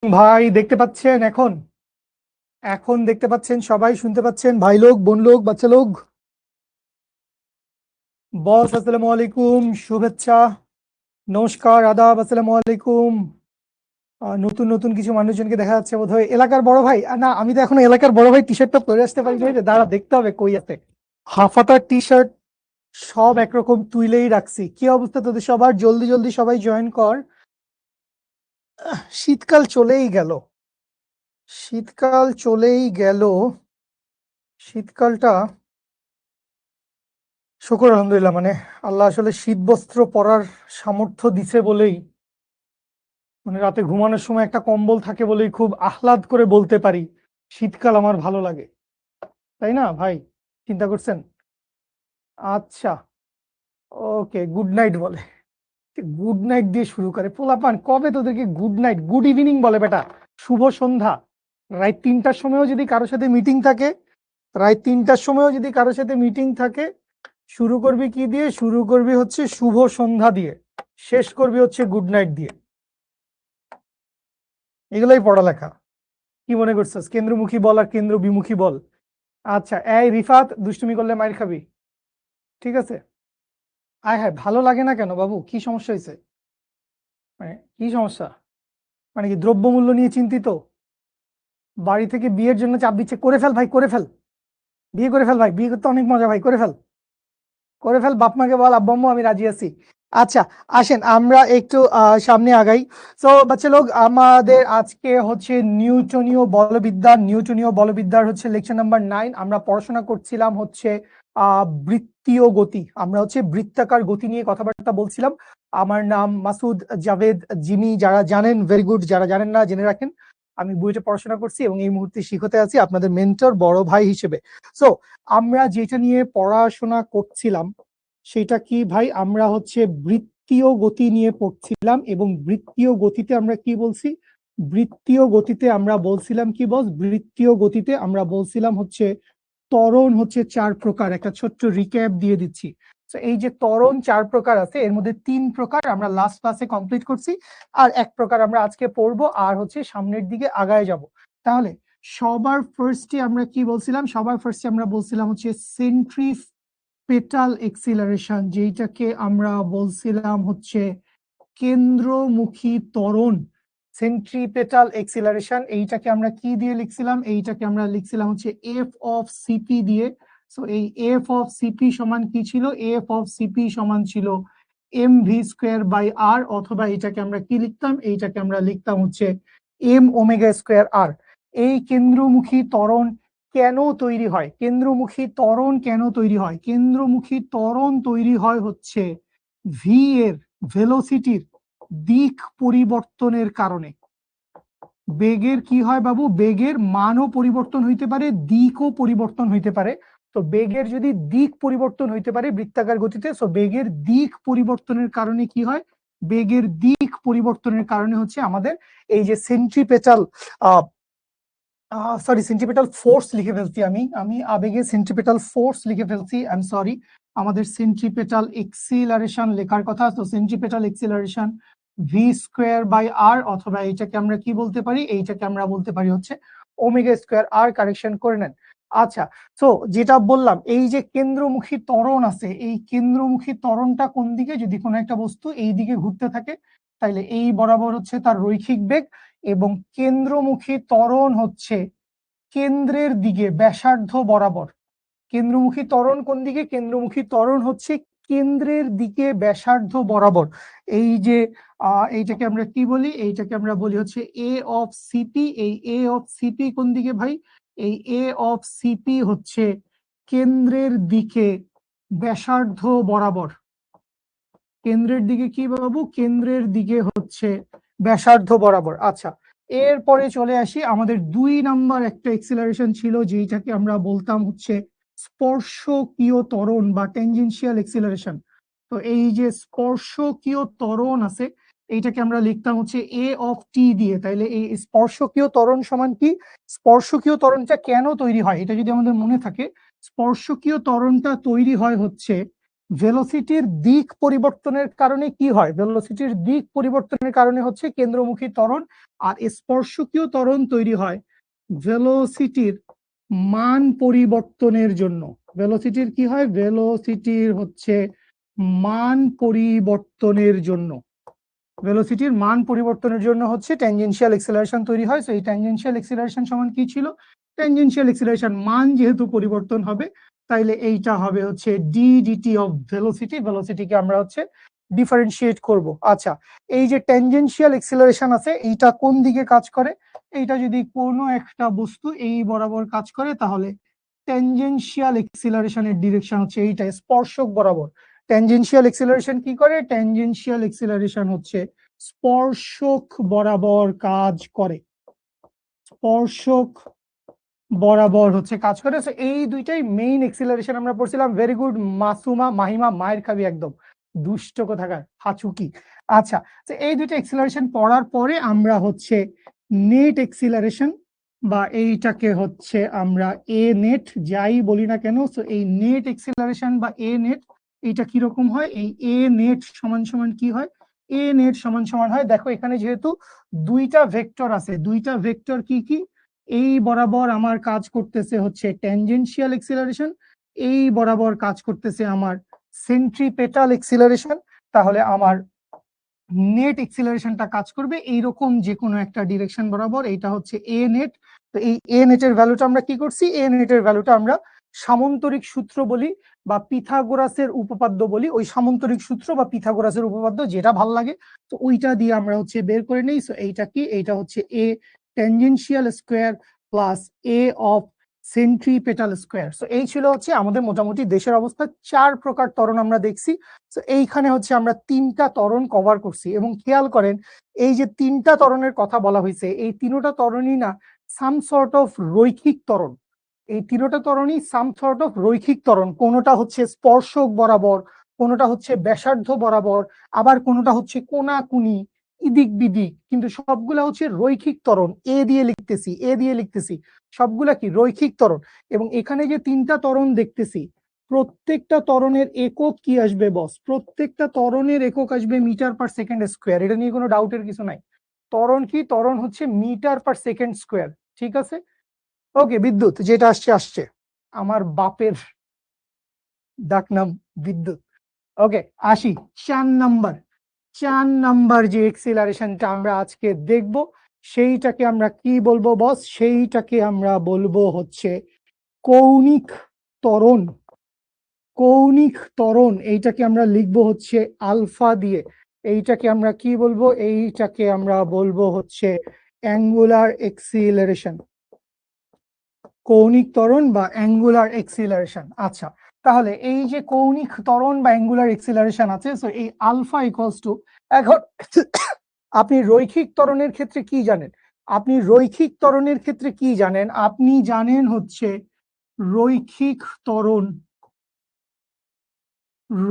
ভাই দেখতে পাচ্ছেন? এখন এখন দেখতে পাচ্ছেন? সবাই শুনতে পাচ্ছেন? ভাই লোক, বোন লোক, বাচ্চা লোক, বস, আসসালামু আলাইকুম, শুভেচ্ছা, নমস্কার, আদাব, আসসালামু আলাইকুম। নতুন নতুন কিছু মানুষজনকে দেখা যাচ্ছে বোধহয়। এলাকার বড় ভাই? না, আমি তো এখনো এলাকার বড় ভাই টি শার্টটা পরে আসতে পারি নাই রে। দাঁড়া, দেখতে হবে কই আছে। হাফাতার টি শার্ট সব একরকম তুইলেই রাখছি। কি অবস্থা তোদের সবার? জলদি জলদি সবাই জয়েন কর। শীতকাল চলেই গেল, শীতকাল চলেই গেল। শীতকালটা, শুকর আলহামদুলিল্লাহ, মানে আল্লাহ আসলে শীত বস্ত্র পরার সামর্থ্য দিছে বলেই, মানে রাতে ঘুমানোর সময় একটা কম্বল থাকে বলেই খুব আহ্লাদ করে বলতে পারি শীতকাল আমার ভালো লাগে। তাই না ভাই? চিন্তা করছেন? আচ্ছা, ওকে, গুড নাইট বলে। গুড নাইট দিয়ে শুরু করে পোলাপান। কবে তোদেরকে গুড নাইট, গুড ইভিনিং বলে বেটা? শুভ সন্ধ্যা। রাত 3টার সময়ও যদি কারোর সাথে মিটিং থাকে, রাত 3টার সময়ও যদি কারোর সাথে মিটিং থাকে, শুরু করবি কি দিয়ে? শুরু করবি হচ্ছে শুভ সন্ধ্যা দিয়ে, শেষ করবি হচ্ছে গুড নাইট দিয়ে। এগুলোই পড়ালেখা। কি মনে করছিস? কেন্দ্রমুখী বল আর কেন্দ্র বিমুখী বল। আচ্ছা, এই রিফাত, দুষ্টুমি করলে মাইর খাবি, ঠিক আছে? আয় হ্যাঁ, ভালো লাগে না কেন বাবু? কি সমস্যা হয়েছে? মানে কি সমস্যা? মানে কি দ্রব্যমূল্য নিয়ে চিন্তিত? বাড়ি থেকে বিয়ের জন্য চাপ দিচ্ছে? করে ফেল ভাই, করে ফেল, বিয়ে করে ফেল ভাই, বিয়ে করতে অনেক মজা ভাই, করে ফেল, করে ফেল। বাপ মাকে বল আব্বু আম্মু আমি রাজি আছি। আচ্ছা, আসেন আমরা একটু সামনে আগাই। তো বাচ্চা লোক, আমাদের আজকে হচ্ছে নিউটনীয় বলবিদ্যার হচ্ছে লেকচার নাম্বার 9। আমরা পড়াশোনা করছিলাম হচ্ছে বৃত্তীয় গতি। আমরা হচ্ছে বৃত্তাকার গতি নিয়ে কথাবার্তা বলছিলাম। আমার নাম মাসুদ জাভেদ জিমি। যারা জানেন ভেরি গুড, যারা জানেন না জেনে রাখেন। আমি বুয়েটে পড়াশোনা করছি এবং এই মুহূর্তে শিখতে আছি আপনাদের মেন্টর, বড় ভাই হিসেবে। সো আমরা যেটা নিয়ে পড়াশোনা করছিলাম সেটা কি ভাই? আমরা হচ্ছে বৃত্তীয় গতি নিয়ে পড়ছিলাম এবং বৃত্তীয় গতিতে আমরা কি বলছি? বৃত্তীয় গতিতে আমরা বলছিলাম কি বস? বৃত্তীয় গতিতে আমরা বলছিলাম হচ্ছে ত্বরণ হচ্ছে 4 প্রকার। একটা ছোট্ট রিক্যাপ দিয়ে দিচ্ছি। তো এই যে ত্বরণ 4 প্রকার আছে, এর মধ্যে 3 প্রকার আমরা লাস্ট ক্লাসে কমপ্লিট করছি, আর 1 প্রকার আমরা আজকে পড়বো, আর হচ্ছে সামনের দিকে আগায় যাব। তাহলে সবার ফার্স্টে আমরা কি বলছিলাম? সবার ফার্স্টে আমরা বলছিলাম হচ্ছে সেন্ট্রিপেটাল এক্সিলারেশন, যেটাকে আমরা বলছিলাম হচ্ছে কেন্দ্রমুখী ত্বরণ। সেন্ট্রিপেটাল এক্সিলারেশন, এইটাকে আমরা কি দিয়ে লিখছিলাম? এইটাকে আমরা লিখছিলাম হচ্ছে এফ অফ সিপি দিয়ে। সো এই এফ অফ সিপি সমান কি ছিল? এফ অফ সিপি সমান ছিল M v square by r, অথবা এইটাকে আমরা কি লিখতাম? এইটাকে আমরা লিখতাম হচ্ছে এম ওমেগা স্কোয়ার আর। এই কেন্দ্রমুখী ত্বরণ কেন তৈরি হয়? কেন্দ্রমুখী ত্বরণ কেন তৈরি হয়? কেন্দ্রমুখী ত্বরণ তৈরি হয় হচ্ছে ভি এর, ভেলোসিটির দিক পরিবর্তনের কারণে। বেগের কি হয় বাবু? বেগের মানও পরিবর্তন হইতে পারে, দিকও পরিবর্তন হইতে পারে। তো বেগের যদি দিক পরিবর্তন হইতে পারে বৃত্তাকার গতিতে, সো বেগের দিক পরিবর্তনের কারণে কি হয়? বেগের দিক পরিবর্তনের কারণে হচ্ছে আমাদের এই যে সেন্ট্রিপেটাল সেন্ট্রিপেটাল ফোর্স লিখে ফেলছি। আমি আমি আবেগে সেন্ট্রিপেটাল ফোর্স লিখে ফেলছি, আই এম সরি। আমাদের সেন্ট্রিপেটাল এক্সিলারেশন লেখার কথা। তো centripetal acceleration v square by r, অথবা এইটাকে আমরা কি বলতে পারি? এইটাকে আমরা বলতে পারি হচ্ছে ওমেগা স্কোয়ার আর। কারেকশন করে নেন। আচ্ছা, তো যেটা বললাম, এই যে কেন্দ্রমুখী ত্বরণ আছে, এই কেন্দ্রমুখী ত্বরণটা কোন দিকে? যদি কোনো একটা বস্তু এই দিকে ঘুরতে থাকে, তাইলে এই বরাবর হচ্ছে তার রৈখিক বেগ, এবং কেন্দ্রমুখী ত্বরণ হচ্ছে কেন্দ্রের দিকে ব্যাসার্ধ বরাবর। কেন্দ্রমুখী ত্বরণ কোন দিকে? কেন্দ্রমুখী ত্বরণ হচ্ছে কেন্দ্রের দিকে ব্যাসার্ধ বরাবর। এই যে এইটাকে আমরা কি বলি? এইটাকে আমরা বলি হচ্ছে এ অফ সিপি। এই এ অফ সিপি কোন দিকে ভাই? এই এ অফ সিপি হচ্ছে কেন্দ্রের দিকে ব্যাসার্ধ বরাবর। কেন্দ্রের দিকে কি বাবু? কেন্দ্রের দিকে হচ্ছে ব্যাসার্ধ বরাবর। আচ্ছা, এরপরে চলে আসি। আমাদের 2 নাম্বার একটা এক্সিলারেশন ছিল, যেটাকে আমরা বলতাম হচ্ছে স্পর্শকীয় ত্বরণ বা ট্যানজেনশিয়াল এক্সিলারেশন। তো এই যে স্পর্শকীয় ত্বরণ আছে, এইটাকে আমরা লিখতাম হচ্ছে এ অফ টি দিয়ে। তাইলে এই স্পর্শকীয় ত্বরণ সমান কি? স্পর্শকীয় ত্বরণটা কেন তৈরি হয় এটা যদি আমাদের মনে থাকে, স্পর্শকীয় ত্বরণটা তৈরি হয় হচ্ছে ভেলোসিটির দিক পরিবর্তনের কারণে কি হয়? ভেলোসিটির দিক পরিবর্তনের কারণে হচ্ছে কেন্দ্রমুখী ত্বরণ আর স্পর্শকীয় ত্বরণ তৈরি হয় ভেলোসিটির মান পরিবর্তনের জন্য। ভেলোসিটির কি হয়? ভেলোসিটির হচ্ছে মান পরিবর্তনের জন্য। ভেলোসিটির মান পরিবর্তনের জন্য হচ্ছে ট্যানজেনশিয়াল এক্সেলারেশন তৈরি হয়। সো এই ট্যানজেনশিয়াল এক্সেলারেশন সমান কি ছিল? ট্যানজেনশিয়াল এক্সেলারেশন মান যেহেতু পরিবর্তন হবে, তাইলে এইটা হবে হচ্ছে ডি ডিটি অফ ভেলোসিটি। ভেলোসিটিকে আমরা হচ্ছে ডিফারেন্সিয়েট করব। আচ্ছা, এই যে ট্যানজেনশিয়াল এক্সেলারেশন আছে, এইটা কোন দিকে কাজ করে? এইটা যদি কোনো একটা বস্তু এই বরাবর কাজ করে, তাহলে ট্যানজেনশিয়াল এক্সেলারেশনের ডিরেকশন হচ্ছে এইটা, স্পর্শক বরাবর। ট্যানজেনশিয়াল এক্সেলারেশন কি করে? ট্যানজেনশিয়াল এক্সেলারেশন হচ্ছে স্পর্শক বরাবর কাজ করে। স্পর্শক বরাবর হচ্ছে কাজ করে। সো এই দুইটাই মেইন এক্সেলারেশন আমরা পড়ছিলাম। ভেরি গুড মাসুমা, মাহিমা, মায়ের খাবি একদম, দুষ্ট কোথাকার হাচুকি। আচ্ছা, তো এই দুইটা এক্সেলারেশন পড়ার পরে আমরা হচ্ছে নেট এক্সেলারেশন বা এইটাকে হচ্ছে আমরা এ নেট যাই বলি না কেন, সো এই নেট এক্সেলারেশন বা এ নেট এইটা কিরকম হয়? এই এ নেট সমান সমান কি হয়? এ নেট সমান সমান হয়, দেখো এখানে যেহেতু দুইটা ভেক্টর আছে, দুইটা ভেক্টর কি কি? এই বরাবর আমার কাজ করতেছে হচ্ছে ট্যানজেনশিয়াল এক্সেলারেশন, এই বরাবর কাজ করতেছে আমার সেন্ট্রিপেটাল এক্সেলারেশন। তাহলে আমার নেট এক্সেলারেশনটা কাজ করবে এইরকম যে কোনো একটা ডিরেকশন বরাবর, এইটা হচ্ছে এ নেট। তো এই এ নেটের ভ্যালুটা আমরা কি করছি? এ নেটের ভ্যালুটা আমরা সামন্তরিক সূত্র বলি বা পিথাগোরাসের উপপাদ্য বলি। ওই সামন্তরিক সূত্র বা পিথাগোরাসের উপপাদ্য যেটা ভাল লাগে, তো ওইটা দিয়ে আমরা হচ্ছে বের করে নেই। সো এইটা কি? এইটা হচ্ছে a tangential square plus a of centripetal square. So এই ছিল হচ্ছে আমাদের মোটামুটি দেশের অবস্থা। 4 প্রকার ত্বরণ আমরা দেখছি। তো এইখানে হচ্ছে আমরা 3টা ত্বরণ কভার করছি। এবং খেয়াল করেন, এই যে 3টা ত্বরণের কথা বলা হয়েছে, এই 3টা ত্বরণই না সাম সর্ট অফ রৈখিক ত্বরণ। এই 3টা ত্বরণই সাম সর্ট অফ রৈখিক ত্বরণ। কোনোটা হচ্ছে স্পর্শক বরাবর, কোনোটা হচ্ছে ব্যাসার্ধ বরাবর, আবার কোনোটা হচ্ছে কোনাকুনি, ইদিক বিদিক, কিন্তু সবগুলা হচ্ছে রৈখিক ত্বরণ। এ দিয়ে লিখতেছি, এ দিয়ে লিখতেছি, সবগুলা কি রৈখিক ত্বরণ। এবং এখানে যে 3টা ত্বরণ দেখতেছি, প্রত্যেকটা ত্বরণের একক কি আসবে বস? প্রত্যেকটা ত্বরণের একক আসবে মিটার পার সেকেন্ড স্কোয়ার। এটা নিয়ে কোনো ডাউটের কিছু নাই। ত্বরণ কি? ত্বরণ হচ্ছে মিটার পার সেকেন্ড স্কোয়ার। ঠিক আছে, ওকে। বিদ্যুৎ যেটা আসছে আসছে, আমার বাপের ডাকনাম বিদ্যুৎ। ওকে, আসি 4 নাম্বার। 4 নাম্বার যে এক্সিলারেশনটা আমরা আজকে দেখব, সেইটাকে আমরা কি বলবো বস? সেইটাকে আমরা বলবো হচ্ছে কৌণিক ত্বরণ। কৌণিক ত্বরণ, এইটাকে আমরা লিখবো হচ্ছে আলফা দিয়ে। এইটাকে আমরা কি বলবো? এইটাকে আমরা বলবো হচ্ছে অ্যাঙ্গুলার এক্সিলারেশন। কৌণিক ত্বরণ বা অ্যাঙ্গুলার এক্সিলারেশন। আচ্ছা, তাহলে এই যে কৌণিক ত্বরণ বা অ্যাঙ্গুলার এক্সিলারেশন আছে, সো এই আলফা ইকুয়ালস টু, এখন আপনি রৈখিক ত্বরণের ক্ষেত্রে কি জানেন? আপনি রৈখিক ত্বরণের ক্ষেত্রে কি জানেন? আপনি জানেন হচ্ছে রৈখিক ত্বরণ,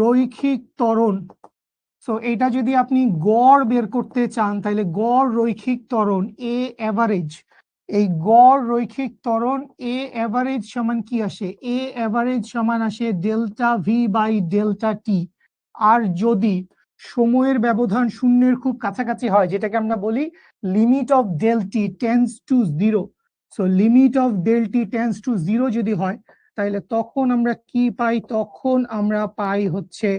রৈখিক ত্বরণ। সো এটা যদি আপনি গড় বের করতে চান, তাহলে গড় রৈখিক ত্বরণ এ অ্যাভারেজ, এই গড় রৈখিক ত্বরণ এ অ্যাভারেজ সমান কি আসে? এ অ্যাভারেজ সমান আসে delta V by delta T. আর যদি সময়ের ব্যবধান শূন্যের খুব কাছাকাছি হয়, যেটাকে আমরা বলি limit of del T tends to zero, so limit of del T tends to zero যদি হয়, তাহলে তখন আমরা কি পাই? তখন আমরা পাই হচ্ছে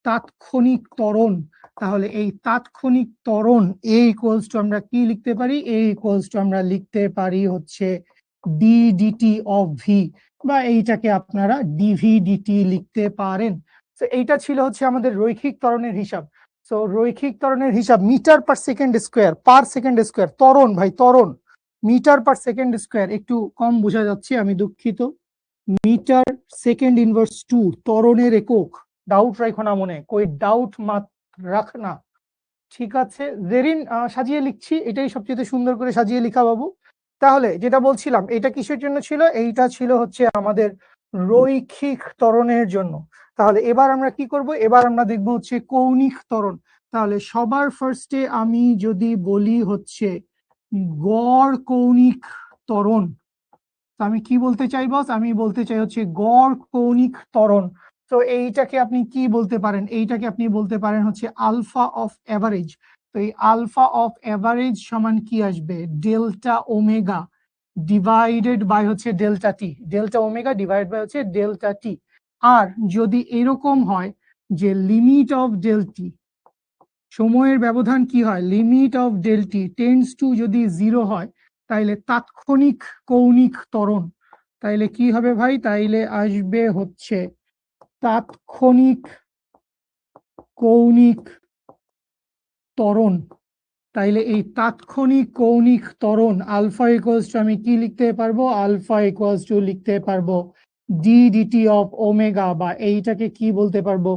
তাৎক্ষণিক ত্বরণ। তাহলে এই তাৎক্ষণিক ত্বরণ এ ইকুয়ালস টু আমরা কি লিখতে পারি? এ ইকুয়ালস টু আমরা লিখতে পারি হচ্ছে ডি ডিটি অফ ভি, বা এইটাকে আপনারা ডিভি ডিটি লিখতে পারেন। তো এইটা ছিল হচ্ছে আমাদের রৈখিক ত্বরণের হিসাব। সো রৈখিক ত্বরণের হিসাব metre per second square, per second square. ত্বরণ ভাই, ত্বরণ মিটার পার সেকেন্ড স্কোয়ার। একটু কম বোঝা যাচ্ছে, আমি দুঃখিত। মিটার সেকেন্ড ইনভার্স 2 ত্বরণের একক। ডাউট রাখো না মনে, কই ডাউট মাত রাখ না। ঠিক আছে জেরিন, সাজিয়ে লিখছি, এটাই সবচেয়ে সুন্দর করে সাজিয়ে লিখা বাবু। তাহলে যেটা বলছিলাম, এটা কিসের জন্য ছিল? এইটা ছিল হচ্ছে আমাদের রৈখিক ত্বরণের জন্য। তাহলে এবার আমরা কি করব? এবার আমরা দেখব হচ্ছে কৌণিক ত্বরণ। তাহলে সবার ফার্স্টে আমি যদি বলি হচ্ছে গড় কৌণিক ত্বরণ, তো আমি কি বলতে চাই বস? আমি বলতে চাই হচ্ছে গড় কৌণিক ত্বরণ। তো এইটাকে আপনি কি বলতে পারেন? এইটাকে আপনি বলতে পারেন হচ্ছে আলফা অফ অ্যাভারেজ। তো এই আলফা অফ অ্যাভারেজ সমান কি আসবে? ডেল্টা ওমেগা ডিভাইডেড বাই হচ্ছে delta T. Delta omega divide by হচ্ছে ডেল্টা টি। আর যদি এরকম হয় যে লিমিট অফ ডেল টি, সময়ের ব্যবধান কি হয়? Limit of del T tends to যদি 0 হয়, তাইলে তাৎক্ষণিক কৌণিক ত্বরণ, তাইলে কি হবে ভাই? তাইলে আসবে হচ্ছে তাৎক্ষণিক কৌণিক ত্বরণ। তাইলে এই তাৎক্ষণিক কৌণিক ত্বরণ আলফা ইকুয়ালস টু, আমি কি লিখতে পারবো? আলফা ইকুয়ালস টু লিখতে পারবো ডি ডিটি অফ ওমেগা, বা এইটাকে কি বলতে পারবো?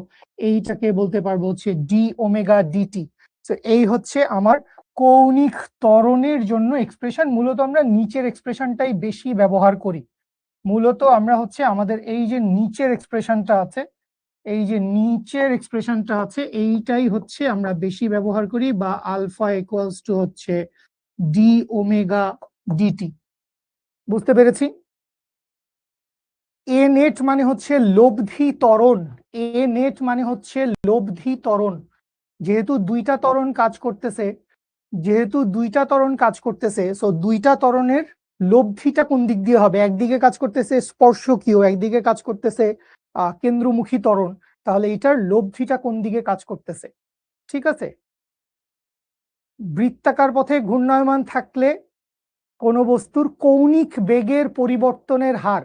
এইটাকে বলতে পারবো হচ্ছে ডি ওমেগা ডিটি। তো এই হচ্ছে আমার কৌণিক ত্বরণের জন্য এক্সপ্রেশন। মূলত আমরা নিচের এক্সপ্রেশনটাই বেশি ব্যবহার করি। মূলত আমরা হচ্ছে আমাদের এই যে নিচের এক্সপ্রেশনটা আছে, এই যে নিচের এক্সপ্রেশনটা আছে, এইটাই হচ্ছে আমরা বেশি ব্যবহার করি, বা আলফা ইকুয়ালস টু হচ্ছে ডি ওমেগা ডিটি। বুঝতে পেরেছি? এ নেট মানে হচ্ছে লব্ধি ত্বরণ। এ নেট মানে হচ্ছে লব্ধি ত্বরণ। যেহেতু দুইটা ত্বরণ কাজ করতেছে, সো দুইটা ত্বরণের লব্ধিটা কোন দিক দিয়ে হবে? একদিকে কাজ করতেছে স্পর্শকীয়, একদিকে কাজ করতেছে কেন্দ্রমুখী ত্বরণ। তাহলে এটার লব্ধিটা কোন দিকে কাজ করতেছে? ঠিক আছে। বৃত্তাকার পথে ঘূর্ণায়মান থাকলে কোন বস্তুর কৌণিক বেগের পরিবর্তনের হার,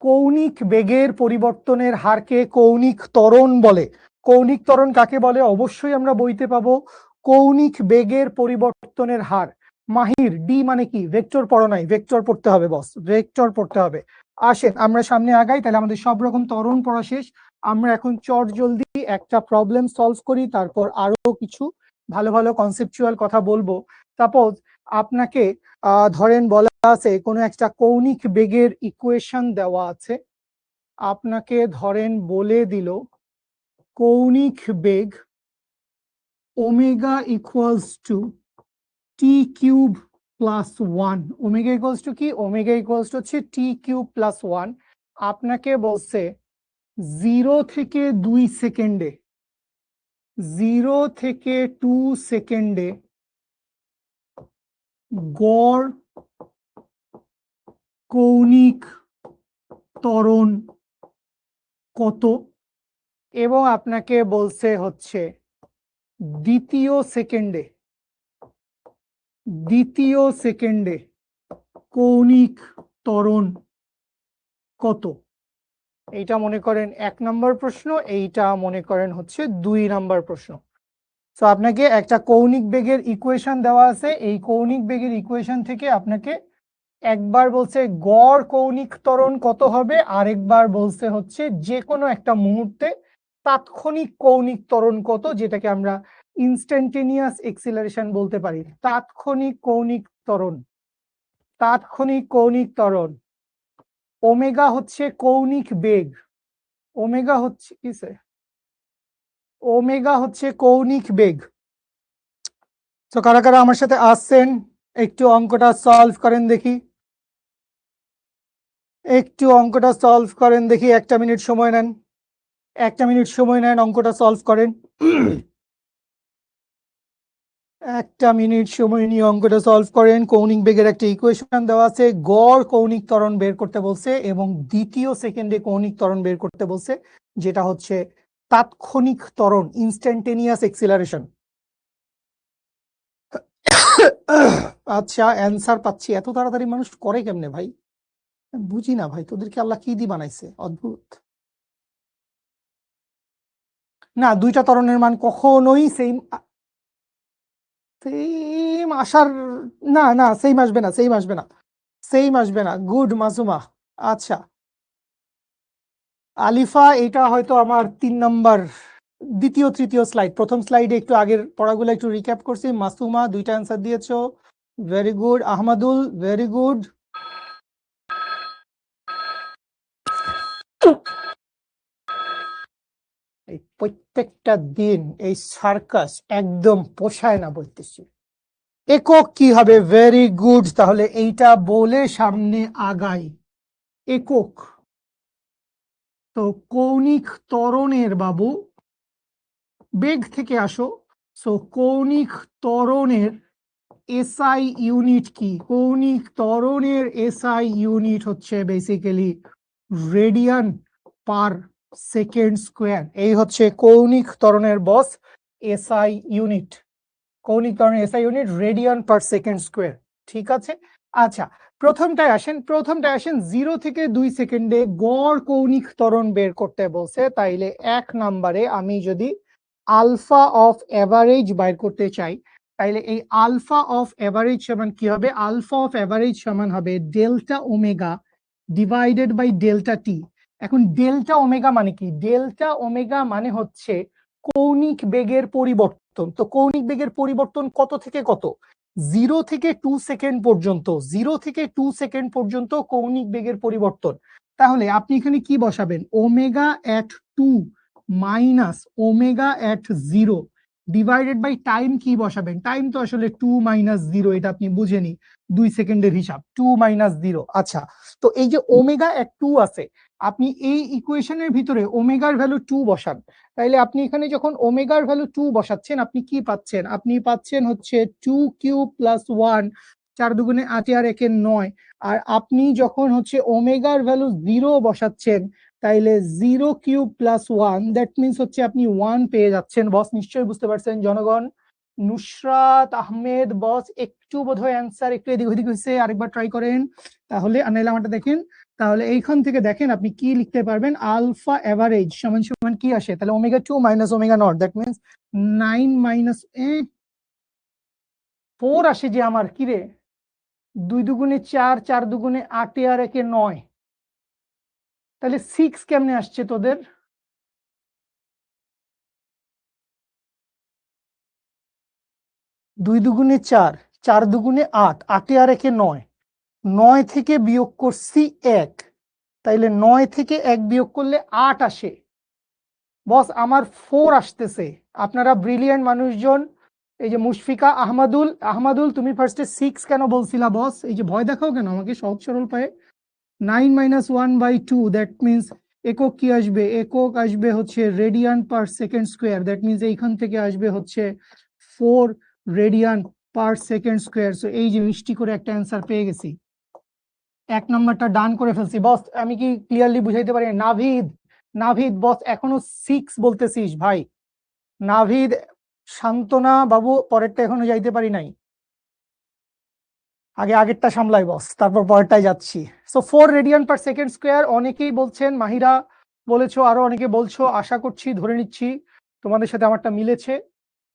কৌণিক বেগের পরিবর্তনের হারকে কৌণিক ত্বরণ বলে। কৌণিক ত্বরণ কাকে বলে? অবশ্যই আমরা বইতে পাবো কৌণিক বেগের পরিবর্তনের হার। মাহির, ডি মানে কি? ভেক্টর পড়ো নাই? ভেক্টর পড়তে হবে বস, ভেক্টর পড়তে হবে। আসেন আমরা সামনে আগাই, তাহলে আমাদের সব রকম ত্বরণ পড়া শেষ। আমরা এখন চট জলদি একটা প্রবলেম সলভ করি, তারপর আরো কিছু ভালো ভালো কনসেপচুয়াল কথা বলবো। সাপোজ আপনাকে ধরেন বলা আছে কোনো একটা কৌণিক বেগের ইকুয়েশন দেওয়া আছে, আপনাকে ধরেন বলে দিল কৌণিক বেগ omega equals to t cube plus 1। Omega equals to কি? ওমেগা ইকুয়ালস টু হচ্ছে টি কিউব প্লাস 1। আপনাকে বলছে 0 থেকে 2 সেকেন্ডে, 0 থেকে 2 সেকেন্ডে গড় কৌণিক ত্বরণ কত? এবং আপনাকে বলছে হচ্ছে দ্বিতীয় সেকেন্ডে কৌণিক ত্বরণ কত? এইটা মনে করেন 1 নম্বর প্রশ্ন, এইটা মনে করেন হচ্ছে 2 নম্বর প্রশ্ন। তো আপনাকে একটা কৌণিক বেগের ইকুয়েশন দেওয়া আছে, এই কৌণিক বেগের ইকুয়েশন থেকে আপনাকে একবার বলছে গড় কৌণিক ত্বরণ কত হবে, আরেকবার বলছে হচ্ছে যে কোনো একটা মুহূর্তে তাৎক্ষণিক কৌণিক ত্বরণ কত, যেটাকে আমরা ইনস্ট্যান্টেনিয়াস এক্সিলারেশন বলতে পারি। তাৎক্ষণিক কৌণিক ত্বরণ। ওমেগা হচ্ছে কৌণিক বেগ, ওমেগা হচ্ছে কৌণিক বেগ। তো কারা কারা আমার সাথে আসছেন? একটু অঙ্কটা সলভ করেন দেখি, একটু অঙ্কটা সলভ করেন দেখি। 1 মিনিট সময় নেন, 1 মিনিট সময় নেন, অঙ্কটা সলভ করেন। 1 মিনিট সময় নিয়ে অঙ্কটা সলভ করেন। কৌণিক বেগের একটা ইকুয়েশন দেওয়া আছে, গড় কৌণিক ত্বরণ বের করতে বলছে, এবং দ্বিতীয় সেকেন্ডে কৌণিক ত্বরণ বের করতে বলছে, যেটা হচ্ছে তাৎক্ষণিক ত্বরণ, ইনস্ট্যান্টেনিয়াস এক্সিলারেশন। আচ্ছা, অ্যান্সার পাচ্ছি। এত তাড়াতাড়ি মানুষ করে কেমনে ভাই? বুঝি না ভাই, তোদেরকে আল্লাহ কি দিয়ে বানাইছে? অদ্ভুত না, দুইটা ত্বরণের মান কখনোই সেম আসার, না না, সেম আসবে না, গুড মাসুমা। আচ্ছা আলিফা, এটা হয়তো আমার 3 নাম্বার, দ্বিতীয় তৃতীয় স্লাইড। প্রথম স্লাইডে একটু আগের পড়াগুলো একটু রিক্যাপ করছি। মাসুমা 2টা অ্যান্সার দিয়েছো, very good. Ahmadul, very good. এই প্রত্যেকটা দিন এই সার্কাস একদম পোষায় না বলতেছি। একক কি হবে? Very good. তাহলে এইটা বলে সামনে আগাই। একক তো কৌণিক ত্বরণের বাবু বেগ থেকে আসো। সো কৌণিক ত্বরণের এসআই ইউনিট কি? কৌণিক ত্বরণের এসআই ইউনিট হচ্ছে basically radian per second square. এই হচ্ছে কৌণিক ত্বরণের বস এসআই ইউনিট। কৌণিক ত্বরণের SI unit radian per second square. ঠিক আছে, আচ্ছা প্রথমটায় আসেন 0 থেকে 2 সেকেন্ডে গড় কৌণিক ত্বরণ বের করতে বলছে। তাইলে 1 নম্বরে আমি যদি আলফা অফ এভারেজ বাইর করতে চাই, তাইলে এই আলফা অফ এভারেজ সমান কি হবে? আলফা অফ এভারেজ সমান হবে delta omega divided by delta t. এখন ডেল্টা ওমেগা মানে কি? ডেল্টা ওমেগা মানে হচ্ছে কৌণিক বেগের পরিবর্তন। তো কৌণিক বেগের পরিবর্তন কত থেকে কত? 0 থেকে 2 সেকেন্ড পর্যন্ত। 0 থেকে 2 সেকেন্ড পর্যন্ত কৌণিক বেগের পরিবর্তন। তাহলে আপনি এখানে কি বসাবেন? Omega at 2 minus omega at 0 divided by time কি বসাবেন? টাইম তো আসলে 2 মাইনাস 0, এটা আপনি বুঝেনি, 2 সেকেন্ডের হিসাব 2 মাইনাস 0। আচ্ছা, তো এই যে ওমেগা এট 2 আছে, আপনি এই ইকুয়েশনের ভিতরে ওমেগার ভ্যালু 2 বসান। তাইলে আপনি এখানে যখন ওমেগার ভ্যালু 2 বসাচ্ছেন, আপনি কি পাচ্ছেন? আপনি পাচ্ছেন হচ্ছে 2 কিউব প্লাস 1, 4 দুগুণে 8 আর 1 9। আর আপনি যখন হচ্ছে ওমেগার ভ্যালু 0 বসাচ্ছেন, তাইলে 0 কিউব প্লাস 1, দ্যাট মিনস হচ্ছে আপনি 1 পেয়ে যাচ্ছেন। বস নিশ্চয়ই বুঝতে পারছেন জনগণ? নুসরাত আহমেদ বস একটু বোধহয় অ্যান্সার একটু এদিক ওদিক হয়েছে, আরেকবার ট্রাই করেন তাহলে। আনাইলে আমারটা দেখেন, তাহলে এইখান থেকে দেখেন আপনি কি লিখতে পারবেন? আলফা এভারেজ সমান সমান কি আসে? তাহলে omega 2 minus omega not, that means 9 minus 4 আসে যে আমার। কি রে, 2 দুগুণে 4, 4 দুগুণে 8 আর 1 9। তাহলে 6 কেমনে আসছে তোদের? 2 দুগুণে 4, 4 দুগুণে 8, 8 আর 1 9, 9 থেকে বিয়োগ করছি 1, তাইলে 9 থেকে 1 বিয়োগ করলে 8 আসে। বস আমার 4 আসতেছে। আপনারা ব্রিলিয়ান্ট মানুষজন। এই যে মুশফিকা আহমাদুল তুমি ফার্স্টে 6 কেন বলছিলা বস? এই যে ভয় দেখাও কেন আমাকে সহজ সরল পায়ে? 9 মাইনাস 1/2, দ্যাট মিনস একক কি আসবে? একক আসবে হচ্ছে radian per second square. That means এইখান থেকে আসবে হচ্ছে 4 radian per second square. So এই যে মিষ্টি করে একটা অ্যান্সার পেয়ে গেছি। 1 নাম্বারটা ডান করে ফেলছি। বস আমি কি ক্লিয়ারলি বুঝাইতে পারি? নাভিদ বস এখনো 6 বলতেছিস ভাই? নাভিদ, সান্ত্বনা বাবু, পরেরটা এখনো যাইতে পারি নাই, আগে আগেরটা সামলাই বস, তারপর পরেরটাই যাচ্ছি। So 4 radian per second square অনেকেই বলছেন, মাহিরা বলেছো, আরো অনেকে বলছো। আশা করছি, ধরে নিচ্ছি তোমাদের সাথে আমারটা মিলেছে।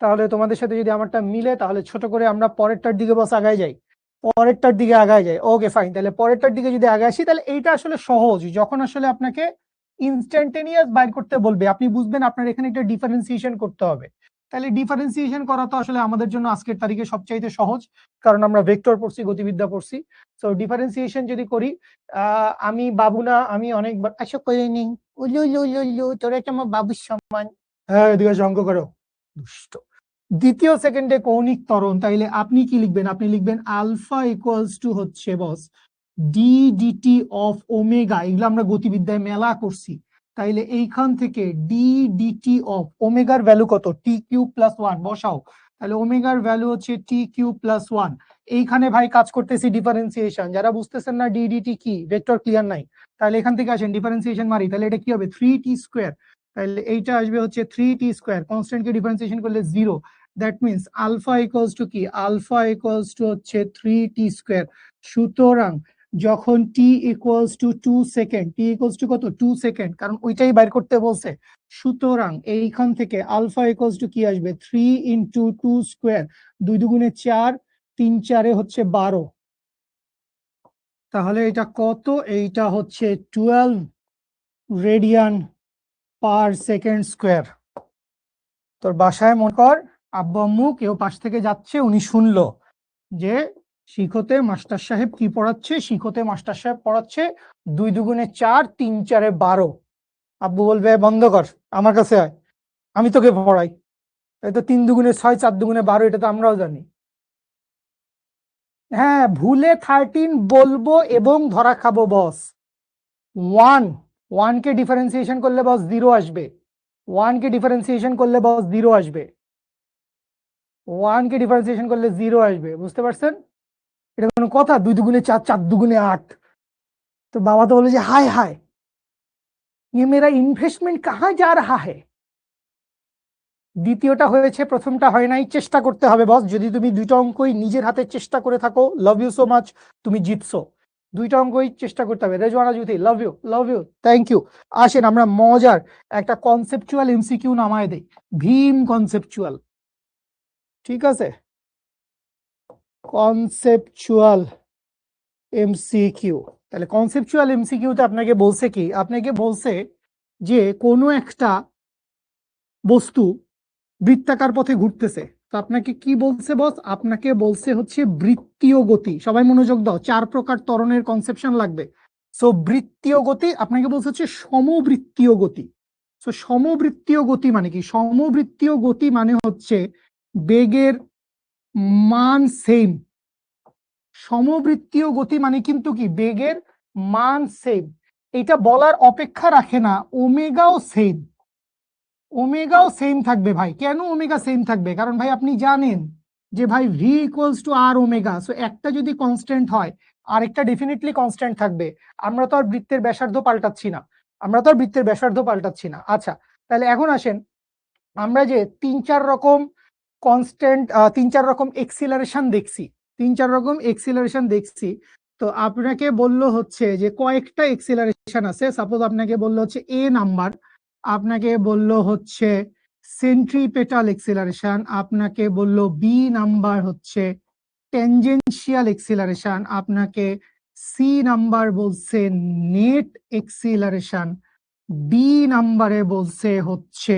তাহলে তোমাদের সাথে যদি আমারটা মিলে, তাহলে ছোট করে আমরা পরেরটার দিকে বস আগায় যাই। পরেরটার দিকে আগায় যাই, ওকে ফাইন। তাহলে পরেরটার দিকে যদি আগে আসি, তাহলে এইটা আসলে সহজ। যখন আসলে আপনাকে ইনস্ট্যান্টেনিয়াস বাইর করতে বলবে, আপনি বুঝবেন আপনার এখানে একটা ডিফারেন্সিয়েশন করতে হবে। তাহলে ডিফারেন্সিয়েশন করা তো আসলে আমাদের জন্য আজকের তারিখে সবচাইতে সহজ, কারণ আমরা ভেক্টর পড়ছি, গতিবিদ্যা পড়ছি। সো ডিফারেন্সিয়েশন যদি করি, আমি বাবু না, আমি অনেকবার আশা করিনি। উলু লু লু লু, তোরা তো আমার বাবুর সমান। হ্যাঁ, এদিকে এসে অঙ্ক করো, দুষ্ট। দ্বিতীয় সেকেন্ডে কৌণিক ত্বরণ, তাইলে আপনি কি লিখবেন? আপনি লিখবেন আলফা ইকুয়ালস টু হচ্ছে বস ডি ডিটি অফ ওমেগা। এগুলো আমরা গতিবিদ্যায় মেলা করছি। তাইলে এইখান থেকে ডি ডিটি অফ ওমেগার ভ্যালু কত? টি কিউব প্লাস 1 বসাও। তাহলে ওমেগার ভ্যালু হচ্ছে টি কিউব প্লাস 1। এইখানে ভাই কাজ করতেছি ডিফারেন্সিয়েশন। যারা বুঝতেছেন না ডি ডিটি কি, ভেক্টর ক্লিয়ার নাই, তাহলে এখান থেকে আসেন ডিফারেন্সিয়েশন মারি। তাহলে এটা কি হবে? 3t square. তাহলে এইটা আসবে হচ্ছে 3t স্কোয়ার। কনস্ট্যান্টকে ডিফারেন্সিয়েশন করলে 0। That means alpha equals to কি? আলফা ইকুয়ালস টু হচ্ছে 3t স্কোয়ার। সুতরাং যখন t equals to 2 second, t equals to কত? 2 সেকেন্ড, কারণ ওইটাই বাইর করতে বলছে। সুতরাং এইখান থেকে আলফা ইকুয়ালস টু কি আসবে? 3 ইন্টু 2 স্কোয়ার, 2 দুগুণে 4, 3 4 হচ্ছে 12। তাহলে এটা কত? এইটা হচ্ছে 12 রেডিয়ান পার সেকেন্ড স্কোয়ার। তোর বাসায় মনে কর আব্বু আম্মু কেউ পাশ থেকে যাচ্ছে, উনি শুনলো যে শিখতে মাস্টার সাহেব কি পড়াচ্ছে, শিখতে মাস্টার সাহেব পড়াচ্ছে 2 দুগুণে 4, 3 4 12। আব্বু বলবে বন্ধ কর, আমার কাছে আয়, আমি তোকে পড়াই। এই তো 3 দুগুণে 6, 4 দুগুণে 12, এটা তো আমরাও জানি। হ্যাঁ, ভুলে 13 বলবো এবং ধরা খাবো বস। 1 1 কে ডিফারেন্সিয়েশন করলে বস 0 আসবে, 1 কে ডিফারেন্সিয়েশন করলে বস 0 আসবে, 1 কে ডিফারেন্সিয়েশন করলে 0 আসবে, বুঝতে পারছেন? এটা কোনো কথা? 2 দুগুণে 4, 4 দুগুণে 8। তো বাবা তো বলে যে হায় হায়, ये मेरा इन्वेस्टमेंट कहाँ जा रहा है। দ্বিতীয়টা হয়েছে, প্রথমটা হয় নাই। চেষ্টা করতে হবে বস, যদি তুমি দুইটা অঙ্কই নিজের হাতে চেষ্টা করে থাকো, লাভ ইউ সো মাচ, তুমি জিতছো। দুইটা অঙ্কই চেষ্টা করতে হবে। Rezwana Juthi, love you, thank you. আসেন আমরা মজার একটা কনসেপচুয়াল এমসিকিউ নামায় দেই, ভীম কনসেপচুয়াল। ঠিক আছে, কনসেপচুয়াল এমসিকিউ। তাহলে কনসেপচুয়াল এমসিকিউতে আপনাকে বলছে কি, আপনাকে বলছে যে কোনো একটা বস্তু বৃত্তাকার পথে ঘুরতেছে। তো আপনাকে কি বলছে বস? আপনাকে বলছে হচ্ছে বৃত্তীয় গতি। সবাই মনোযোগ দাও, 4 প্রকার ত্বরণের কনসেপশন লাগবে। সো বৃত্তীয় গতি, আপনাকে বলছে হচ্ছে সমবৃত্তীয় গতি। সো সমবৃত্তীয় গতি মানে কি? সমবৃত্তীয় গতি মানে হচ্ছে বেগের মান সেম। সমবৃত্তীয় গতি মানে কিন্তু কি, বেগের মান সেম। এটা বলার অপেক্ষা রাখে না, ওমেগাও সেম। ওমেগাও সেম থাকবে ভাই। কেন ওমেগা সেম থাকবে? কারণ ভাই আপনি জানেন যে ভাই V equals to R omega. So একটা যদি কনস্ট্যান্ট হয় আরেকটা ডেফিনেটলি কনস্ট্যান্ট থাকবে। আমরা তো আর বৃত্তের ব্যাসার্ধ পাল্টাচ্ছি না, আচ্ছা, তাহলে এখন আসেন, আমরা যে 3-4 রকম কনস্ট্যান্ট, 3-4 রকম এক্সিলারেশন দেখছি, 3-4 রকম এক্সিলারেশন দেখছি। তো আপনাকে বলল হচ্ছে যে কয়েকটা এক্সিলারেশন আছে। সাপোজ আপনাকে বললো হচ্ছে এ নাম্বার, আপনাকে বলল হচ্ছে সেন্ট্রিপেটাল এক্সিলারেশন, আপনাকে বলল বি নাম্বার হচ্ছে টেনজেনশিয়াল এক্সিলারেশন, আপনাকে সি নাম্বার বলছে নেট এক্সিলারেশন, ডি নাম্বারে বলছে হচ্ছে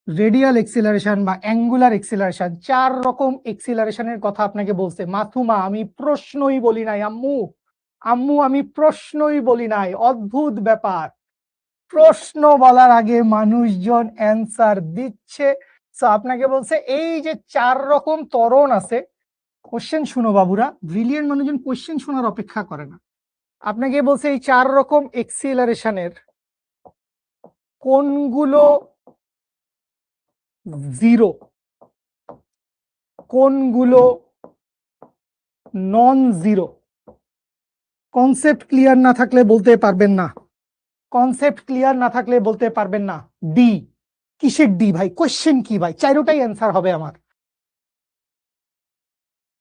রেডিয়াল এক্সিলারেশন বা অ্যাঙ্গুলার এক্সিলারেশন। 4 রকম এক্সিলারেশনের কথা আপনাকে বলছে। মাথুমা আমি প্রশ্নই বলি নাই, আম্মু আমি প্রশ্নই বলি নাই। অদ্ভুত ব্যাপার, প্রশ্ন বলার আগে মানুষজন অ্যান্সার দিচ্ছে। সো আপনাকে বলছে এই যে 4 রকম ত্বরণ আছে। কোশ্চেন শুনো বাবুরা, ব্রিলিয়েন্ট মানুষজন কোশ্চেন শোনার অপেক্ষা করে না। আপনাকে বলছে এই 4 রকম এক্সিলারেশনের কোনগুলো জিরো, কোনগুলো নন জিরো। কনসেপ্ট ক্লিয়ার না থাকলে বলতে পারবেন না, কনসেপ্ট ক্লিয়ার না থাকলে বলতে পারবেন না। ডি, কিসের ডি ভাই? কোশ্চেন কি ভাই? চাইরোটাই অ্যান্সার হবে আমার,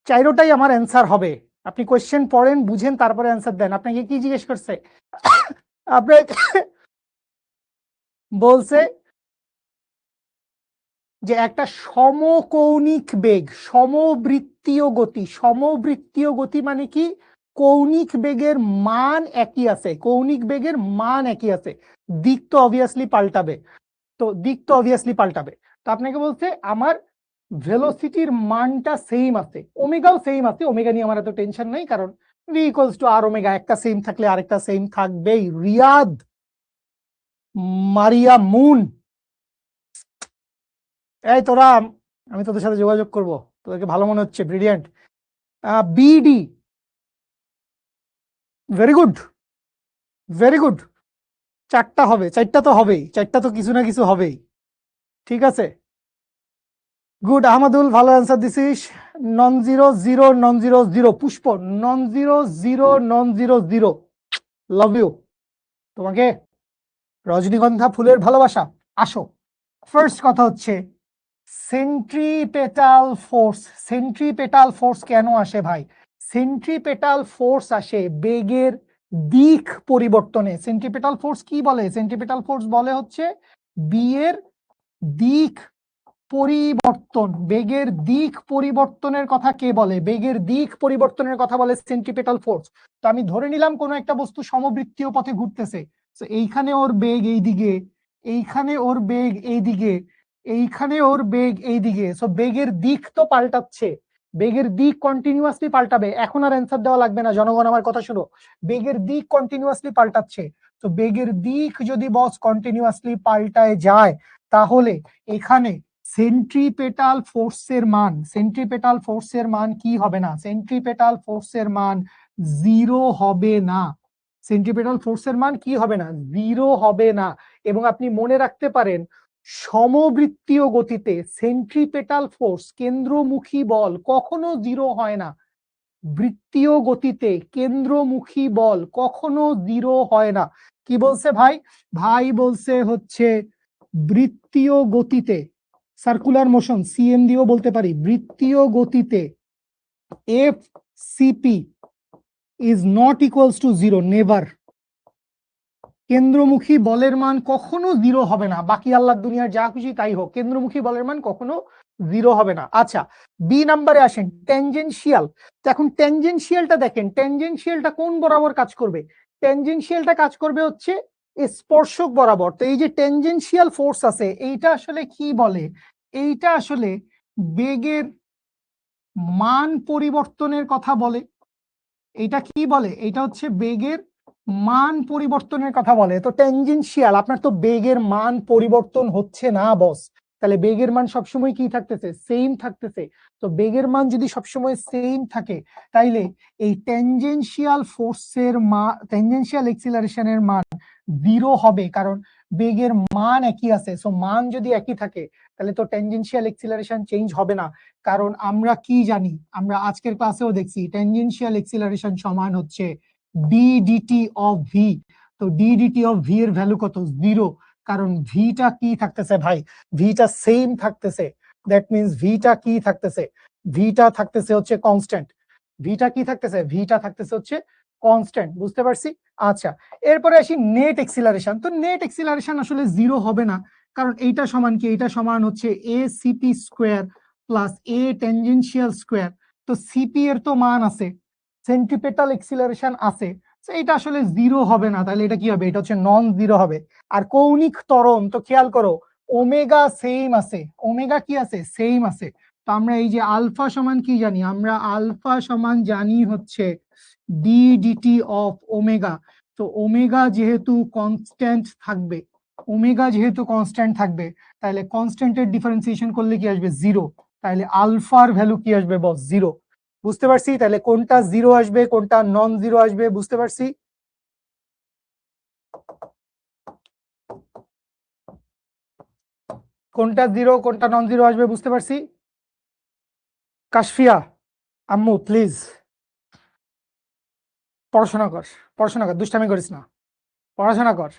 চাইরোটাই আমার অ্যান্সার হবে। আপনি কোশ্চেন পড়েন, বুঝেন, তারপরে অ্যান্সার দেন। আপনাকে কি জিজ্ঞেস করছে? আপনাকে বলছে যে একটা সমকৌণিক বেগ, সমবৃত্তীয় গতি। সমবৃত্তীয় গতি মানে কি? কৌণিক বেগের মান একই আছে, কৌণিক বেগের মান একই আছে, দিক তো অবভিয়াসলি পাল্টাবে। তো আপনাকে বলছে আমার ভেলোসিটির মানটা সেম আছে, ওমেগাও সেম আছে। ওমেগা নিয়ে আমার এত টেনশন নেই, কারণ V equals to R omega, একটা সেম থাকলে আরেকটা সেম থাকবেই। রিয়াদ, মারিয়া মুন, এই তোরা, আমি তোদের সাথে যোগাযোগ করব, তোদেরকে ভালো মনে হচ্ছে, brilliant. BD, very good, very good. 4টা হবে, 4টা তো হবেই, 4টা তো কিছু না কিছু হবেই। ঠিক আছে, গুড আহমদুল, ভালো অ্যান্সার দিছিস। Non zero zero, non zero zero. Pushpa, non zero zero, non zero zero. Love you তোমাকে, রজনীগন্ধা ফুলের ভালোবাসা। আসো, ফার্স্ট কথা হচ্ছে সেন্ট্রিপেটাল ফোর্স। সেন্ট্রিপেটাল ফোর্স কেন আসে ভাই? সেন্ট্রিপেটাল ফোর্স আসে বেগের দিক পরিবর্তনে। সেন্ট্রিপেটাল ফোর্স কি বলে? সেন্ট্রিপেটাল ফোর্স বলে হচ্ছে বি এর দিক পরিবর্তন। বেগের দিক পরিবর্তনের কথা কে বলে? বেগের দিক পরিবর্তনের কথা বলে সেন্ট্রিপেটাল ফোর্স। তো আমি ধরে নিলাম কোনো একটা বস্তু সমবৃত্তীয় পথে ঘুরতেছে। তো এইখানে ওর বেগ এইদিকে, এইখানে ওর বেগ এইদিকে, এইখানে ওর বেগ এইদিকে। সো বেগের দিক তো পাল্টাচ্ছে, বেগের দিক কন্টিনিউয়াসলি পাল্টাবে। এখন আর অ্যান্সার দেওয়া লাগবে না, জনগণ আমার কথা শুনো। বেগের দিক কন্টিনিউয়াসলি পাল্টাচ্ছে। তো বেগের দিক যদি বস কন্টিনিউয়াসলি পাল্টায় যায়, তাহলে এখানে সেন্ট্রিপেটাল ফোর্সের মান, সেন্ট্রিপেটাল ফোর্সের মান কি হবে না? সেন্ট্রিপেটাল ফোর্সের মান জিরো হবে না। সেন্ট্রিপেটাল ফোর্সের মান কি হবে না, 0 হবে না। এবং আপনি মনে রাখতে পারেন সমবৃত্তীয় গতিতে সেন্ট্রিপেটাল ফোর্স কেন্দ্রমুখী বল কখনো 0 হয় না। বৃত্তীয় গতিতে কেন্দ্রমুখী বল কখনো 0 হয় না। কি বলছে ভাই? ভাই বলছে হচ্ছে বৃত্তীয় গতিতে, সার্কুলার মোশন সিএম দিয়েও বলতে পারি, বৃত্তীয় গতিতে F CP is not equals to 0, never. কেন্দ্রমুখী বলের মান কখনো 0 হবে না, বাকি আল্লাহর দুনিয়ার যা খুশি তাই হোক, কেন্দ্রমুখী বলের মান কখনো 0 হবে না। আচ্ছা, বি নাম্বারে আসেন, ট্যানজেনশিয়াল। এখন ট্যানজেনশিয়ালটা দেখেন, ট্যানজেনশিয়ালটা কোন বরাবর কাজ করবে? ট্যানজেনশিয়ালটা কাজ করবে হচ্ছে স্পর্শক বরাবর। তো এই যে ট্যানজেনশিয়াল ফোর্স আছে, এইটা আসলে কি বলে? এইটা আসলে বেগের মান পরিবর্তনের কথা বলে। এটা কি বলে? এটা হচ্ছে বেগের মান পরিবর্তনের কথা বলে। তো ট্যানজেনশিয়াল, আপনার তো বেগের মান পরিবর্তন হচ্ছে না বস, তাহলে বেগের মান সবসময় কি থাকতেছে? সেম থাকতেছে। তো বেগের মান যদি সবসময় সেম থাকে, তাইলে এই ট্যানজেনশিয়াল ফোর্সের মান, ট্যানজেনশিয়াল এক্সিলারেশনের মান 0 হবে, কারণ বেগের মান একই আছে। সো মান যদি একই থাকে, তাহলে তো ট্যানজেনশিয়াল এক্সিলারেশন চেঞ্জ হবে না। কারণ আমরা কি জানি, আমরা আজকের ক্লাসেও দেখছি ট্যানজেনশিয়াল এক্সিলারেশন সমান হচ্ছে ডি ডিটি অফ ভি। তো ডি ডিটি অফ ভি এর ভ্যালু কত? 0, কারণ ভিটা কি থাকতেছে ভাই? ভিটা সেম থাকতেছে। দ্যাট মিন্স ভিটা কি থাকতেছে? ভিটা থাকতেছে হচ্ছে কনস্ট্যান্ট। ভিটা কি থাকতেছে? ভিটা থাকতেছে হচ্ছে কনস্ট্যান্ট। বুঝতে পারছি? আচ্ছা, এরপরে আসি নেট এক্সিলারেশন। তো নেট এক্সিলারেশন আসলে 0 হবে না, কারণ এইটা সমান কি? এইটা সমান হচ্ছে এ সিপি স্কোয়ার প্লাস এ ট্যানজেনশিয়াল স্কোয়ার। তো সিপি এর তো মান আছে, সেন্ট্রিপেটাল এক্সিলারেশন আছে, তো এটা আসলে 0 হবে না। তাহলে এটা কি হবে? এটা হচ্ছে নন 0 হবে। আর কৌণিক ত্বরণ তো খেয়াল করো, ওমেগা সেম আছে, ওমেগা কি আছে? সেম আছে। তো আমরা এই যে আলফা সমান কি জানি? আমরা আলফা সমান জানি হচ্ছে ডি ডিটি অফ ওমেগা। তো ওমেগা যেহেতু কনস্ট্যান্ট থাকবে, ওমেগা যেহেতু কনস্ট্যান্ট থাকবে, তাহলে কনস্ট্যান্টের ডিফারেন্সিয়েশন করলে কি আসবে? 0। তাহলে আলফার ভ্যালু কি আসবে বস? 0। বুঝতে পারছি? তাহলে কোনটা 0 আসবে, কোনটা নন 0 আসবে, বুঝতে পারছি? কোনটা 0 কোনটা নন 0 আসবে বুঝতে পারছি? কাশফিয়া আম্মু প্লিজ পড়াশোনা কর, পড়াশোনা কর, দুষ্টামি করিস না, পড়াশোনা কর।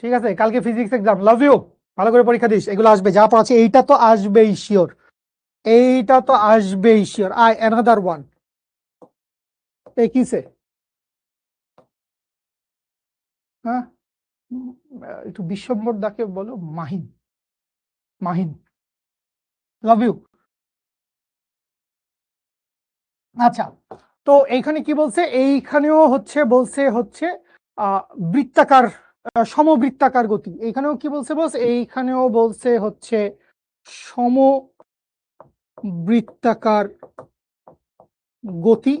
ঠিক আছে, কালকে ফিজিক্স এক্সাম, লাভ ইউ। ভালো করে পরীক্ষা দিস, এগুলো আসবে, যা পড়াচ্ছে এইটা তো আসবেই শিওর, এইটা তো আসবেই শিওর। I another one. এই কিসে? হ্যাঁ, একটু বিশ্বম্বর দাকে বলো মাহিন, মাহিন, লাভ ইউ। আচ্ছা, তো এইখানে কি বলছে? এইখানেও হচ্ছে বলছে হচ্ছে আহ বৃত্তাকার, সমবৃত্তাকার গতি। এইখানেও কি বলছে বস? এইখানেও বলছে হচ্ছে সমবৃত্তাকার গতি।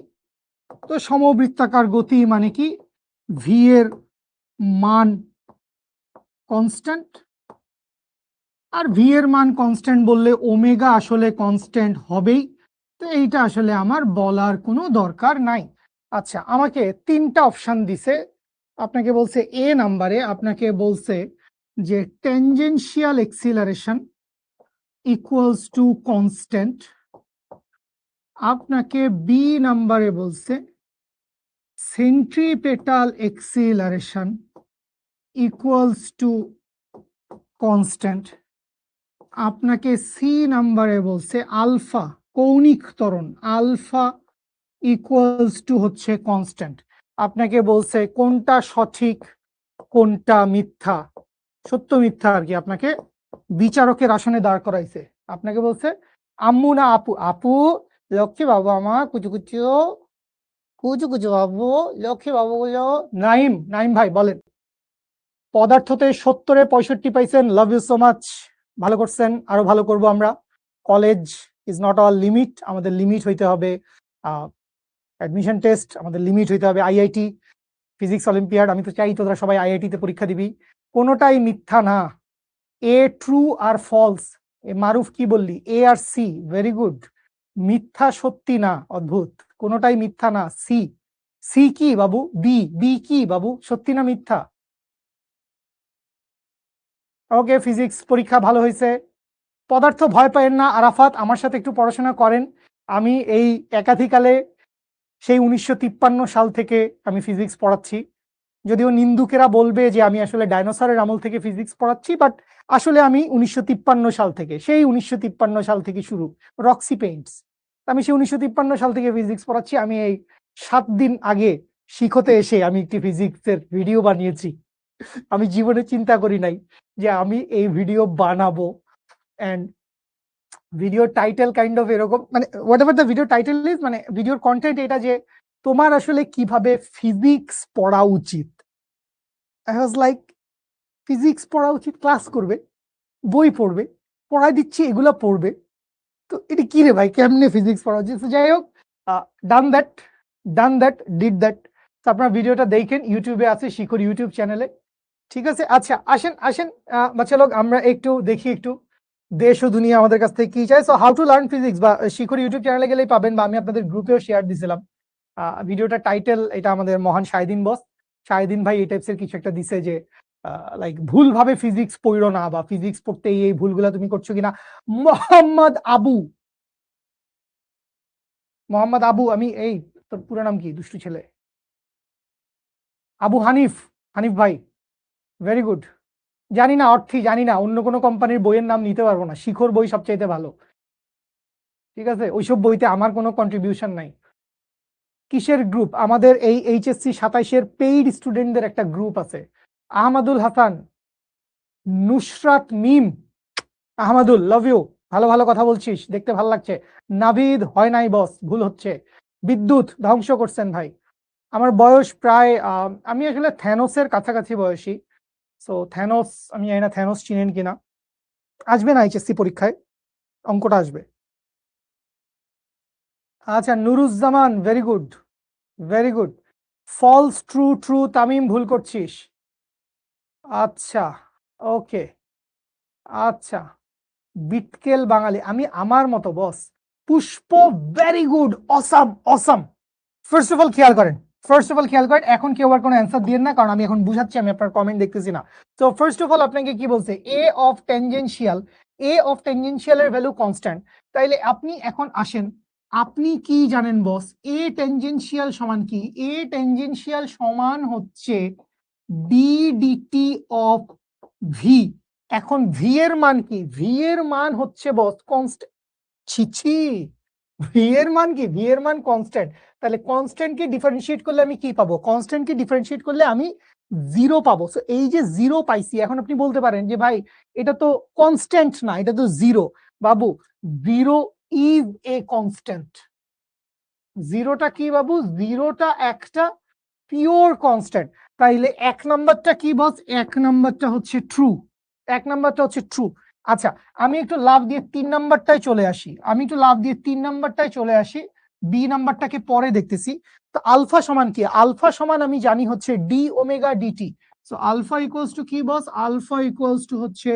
তো সমবৃত্তাকার গতি মানে কি? ভি এর মান কনস্ট্যান্ট, আর ভি এর মান কনস্ট্যান্ট বললে ওমেগা আসলে কনস্ট্যান্ট হবেই। তো এইটা আসলে আমার বলার কোনো দরকার নাই। আচ্ছা, আমাকে 3টা অপশন দিছে। আপনাকে বলছে এ নাম্বারে, আপনাকে বলছে যে tangential acceleration equals to constant. আপনাকে বি নাম্বারে বলছে centripetal acceleration equals to constant. আপনাকে সি নাম্বারে বলছে আলফা, কৌণিক ত্বরণ, আলফা ইকুয়ালস টু হচ্ছে কনস্ট্যান্ট। আপনাকে বলছে কোনটা সঠিক কোনটা মিথ্যা, সত্য মিথ্যা আর কি, আপনাকে বিচারকের আসনে দাঁড় করাইছে। আপনাকে বলছে আম্মু না আপু? আপু, লক্ষ্মী বাবু আমার, কুচু কুচু, কুচু কুচু বাবু, লক্ষ্মী বাবু গুলো। নাইম, নাইম ভাই বলেন। পদার্থতে 70-এ 65 পাইছেন, লাভ ইউ সো মাচ, ভালো করছেন, আরো ভালো করব আমরা। College is not our limit, আমাদের লিমিট হইতে হবে অ্যাডমিশন টেস্ট, আমাদের লিমিট হইতে হবে আইআইটি, ফিজিক্স অলিম্পিয়াড। আমি তো চাই তোরা সবাই আইআইটি তে পরীক্ষা দিবি। কোনোটাই মিথ্যা না। এ ট্রু আর ফলস, এ মারুফ কি বললি? এ আর সি, ভেরি গুড। মিথ্যা সত্যি না, অদ্ভুত, কোনোটাই মিথ্যা না। সি, সি কি বাবু? বি? বি কি বাবু? সত্যি না মিথ্যা? ওকে, ফিজিক্স পরীক্ষা ভালো হয়েছে। পদার্থ ভয় পায়েন না আরাফাত, আমার সাথে একটু পড়াশোনা করেন। আমি এই একাধিকালে সেই 1953 সাল থেকে আমি ফিজিক্স পড়াচ্ছি। যদিও নিন্দুকেরা বলবে যে আমি আসলে ডাইনোসরের আমল থেকে ফিজিক্স পড়াচ্ছি, বাট আসলে আমি 1953 সাল থেকে, সেই 1953 সাল থেকে শুরু, রক্সি পেইন্টস। আমি সেই 1953 সাল থেকে ফিজিক্স পড়াচ্ছি। আমি এই 7 দিন আগে শিখতে এসে আমি একটি ফিজিক্সের ভিডিও বানিয়েছি। আমি জীবনে চিন্তা করি নাই যে আমি এই ভিডিও বানাবো। অ্যান্ড ভিডিওর টাইটেল কাইন্ড অফ এরকম, মানে what ever the video title is, মানে ভিডিওর কন্টেন্ট এটা যে তোমার আসলে কিভাবে ফিজিক্স পড়া উচিত। আই ওয়াজ লাইক, ফিজিক্স পড়া উচিত, ক্লাস করবে, বই পড়বে, পড়াই দিচ্ছি এগুলা পড়বে, তো এটা কি রে ভাই, কেমনে ফিজিক্স পড়া উচিত? যাই হোক, ডান দ্যাট, ডিড দ্যাট। তো আপনার ভিডিওটা দেখেন, ইউটিউবে আছে, শিখর ইউটিউব চ্যানেলে। ঠিক আছে, আচ্ছা আসেন আসেন বাচ্চা লোক, আমরা একটু দেখি একটু দেশ ও দুনিয়া আমাদের কাছ থেকে কি চাই। So how to learn physics বা শিখর ইউটিউব চ্যানেলে গেলেই পাবেন, বা আমি আপনাদের গ্রুপেও শেয়ার দিছিলাম ভিডিওটা টাইটেল। এটা আমাদের মহান শাহিদিন বস, শাহিদিন ভাই এই টাইপসের কিছু একটা দিছে যে লাইক ভুলভাবে ফিজিক্স পড়ো না, বা ফিজিক্স পড়তে এই ভুলগুলা তুমি করছো কিনা। মোহাম্মদ আবু, মোহাম্মদ আবু, আমি এই, তোর পুরো নাম কি দুষ্টু ছেলে? আবু হানিফ, হানিফ ভাই, ভেরি গুড। জানি না অর্থই জানি না, অন্য কোনো কোম্পানির বইয়ের নাম নিতে পারবো না, শিখর বই সবচাইতে ভালো। ঠিক আছে, ওইসব বইতে আমার কোনো কন্ট্রিবিউশন নাই। কিসের গ্রুপ? আমাদের এই এইচএসসি 27-এর পেইড স্টুডেন্টদের একটা গ্রুপ আছে। আহমদুল হাসান, নুসরাত মিম, আহমদুল লাভ ইউ, ভালো ভালো কথা বলছিস, দেখতে ভালো লাগছে। নাভিদ, হয় নাই বস, ভুল হচ্ছে। বিদ্যুৎ, ধ্বংস করছেন ভাই। আমার বয়স প্রায় আমি আসলে থ্যানোসের কাছাকাছি বয়সী। সো থ্যানোস, আমি জানি না থ্যানোস চিনেন কিনা। আসবে না এইচএসসি পরীক্ষায়, অঙ্কটা আসবে। আচ্ছা, Nuruzzaman, very good, very good. False true, true, Tamim ভুল করছিস। আচ্ছা, ওকে, আচ্ছা। বিটকেল বাঙালি, আমি আমার মতো boss. Pushpa, very good, awesome, awesome. First of all খেয়াল করেন, ফার্স্ট অফ অল খেয়াল করেন, এখন কেউ আর কোনো অ্যান্সার দিয়েন না, কারণ আমি এখন বুঝাচ্ছি, আমি আপনার কমেন্ট দেখতেছি না। তো ফার্স্ট অফ অল আপনাকে কি বলছে, a of tangential, a of tangential এর ভ্যালু কনস্ট্যান্ট। তাইলে আপনি এখন আসেন, আপনি কি জানেন বস, এ টেনজেনশিয়াল সমান কি? এ টেনজেনশিয়াল সমান হচ্ছে ডি ডিটি অফ ভি। এখন ভি এর মান কি? ভি এর মান হচ্ছে বস কনস্ট্যান্ট। ছি, ভি এর মান কি? ভি এর মান কনস্ট্যান্ট। তাহলে কনস্ট্যান্ট কে ডিফারেন্সিয়েট করলে আমি কি পাবো? কনস্ট্যান্ট কে ডিফারেন্সিয়েট করলে আমি জিরো পাবো। সো এই যে জিরো পাইছি, এখন আপনি বলতে পারেন যে ভাই এটা তো কনস্ট্যান্ট না, এটা তো zero. Babu, zero is a constant. জিরোটা কি বাবু? জিরোটা একটা পিওর কনস্ট্যান্ট। তাইলে এক নাম্বারটা কি বস? এক নাম্বারটা হচ্ছে ট্রু, এক নাম্বারটা হচ্ছে ট্রু। আচ্ছা, আমি একটু লাভ দিয়ে 3 নাম্বারটায় চলে আসি, আমি একটু লাভ দিয়ে 3 নাম্বারটায় চলে আসি, বি নাম্বারটাকে পরে দেখতেছি। তো আলফা সমান কি? আলফা সমান আমি জানি হচ্ছে D omega D T. So alpha equals to কি বস? আলফা ইকুয়ালস টু হচ্ছে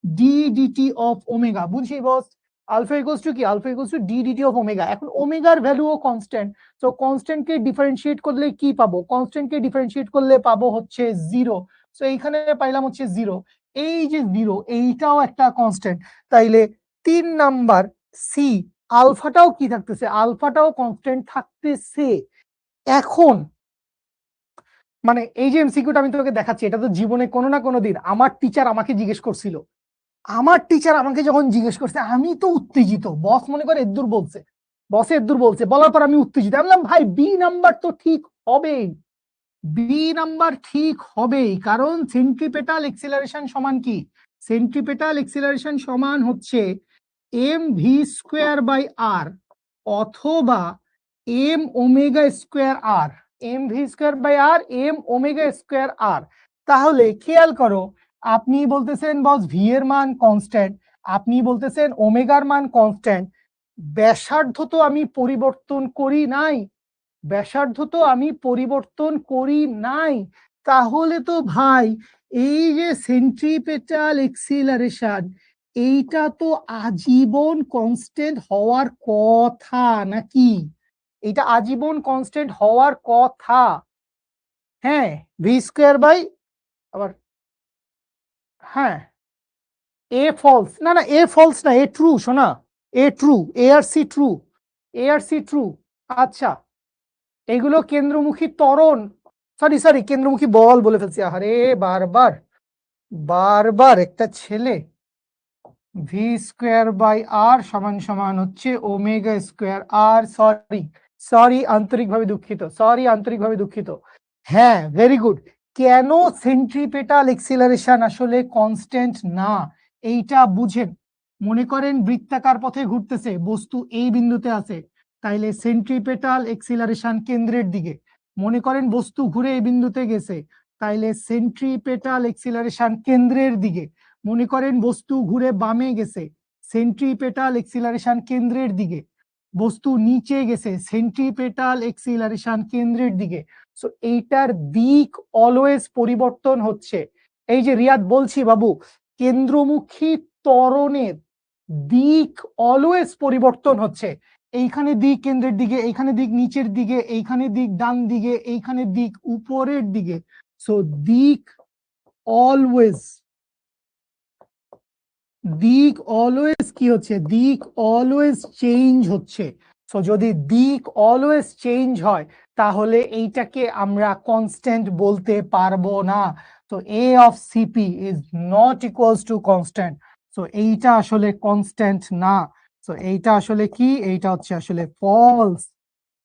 ডি ডিটি অফ ওমেগা, বুঝি বস? আলফা ইকুয়ালস টু কি? Alpha equals to D D T of omega. এখন ওমেগার ভ্যালুও কনস্ট্যান্ট। সো কনস্ট্যান্ট কে ডিফারেন্সিয়েট করলে কি পাবো? কনস্ট্যান্ট কে ডিফারেন্সিয়েট করলে পাবো হচ্ছে জিরো। সো এইখানে পাইলাম হচ্ছে জিরো। এই যে জিরো, এইটাও একটা কনস্ট্যান্ট। তাইলে 3 নাম্বার সি, আলফাটাও কি থাকতেছে? আলফাটাও কনস্ট্যান্ট থাকতেছে। এখন মানে এই যে এমসিকিউটা আমি তোমাকে দেখাচ্ছি, এটা তো জীবনে কোনো না কোনো দিন আমার টিচার আমাকে জিজ্ঞেস করছিল। আমার টিচার আমাকে যখন জিজ্ঞেস করছে, আমি তো উত্তেজিত। বস মনে করে এদ্দুর বলছে, বসে এদ্দুর বলছে, বলার পর আমি উত্তেজিত। আমি বললাম ভাই বি নাম্বার তো ঠিক হবেই, বি নাম্বার ঠিক হবেই, কারণ সেন্ট্রিপেটাল এক্সিলারেশন সমান কি? সেন্ট্রিপেটাল এক্সিলারেশন সমান হচ্ছে m v square by r, অথবা m omega square r, m v square by r, m omega square r. তাহলে খেয়াল করো, আপনি বলতেছেন বস ভি এর মান কনস্ট্যান্ট, আপনি বলতেছেন ওমেগার মান কনস্ট্যান্ট, ব্যাসার্ধ তো আমি পরিবর্তন করি নাই, ব্যাসার্ধ তো আমি পরিবর্তন করি নাই। তাহলে তো ভাই এই যে সেন্ট্রিপেটাল এক্সিলারেশন, এইটা তো আজীবন কনস্ট্যান্ট হওয়ার কথা নাকি? এটা আজীবন কনস্ট্যান্ট হওয়ার কথা। হ্যাঁ, ভি স্কোয়ার বাই, আবার হ্যাঁ এ ফলস, না না এ ফলস না, এ ট্রু শোনা, A true, A R C true, A R C true. আচ্ছা, এগুলো কেন্দ্রমুখী ত্বরণ, সরি সরি কেন্দ্রমুখী বল বলে ফেলছি, আরে বারবার বারবার একটা ছেলে। ভি স্কোয়ার বাই আর সমান সমান হচ্ছে ওমেগা স্কোয়ার আর, সরি সরি আন্তরিকভাবে দুঃখিত, সরি আন্তরিকভাবে দুঃখিত। হ্যাঁ ভেরি গুড। কেন সেন্ট্রিপেটাল এক্সিলারেশন আসলে কনস্ট্যান্ট না এইটা বুঝেন। মনে করেন বৃত্তাকার পথে ঘুরতেছে, বস্তু এই বিন্দুতে আছে, তাইলে সেন্ট্রিপেটাল এক্সিলারেশন কেন্দ্রের দিকে। মনে করেন বস্তু ঘুরে এই বিন্দুতে গেছে, তাইলে সেন্ট্রিপেটাল এক্সিলারেশন কেন্দ্রের দিকে। মনে করেন বস্তু ঘুরে বামে গেছে, সেন্ট্রিপেটাল এক্সিলারেশন কেন্দ্রের দিকে। বস্তু নিচে গেছে, সেন্ট্রিপেটাল এক্সিলারেশন কেন্দ্রের দিকে। সো এইটার দিক অলওয়েজ পরিবর্তন হচ্ছে। এই যে রিয়াদ বলছি বাবু, কেন্দ্রমুখী ত্বরণের দিক অলওয়েজ পরিবর্তন হচ্ছে। এইখানে দিক কেন্দ্রের দিকে, এইখানে দিক নিচের দিকে, এইখানে দিক ডান দিকে, এইখানে দিক উপরের দিকে। সো দিক অলওয়েজ, দিক অলওয়েজ কি হচ্ছে, দিক অলওয়েজ চেঞ্জ হচ্ছে। সো যদি দিক অলওয়েজ চেঞ্জ হয় তাহলে এইটাকে আমরা কনস্ট্যান্ট বলতে পারবো না। তো a of CP is not equals to constant. So এইটা আসলে কনস্ট্যান্ট না। সো এইটা আসলে কি, এইটা হচ্ছে আসলে ফলস।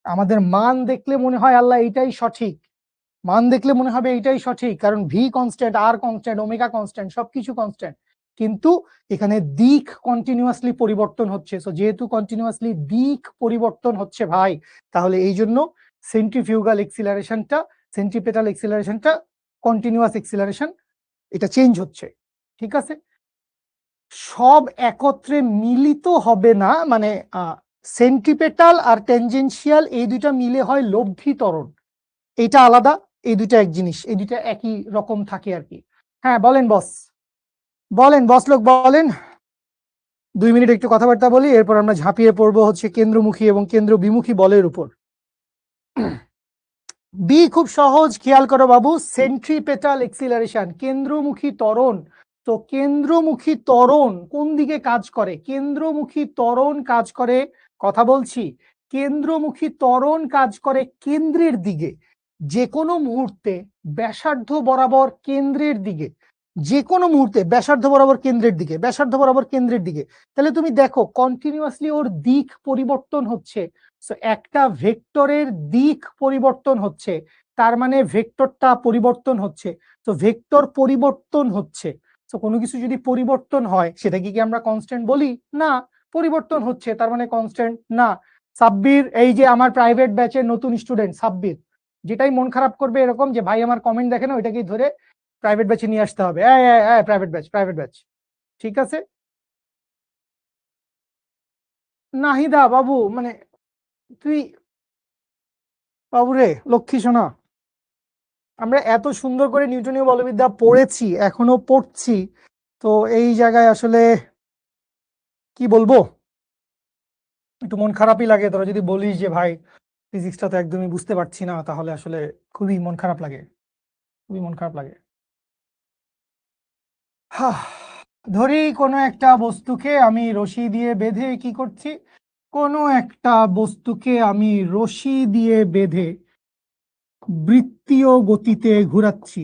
আমাদের মান দেখলে মনে হয় আল্লাহ এইটাই সঠিক, মান দেখলে মনে হবে এইটাই সঠিক, কারণ ভি কনস্ট্যান্ট, আর কনস্ট্যান্ট, ওমেগা কনস্ট্যান্ট, সবকিছু কনস্ট্যান্ট। কিন্তু এখানে দিক কন্টিনিউয়াসলি পরিবর্তন হচ্ছে। সো যেহেতু কন্টিনিউয়াসলি দিক পরিবর্তন হচ্ছে ভাই, তাহলে এই জন্য সেন্ট্রিফিউগাল এক্সিলারেশনটা, সেন্ট্রিপেটাল এক্সিলারেশনটা কন্টিনিউয়াস এক্সিলারেশন, এটা চেঞ্জ হচ্ছে। ঠিক আছে, সব একত্রে মিলিত হবে না, মানে সেন্ট্রিপেটাল আর টেনজেনশিয়াল এই দুইটা মিলে হয় লব্ধি ত্বরণ, এটা আলাদা। এই দুইটা এক জিনিস, এই দুইটা একই রকম থাকে আর কি। হ্যাঁ বলেন বস, বলেন বস লোক বলেন। 2 মিনিট একটু কথাবার্তা বলি, এরপর আমরা ঝাঁপিয়ে পড়বো হচ্ছে কেন্দ্রমুখী এবং কেন্দ্র বিমুখী বলের উপর। বি খুব সহজ, খেয়াল করো বাবু, সেন্ট্রিপেটাল এক্সিলারেশন, কেন্দ্রমুখী ত্বরণ। তো কেন্দ্রমুখী ত্বরণ কোন দিকে কাজ করে, কেন্দ্রমুখী ত্বরণ কাজ করে, কথা বলছি, কেন্দ্রমুখী ত্বরণ কাজ করে কেন্দ্রের দিকে। যে কোনো মুহূর্তে ব্যাসার্ধ বরাবর কেন্দ্রের দিকে, যে কোনো মুহূর্তে ব্যাসার্ধ বরাবর কেন্দ্রের দিকে, ব্যাসার্ধ বরাবর কেন্দ্রের দিকে। তাহলে তুমি দেখো কন্টিনিউয়াসলি ওর দিক পরিবর্তন হচ্ছে। সো একটা ভেক্টরের দিক পরিবর্তন হচ্ছে, তার মানে ভেক্টরটা পরিবর্তন হচ্ছে। তো ভেক্টর পরিবর্তন হচ্ছে, তো কোনো কিছু যদি পরিবর্তন হয় সেটাকে কি আমরা কনস্ট্যান্ট বলি? না। পরিবর্তন হচ্ছে তার মানে কনস্ট্যান্ট না। সাব্বির, এই যে আমার প্রাইভেট ব্যাচের নতুন স্টুডেন্ট সাব্বির, যেটাই মন খারাপ করবে এরকম যে ভাই আমার কমেন্ট দেখে না, ওইটাকেই ধরে প্রাইভেট ব্যাচে নিয়ে আসতে হবে। প্রাইভেট ব্যাচ, প্রাইভেট ব্যাচ, ঠিক আছে। নাহিদা বাবু, মানে তুই, বাবুরে লক্ষ্মী সোনা, আমরা এত সুন্দর করে নিউটনীয় বলবিদ্যা পড়েছি, এখনো পড়ছি, তো এই জায়গায় আসলে কি বলবো, একটু মন খারাপই লাগে। তোরা যদি বলিস যে ভাই ফিজিক্সটা তো একদমই বুঝতে পারছি না, তাহলে আসলে খুবই মন খারাপ লাগে, খুবই মন খারাপ লাগে। ধরি কোনো একটা বস্তুকে আমি রশি দিয়ে বেঁধে কি করছি, কোনো একটা বস্তুকে আমি রশি দিয়ে বেঁধে বৃত্তীয় গতিতে ঘুরাচ্ছি।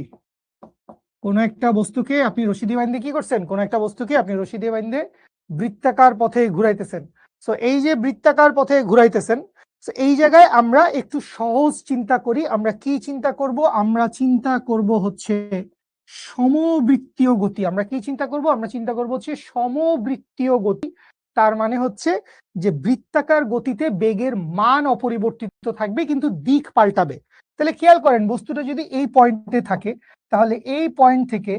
কোন একটা বস্তুকে আপনি রশি দিয়ে বাইন্ধে কি করছেন, কোন একটা বস্তুকে আপনি রশি দিয়ে বাইন্ধে বৃত্তাকার পথে ঘুরাইতেছেন। সো এই যে বৃত্তাকার পথে ঘুরাইতেছেন, সো এই জায়গায় আমরা একটু সহজ চিন্তা করি। আমরা কি চিন্তা করব, আমরা চিন্তা করব হচ্ছে সমবৃত্তীয় গতি। আমরা কি চিন্তা করব, আমরা চিন্তা করব হচ্ছে সমবৃত্তীয় গতি। তার মানে হচ্ছে যে বৃত্তাকার গতিতে বেগের মান অপরিবর্তিত থাকবে কিন্তু দিক পাল্টাবে। তাহলে খেয়াল করেন, বস্তুটা যদি এই পয়েন্টে থাকে, তাহলে এই পয়েন্ট থেকে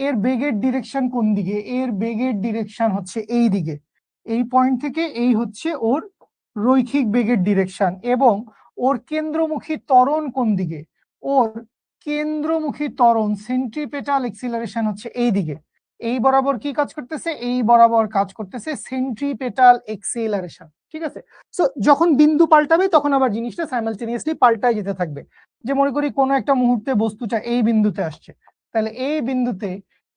এর বেগের ডিরেকশন কোন দিকে, এর বেগের ডিরেকশন হচ্ছে এই দিকে। এই পয়েন্ট থেকে এই হচ্ছে ওর রৈখিক বেগের ডিরেকশন, এবং ওর কেন্দ্রমুখী ত্বরণ কোন দিকে, ওর কেন্দ্রমুখী ত্বরণ সেন্ট্রিপেটাল এক্সিলারেশন হচ্ছে এই দিকে। এই বরাবর কি কাজ করতেছে, এই বরাবর কাজ করতেছে সেন্ট্রিপেটাল এক্সিলারেশন। ঠিক আছে? সো যখন বিন্দু পাল্টাবে তখন আবার জিনিসটা সাইমালটেনিয়াসলি পাল্টায় যেতে থাকবে। যে মনে করি কোনো একটা মুহূর্তে বস্তুটা এই বিন্দুতে আসছে, তাহলে এই বিন্দুতে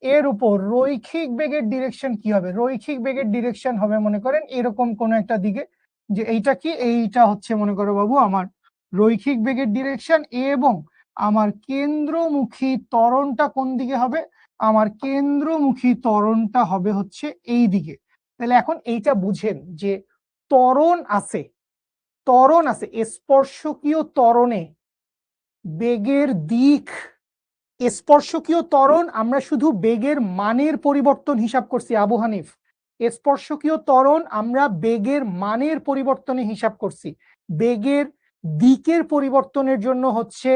এর উপর রৈখিক বেগের ডিরেকশন কি হবে? রৈখিক বেগের ডিরেকশন হবে মনে করেন এরকম কোন একটা দিকে, যে এইটা কি, এইটা হচ্ছে মনে করো বাবু আমার রৈখিক বেগের ডিরেকশন, এবং আমার কেন্দ্রমুখী ত্বরণটা কোন দিকে হবে? আমার কেন্দ্রমুখী ত্বরণটা হবে হচ্ছে এই দিকে। তাহলে এখন এইটা বুঝেন যে ত্বরণ আছে, স্পর্শকীয় ত্বরণে বেগের দিক, স্পর্শকীয় ত্বরণ আমরা শুধু বেগের মানের পরিবর্তন হিসাব করছি আবু হানিফ। স্পর্শকীয় ত্বরণ আমরা বেগের মানের পরিবর্তনে হিসাব করছি, বেগের দিকের পরিবর্তনের জন্য হচ্ছে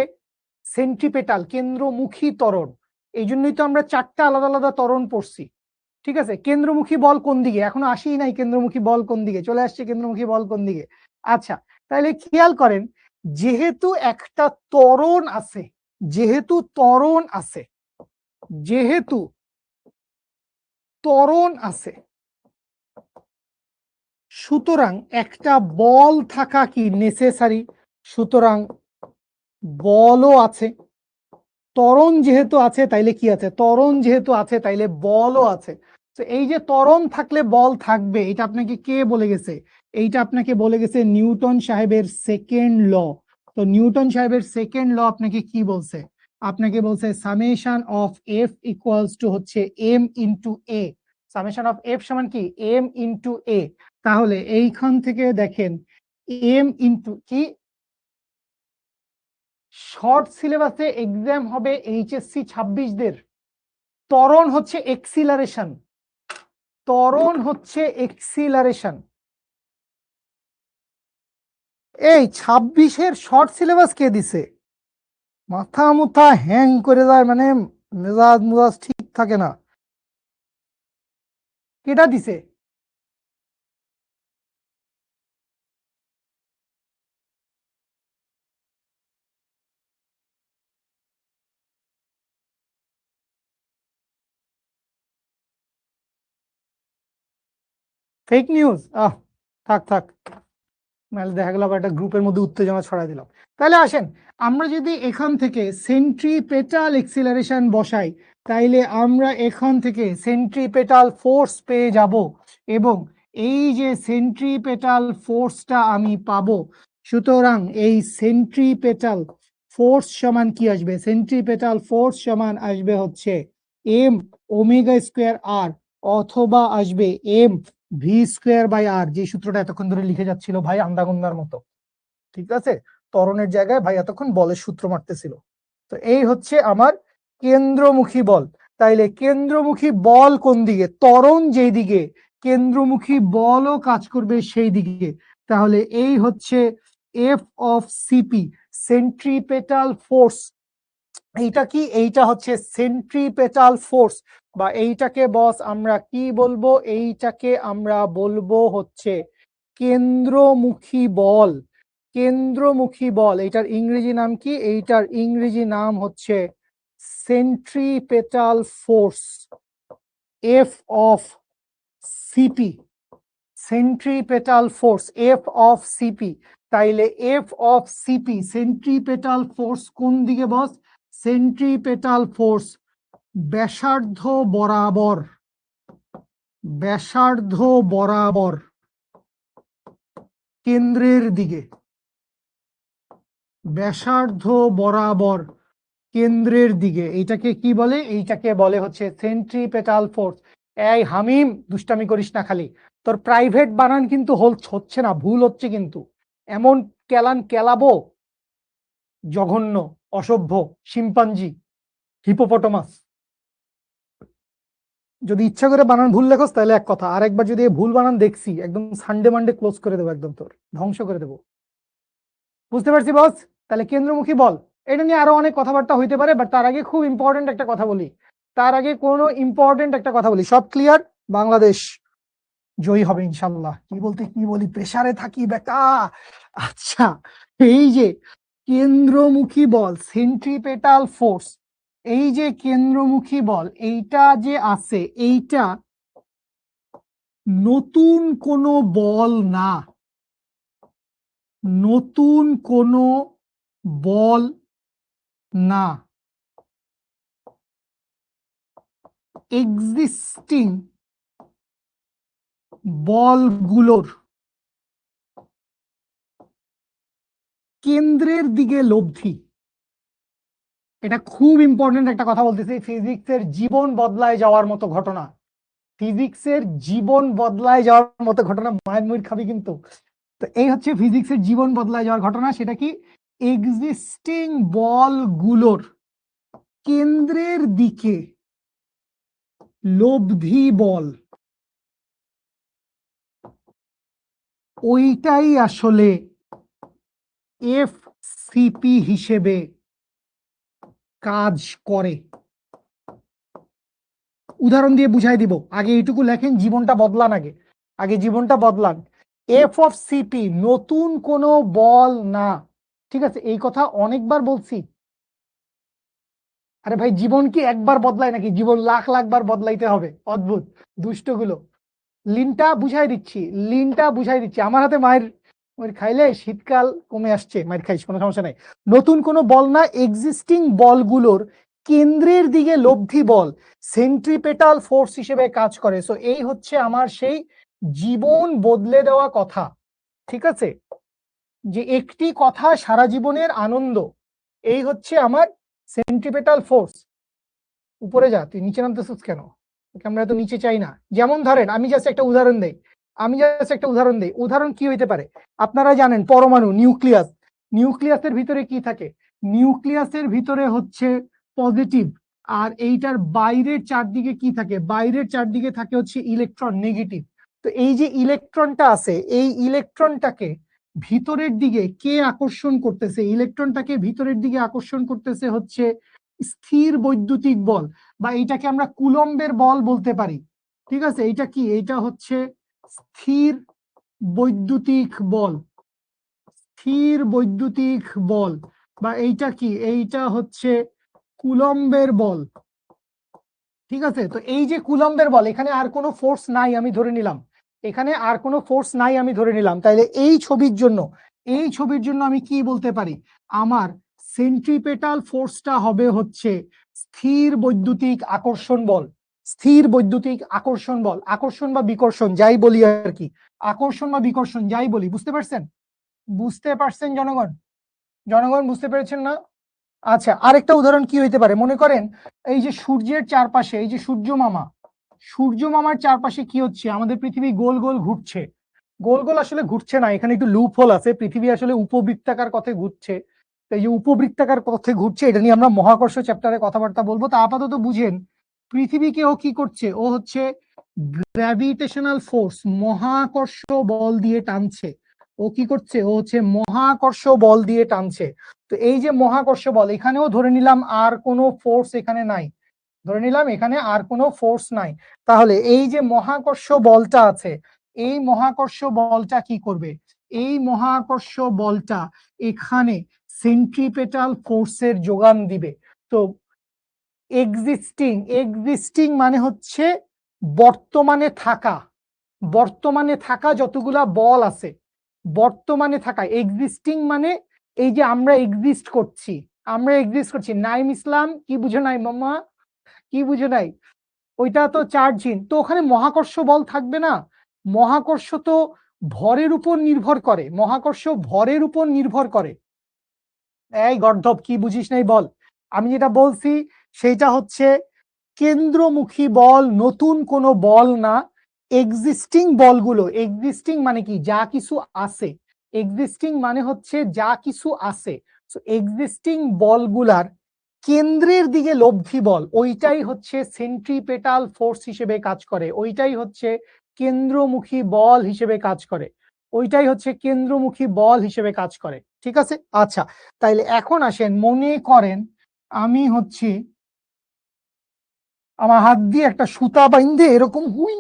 সেন্ট্রিপেটাল কেন্দ্রমুখী ত্বরণ। এই জন্যই তো আমরা 4টা আলাদা আলাদা ত্বরণ পড়ছি। ঠিক আছে, কেন্দ্রমুখী বল কোন দিকে, এখনো আসেই নাই কেন্দ্রমুখী বল কোন দিকে, চলে আসছে কেন্দ্রমুখী বল কোন দিকে। আচ্ছা, তাহলে খেয়াল করেন, যেহেতু একটা ত্বরণ আছে, যেহেতু ত্বরণ আছে, সুতরাং একটা বল থাকা কি নেসেসারি, সুতরাং বলও আছে। ত্বরণ যেহেতু আছে তাইলে কি আছে? ত্বরণ যেহেতু আছে তাইলে বলও আছে। তো এই যে ত্বরণ থাকলে বল থাকবে, এটা আপনাকে কে বলে গেছে? এইটা আপনাকে বলে গেছে নিউটন সাহেবের সেকেন্ড ল। তো নিউটন সাহেবের সেকেন্ড ল আপনাকে কি বলছে? আপনাকে বলছে summation of F equals to হচ্ছে m into a. Summation of F সমান কি? M into a. তাহলে এইখান থেকে দেখেন এম ইন্টু কি, শর্ট সিলেবাসে এক্সাম হবে এইচএসসি 26দের। ত্বরণ হচ্ছে এক্সিলারেশন, ত্বরণ হচ্ছে এক্সিলারেশন। এই 26-এর শর্ট সিলেবাস কে দিছে? মাথা মুথা হ্যাং করে যায়, মানে মেজাজ মুজাজ ঠিক থাকে না। কেটা দিছে? Fake news? থাক থাক, নাহলে দেখা গেল আবার একটা গ্রুপের মধ্যে উত্তেজনা ছড়াই দিলাম। তাহলে আসেন আমরা যদি এখান থেকে সেন্ট্রিপেটাল এক্সিলারেশন বসাই, তাইলে আমরা এখান থেকে সেন্ট্রিপেটাল ফোর্স পেয়ে যাব, এবং এই যে সেন্ট্রিপেটাল ফোর্সটা আমি পাবো, সুতরাং এই সেন্ট্রিপেটাল ফোর্স সমান কি আসবে? সেন্ট্রিপেটাল ফোর্স সমান আসবে হচ্ছে এম ওমেগা স্কোয়ার আর, অথবা আসবে এম ভি স্কোয়ার বাই আর, যে সূত্রটা এতক্ষণ ধরে লিখে যাচ্ছিল ভাই আন্দাগুন্দার মতো। ঠিক আছে, ত্বরণের জায়গায় ভাই এতক্ষণ বলের সূত্র মারতেছিল। তো এই হচ্ছে আমার কেন্দ্রমুখী বল। তাইলে কেন্দ্রমুখী বল কোন দিকে? ত্বরণ যেই দিকে, কেন্দ্রমুখী বলও কাজ করবে সেই দিকে। তাহলে এই হচ্ছে F of CP, centripetal force. এইটা কি? এইটা হচ্ছে সেন্ট্রিপেটাল ফোর্স, বা এইটাকে বস আমরা কি বলবো? এইটাকে আমরা বলবো হচ্ছে কেন্দ্রমুখী বল। কেন্দ্রমুখী বল, এইটার ইংরেজি নাম কি? এইটার ইংরেজি নাম হচ্ছে centripetal force, F of CP, centripetal force F of CP. তাইলে F of CP centripetal force কোন দিকে বস? সেন্ট্রিপেটাল ফোর্স ব্যাসার্ধ বরাবর, ব্যাসার্ধ বরাবর কেন্দ্রের দিকে, ব্যাসার্ধ বরাবর কেন্দ্রের দিকে। এইটাকে কি বলে? এইটাকে বলে হচ্ছে সেন্ট্রিপেটাল ফোর্স। এই হামিম দুষ্টামি করিস না খালি, তোর প্রাইভেট বানান কিন্তু হচ্ছে না, ভুল হচ্ছে কিন্তু। এমন কেলান কেলাবো, জঘন্য, অসভ্য, শিম্পাঞ্জি, হিপোপটামাস। যদি ইচ্ছা করে বানান ভুল লেখোস তাহলে এক কথা, আর একবার যদি ভুল বানান দেখছি একদম সানডে মানডে ক্লোজ করে দেবো, একদম তোর ধ্বংস করে দেবো। বুঝতে পারছি বস? তাহলে কেন্দ্রমুখী বল, এটা নিয়ে আরো অনেক কথাবার্তা হইতে পারে, বাট তার আগে খুব ইম্পর্টেন্ট একটা কথা বলি, তার আগে কোনো ইম্পর্টেন্ট একটা কথা বলি। সব ক্লিয়ার? বাংলাদেশ জয়ী হবে ইনশাল্লাহ। কি বলতে কি বলি, প্রেসারে থাকি বেটা। আচ্ছা, এই যে কেন্দ্রমুখী বল সেন্ট্রিপেটাল ফোর্স, এই যে কেন্দ্রমুখী বল এইটা যে আছে, এইটা নতুন কোনো বল না, নতুন কোনো বল না, এক্সিস্টিং বলগুলোর কেন্দ্রের দিকে লব্ধি। এটা খুব ইম্পর্টেন্ট একটা কথা বলতেছি, ফিজিক্সের জীবন বদলায় যাওয়ার মতো ঘটনা, ফিজিক্সের জীবন বদলায় যাওয়ার মতো ঘটনা, মায়ের মুড় খাবি কিন্তু। তো এই হচ্ছে ফিজিক্সের জীবন বদলায় যাওয়ার ঘটনা, সেটা কি? এক্সিস্টিং বলগুলোর কেন্দ্রের দিকে লব্ধি বল, ওইটাই আসলে এফসিপি হিসেবে কাজ করে। উদাহরণ দিয়ে বুঝাই দিব, আগে এইটুকু লেখেন, জীবনটা বদলান, আগে আগে জীবনটা বদলান। এফ অফ সিপি নতুন কোনো বল না, ঠিক আছে? এই কথা অনেকবার বলছি। আরে ভাই, জীবন কি একবার বদলায় নাকি? জীবন লাখ লাখ বার বদলাইতে হবে, অদ্ভুত দুষ্টগুলো। লিনটা বুঝাই দিচ্ছি, লিনটা বুঝাই দিচ্ছি। আমার হাতে মায়ের খাইলে শীতকাল কমে আসছে, মায়ের খাইস, কোনো সমস্যা নাই। নতুন কোনো বল না, এক্সিস্টিং বলগুলোর কেন্দ্রের দিকে লব্ধি বল সেন্ট্রিপেটাল ফোর্স হিসেবে কাজ করে। সো এই হচ্ছে আমার সেই জীবন বদলে দেওয়া কথা, ঠিক আছে? যে একটি কথা সারা জীবনের আনন্দ, এই হচ্ছে আমার সেন্ট্রিপেটাল ফোর্স। উপরে যা, তুই নিচে নামতেছিস কেন? আমরা তো নিচে চাই না। যেমন ধরেন, আমি জাস্ট একটা উদাহরণ দেই, উদাহরণ কি হইতে পারে? আপনারা জানেন পরমাণু, নিউক্লিয়াস, নিউক্লিয়াসের ভিতরে কি থাকে? নিউক্লিয়াসের ভিতরে হচ্ছে পজিটিভ, আর এইটার বাইরের চারদিকে কি থাকে? বাইরের চারদিকে থাকে হচ্ছে ইলেকট্রন, নেগেটিভ। তো এই যে ইলেকট্রনটা আছে, এই ইলেকট্রনটাকে ভিতরের দিকে কে আকর্ষণ করতেছে? ইলেকট্রনটাকে ভিতরের দিকে আকর্ষণ করতেছে হচ্ছে স্থির বৈদ্যুতিক বল, বা এইটাকে আমরা কুলম্বের বল বলতে পারি, ঠিক আছে? এইটা কি? এইটা হচ্ছে স্থির বৈদ্যুতিক বল, স্থির বৈদ্যুতিক বল। বা এইটা কি? এইটা হচ্ছে কুলম্বের বল, ঠিক আছে? তো এই যে কুলম্বের বল, এখানে আর কোনো ফোর্স নাই আমি ধরে নিলাম, এখানে আর কোনো ফোর্স নাই আমি ধরে নিলাম। তাইলে এই ছবির জন্য, এই ছবির জন্য আমি কি বলতে পারি? আমার সেন্ট্রিপেটাল ফোর্সটা হবে হচ্ছে স্থির বৈদ্যুতিক আকর্ষণ বল, স্থির বৈদ্যুতিক আকর্ষণ বল। আকর্ষণ বা বিকর্ষণ যাই বলি আর কি, আকর্ষণ বা বিকর্ষণ যাই বলি। বুঝতে পারছেন? বুঝতে পারছেন জনগণ? জনগণ বুঝতে পেরেছেন না? আচ্ছা, আরেকটা উদাহরণ কি হইতে পারে? মনে করেন এই যে সূর্যের চারপাশে, এই যে সূর্য মামা, সূর্য মামার চারপাশে কি হচ্ছে? আমাদের পৃথিবী গোল গোল ঘুরছে। গোল গোল আসলে ঘুরছে না, এখানে একটু লুপ হোল আছে, পৃথিবী আসলে উপবৃত্তাকার পথে ঘুরছে। তো এই যে উপবৃত্তাকার পথে ঘুরছে, এটা নিয়ে আমরা মহাকর্ষ চ্যাপ্টারে কথাবার্তা বলবো। তা আপাতত বুঝেন, পৃথিবীকে ও কি করছে? ও হচ্ছে গ্র্যাভিটেশনাল ফোর্স, মহাকর্ষ বল দিয়ে টানছে। ও কি করছে? ও হচ্ছে মহাকর্ষ বল দিয়ে টানছে। তো এই যে মহাকর্ষ বল, এখানেও ধরে নিলাম আর কোনো ফোর্স এখানে নাই, ধরে নিলাম এখানে আর কোনো ফোর্স নাই। তাহলে এই যে মহাকর্ষ বলটা আছে, এই মহাকর্ষ বলটা কি করবে? এই মহাকর্ষ বলটা এখানে সেন্ট্রিপেটাল ফোর্সের যোগান দিবে। তো এক্সিস্টিং, এক্সিস্টিং মানে হচ্ছে বর্তমানে থাকা, বর্তমানে থাকা যতগুলা বল আছে, বর্তমানে থাকা। এক্সিস্টিং মানে এই যে আমরা এক্সিস্ট করছি, আমরা এক্সিস্ট করছি। নাইম ইসলাম, কি বুঝো নাই মামা? কি বুঝো নাই? ওইটা তো চার্জহীন, তো ওখানে মহাকর্ষ বল থাকবে না। মহাকর্ষ তো ভরের উপর নির্ভর করে, মহাকর্ষ ভরের উপর নির্ভর করে। এই গর্ধব, কি বুঝিস নাই বল? আমি যেটা বলছি সেইটা হচ্ছে কেন্দ্রমুখী বল, নতুন কোনো বল না। এক্সিস্টিং বলগুলো, এক্সিস্টিং মানে কি? যা কিছু আছে, এক্সিস্টিং মানে হচ্ছে যা কিছু আছে। এক্সিস্টিং বলগুলার কেন্দ্রের দিকে লব্ধি বল, ওইটাই হচ্ছে সেন্ট্রিপেটাল ফোর্স হিসেবে কাজ করে, ওইটাই হচ্ছে কেন্দ্রমুখী বল হিসেবে কাজ করে, ওইটাই হচ্ছে কেন্দ্রমুখী বল হিসেবে কাজ করে, ঠিক আছে? আচ্ছা, তাইলে এখন আসেন, মনে করেন আমি হচ্ছে আমার হাত দিয়ে একটা সুতা বাইন্ধে এরকম হুই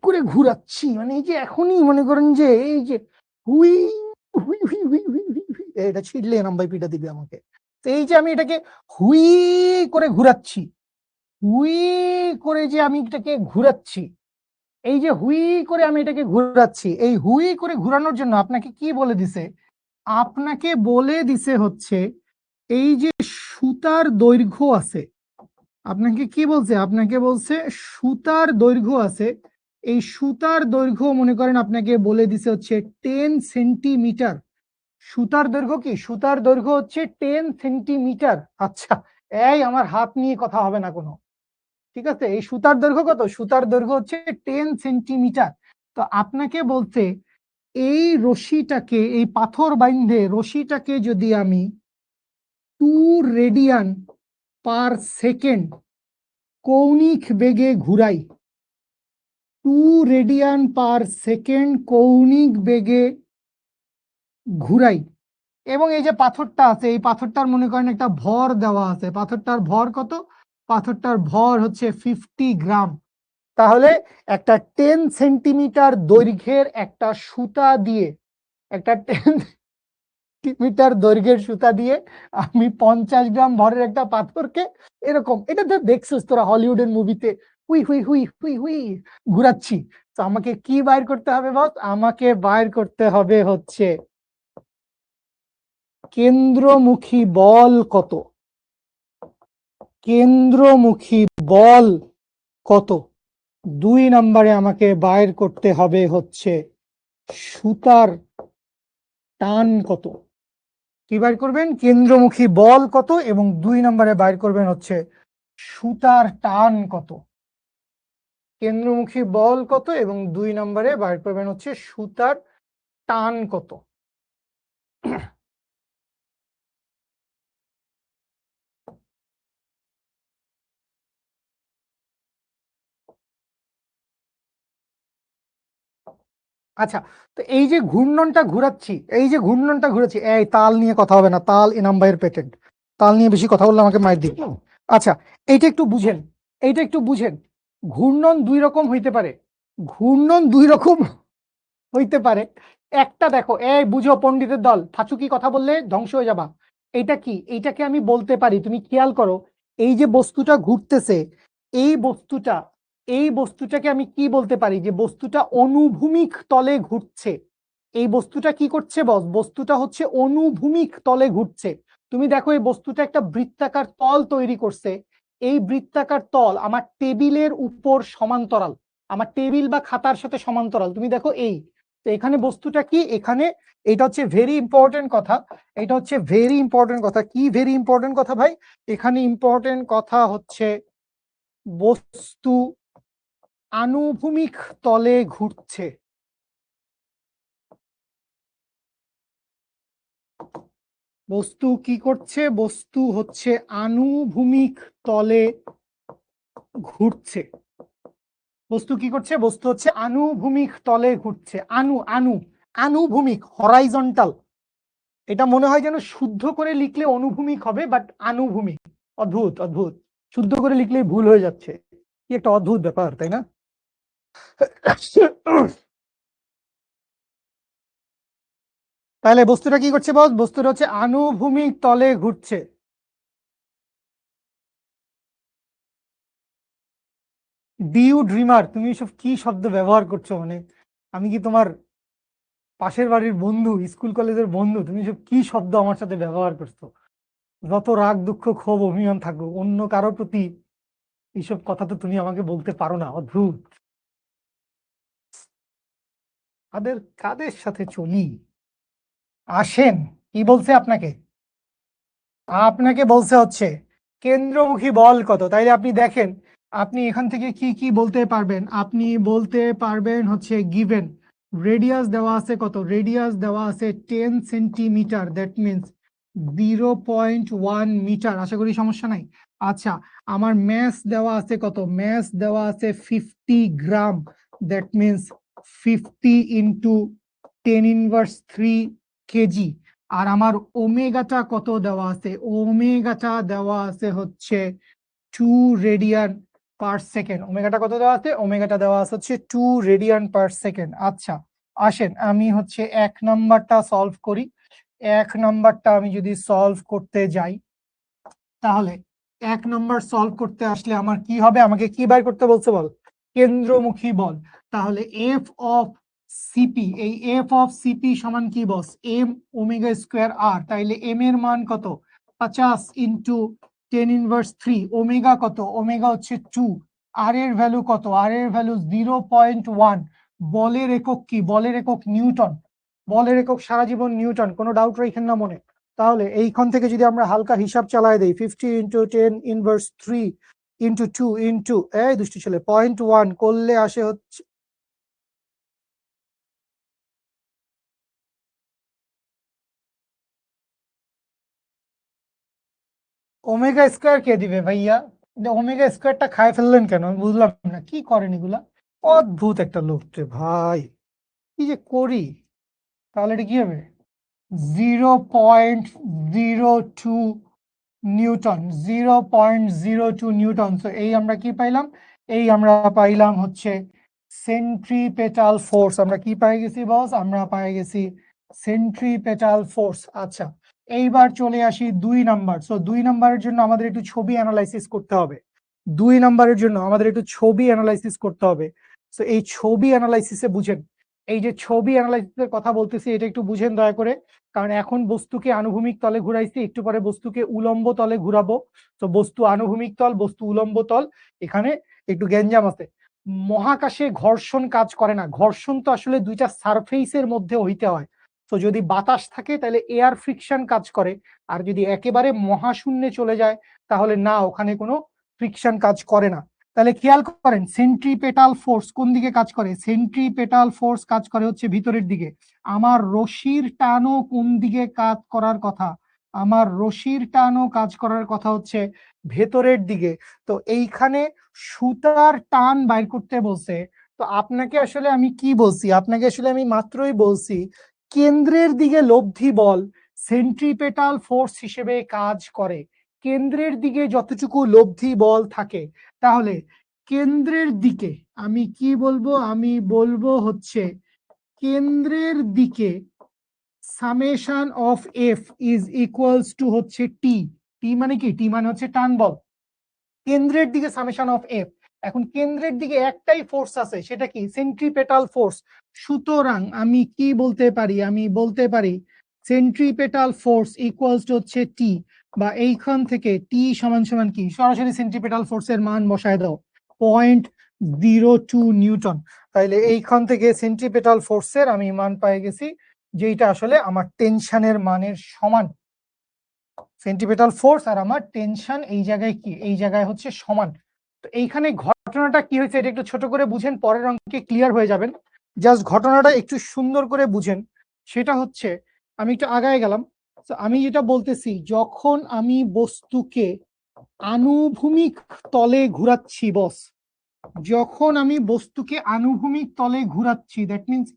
করে ঘুরাচ্ছি, মানে এই যে এখনই মনে করেন যে এই যে হুই হুই হুই হুই হুই হুই হুই, এটা ছিড়লে নাম্বাই পিটা দিবে আমাকে। তো এই যে আমি এটাকে হুই করে ঘুরাচ্ছি, হুই করে যে আমি এটাকে ঘুরাচ্ছি, এই যে হুই করে আমি এটাকে ঘুরাচ্ছি, এই হুই করে ঘুরানোর জন্য আপনাকে কি বলে দিছে? আপনাকে বলে দিছে হচ্ছে এই যে সুতার দৈর্ঘ্য আছে, আপনাকে কি বলছে? আপনাকে বলছে সুতার দৈর্ঘ্য আছে, এই সুতার দৈর্ঘ্য মনে করেন আপনাকে বলে দিছে হচ্ছে 10 সেন্টিমিটার। সুতার দৈর্ঘ্য কি? সুতার দৈর্ঘ্য হচ্ছে 10 সেন্টিমিটার। আচ্ছা, এই আমার হাত নিয়ে কথা হবে না কোনো, ঠিক আছে? এই সুতার দৈর্ঘ্য কত? সুতার দৈর্ঘ্য হচ্ছে 10 সেন্টিমিটার। তো আপনাকে বলতে এই রশিটাকে, এই পাথর বাইন্ধে রশিটাকে যদি আমি 2 রেডিয়ান পার সেকেন্ড কৌণিক বেগে ঘুরাই, 2 রেডিয়ান পার সেকেন্ড কৌণিক বেগে ঘুরাই, এবং এই যে পাথরটা আছে, এই পাথরটার মনে করেন একটা ভর দেওয়া আছে, পাথরটার ভর কত? পাথরটার ভর হচ্ছে 50 গ্রাম। তাহলে একটা 10 সেন্টিমিটার দৈর্ঘ্যের একটা সুতা দিয়ে, একটা 10 সেন্টিমিটার দৈর্ঘ্যের সুতা দিয়ে আমি 50 গ্রাম ভরের একটা পাথরকে এরকম, এটা তো দেখছিস তোরা হলিউডের মুভিতে, হুই হুই হুই হুই হুই ঘুরাচ্ছি। তো আমাকে কি বাইর করতে হবে বস? আমাকে বাইর করতে হবে হচ্ছে কেন্দ্রমুখী বল কত। কেন্দ্রমুখী বল কত? 2 নম্বরে আমাকে বাইর করতে হবে হচ্ছে সুতার টান কত। কি বাইর করবেন? কেন্দ্রমুখী বল কত, এবং 2 নম্বরে বাইর করবেন হচ্ছে সুতার টান কত। কেন্দ্রমুখী বল কত এবং 2 নম্বরে বাইর করবেন হচ্ছে সুতার টান কত। আচ্ছা, তো এই যে ঘূর্ণনটা ঘুরাচ্ছি, এই যে ঘূর্ণনটা ঘুরেছি, এই তাল নিয়ে কথা হবে না, তাল এনাম ভাইয়ের পেটেন্ট, তাল নিয়ে বেশি কথা বললে আমাকে মাইর দিবে। আচ্ছা, এইটা একটু বুঝেন, এইটা একটু বুঝেন। ঘূর্ণন 2 রকম হইতে পারে, ঘূর্ণন 2 রকম হইতে পারে। একটা দেখো, এই বুঝো পণ্ডিতের দল, ফাঁচুকি কথা বললে ধ্বংস হয়ে যাবা। এইটা কি? এইটাকে আমি বলতে পারি, তুমি খেয়াল করো, এই যে বস্তুটা ঘুরতেছে, এই বস্তুটা, এই বস্তুটাকে আমি কি বলতে পারি? যে বস্তুটা অনুভূমিক তলে ঘুরছে। এই বস্তুটা কি করছে বস? বস্তুটা হচ্ছে অনুভূমিক তলে ঘুরছে। তুমি দেখো এই বস্তুটা একটা বৃত্তাকার তল তৈরি করছে, এই বৃত্তাকার তল আমার টেবিলের উপর সমান্তরাল, আমার টেবিল বা খাতার সাথে সমান্তরাল। তুমি দেখো এই, তো এখানে বস্তুটা কি? এখানে এটা হচ্ছে ভেরি ইম্পর্টেন্ট কথা, এটা হচ্ছে ভেরি ইম্পর্টেন্ট কথা। কি ভেরি ইম্পর্টেন্ট কথা ভাই? এখানে ইম্পর্টেন্ট কথা হচ্ছে বস্তু আনুভূমিক তলে ঘুরছে। বস্তু কি করছে? বস্তু হচ্ছে আনুভূমিক তলে ঘুরছে। বস্তু কি করছে? বস্তু হচ্ছে আনুভূমিক তলে ঘুরছে। আনুভূমিক, হরাইজন্টাল। এটা মনে হয় যেন শুদ্ধ করে লিখলে অনুভূমিক হবে, বাট আনুভূমিক। অদ্ভুত অদ্ভুত, শুদ্ধ করে লিখলেই ভুল হয়ে যাচ্ছে, কি একটা অদ্ভুত ব্যাপার, তাই না? তাহলে বস্তুটা কি করছে বস? বস্তুটা হচ্ছে আনুভূমিক তলে ঘুরছে। ডিউ ড্রিমার, তুমি সব কি শব্দ ব্যবহার করছো? মানে আমি কি তোমার পাশের বাড়ির বন্ধু, স্কুল কলেজের বন্ধু? তুমি সব কি শব্দ আমার সাথে ব্যবহার করছো? যত রাগ দুঃখ ক্ষোভ অভিমান থাকুক, অন্য কারোর প্রতি এইসব কথা তো তুমি আমাকে বলতে পারো না। অদ্ভুত। কাদের কাদের সাথে চলি? আসেন, কি বলছে আপনাকে? আপনাকে বলছে হচ্ছে কেন্দ্রমুখী বল কত। তাইলে আপনি দেখেন, আপনি এখান থেকে কি কি বলতে পারবেন? আপনি বলতে পারবেন হচ্ছে গিভেন রেডিয়াস দেওয়া আছে কত? রেডিয়াস দেওয়া আছে 10 সেন্টিমিটার, দ্যাট মিনস 0.1 মিটার। আশা করি সমস্যা নাই। আচ্ছা, আমার ম্যাস দেওয়া আছে কত? ম্যাস দেওয়া আছে 50 গ্রাম, দ্যাট মিনস 50 ইন্টু 10⁻³ কেজি। আর আমার ওমেগাটা কত দেওয়া আছে? ওমেগাটা দেওয়া আছে হচ্ছে 2 রেডিয়ান পার সেকেন্ড। ওমেগাটা কত দেওয়া আছে? ওমেগাটা দেওয়া আছে হচ্ছে 2 রেডিয়ান পার সেকেন্ড। আচ্ছা, আসেন আমি হচ্ছে 1 নাম্বারটা সলভ করি। 1 নাম্বারটা আমি যদি সলভ করতে যাই, তাহলে 1 নাম্বার সলভ করতে আসলে আমার কি হবে? আমাকে কি বাইর করতে বলছে বল? কেন্দ্রমুখী বল। তাহলে এফ অফ সিপি, এই এফ অফ সিপি সমান কি বস, এম ওমেগা স্কোয়ার আর, তাইলে এম এর মান কত 50 ইন্টু 10⁻³ ওমেগা কত, ওমেগা হচ্ছে 2, আর এর ভ্যালু কত, আর এর ভ্যালু 0.1, বলের একক কি, বলের একক নিউটন, বলের একক সারা জীবন নিউটন, কোনো ডাউট রাখেন না মনে। তাহলে এইখান থেকে যদি আমরা হালকা হিসাব চালাই দেই 50 ইন্টু 10⁻³ ইন্টু 2 ইন্টু এই দুষ্টু ছেলে 0.1 করলে আসে হচ্ছে ওমেগা স্কোয়ার কে দিবে ভাইয়া, ওমেগা স্কোয়ারটা খায় ফেললেন কেন, আমি বুঝলাম না কি করেন এগুলা, অদ্ভুত একটা লোক রে ভাই, কি যে করি। তাহলে এটা কি হবে 0.02 নিউটন, 0.02 নিউটন। তো এই আমরা কি পাইলাম, এই আমরা পাইলাম হচ্ছে সেন্ট্রিপেটাল ফোর্স, আমরা কি পাই গেছি বস, আমরা পাই গেছি সেন্ট্রিপেটাল ফোর্স। আচ্ছা, এইবার চলে আসি 2 নাম্বার। সো 2 নাম্বারের জন্য আমাদের একটু ছবি অ্যানালাইসিস করতে হবে, 2 নাম্বারের জন্য আমাদের একটু ছবি অ্যানালাইসিস করতে হবে। সো এই ছবি অ্যানালাইসিসে বুঝেন, এই যে ছবি অ্যানালাইসিসের কথা বলতেছি এটা একটু বুঝেন দয়া করে, কারণ এখন বস্তুকে আনুভূমিক তলে ঘুরাইছি, একটু পরে বস্তুকে উলম্ব তলে ঘুরাবো। তো বস্তু আনুভূমিক তল, বস্তু উলম্ব তল, এখানে একটু গ্যাঞ্জাম আছে। মহাকাশে ঘর্ষণ কাজ করে না, ঘর্ষণ তো আসলে দুইটা সারফেসের মধ্যে হইতে হয়। তো যদি বাতাস থাকে তাহলে এয়ার ফ্রিকশন কাজ করে, আর যদি একেবারে মহাশূন্যে চলে যায় তাহলে না, ওখানে কোনো ফ্রিকশন কাজ করে না। তাহলে খেয়াল করেন সেন্ট্রিপেটাল ফোর্স কোন দিকে কাজ করে, সেন্ট্রিপেটাল ফোর্স কাজ করে হচ্ছে ভিতরের দিকে। আমার রশির টানও কোন দিকে কাজ করার কথা, আমার রশির টানও কাজ করার কথা হচ্ছে ভেতরের দিকে। তো এইখানে সুতার টান বাইর করতে বলছে। তো আপনাকে আসলে আমি কি বলছি, আপনাকে আসলে আমি মাত্রই বলছি কেন্দ্রের দিকে লব্ধি বল সেন্ট্রিপেটাল ফোর্স হিসেবে কাজ করে। কেন্দ্রের দিকে যতটুকু লব্ধি বল থাকে, তাহলে কেন্দ্রের দিকে আমি কি বলবো, আমি বলবো হচ্ছে কেন্দ্রের দিকে summation of F is equals to হচ্ছে টি। টি মানে কি, টি মানে হচ্ছে টান বল, কেন্দ্রের দিকে সামেশন অফ এফ। এখন কেন্দ্রের দিকে একটাই ফোর্স আছে, সেটা কি সেন্ট্রিপেটাল ফোর্স। সুতরাং আমি কি বলতে পারি, আমি বলতে পারি সেন্ট্রিপেটাল ফোর্স ইকুয়ালস টু হচ্ছে টি, বা এইখান থেকে টি সমান সমান কি, সরাসরি সেন্ট্রিপেটাল ফোর্সের মান বসায় দাও 0.02 নিউটন। তাইলে এইখান থেকে সেন্ট্রিপেটাল ফোর্সের আমি মান পেয়ে গেছি, যেটা আসলে আমার টেনশনের মানের সমান। সেন্ট্রিপেটাল ফোর্স আর আমার টেনশন এই জায়গায় কি, এই জায়গায় হচ্ছে সমান। তো এইখানে ঘটনাটা কি হয়েছে এটা একটু ছোট করে বুঝেন, পরের অঙ্কে ক্লিয়ার হয়ে যাবেন। জাস্ট ঘটনাটা একটু সুন্দর করে বুঝেন। সেটা হচ্ছে, আমি একটু আগায় গেলাম। তো আমি যেটা বলতেছি, যখন আমি বস্তুকে আনুভূমিক তলে ঘুরাচ্ছি বস, যখন আমি বস্তুকে আনুভূমিক তলে ঘুরাচ্ছি, দ্যাট মিনস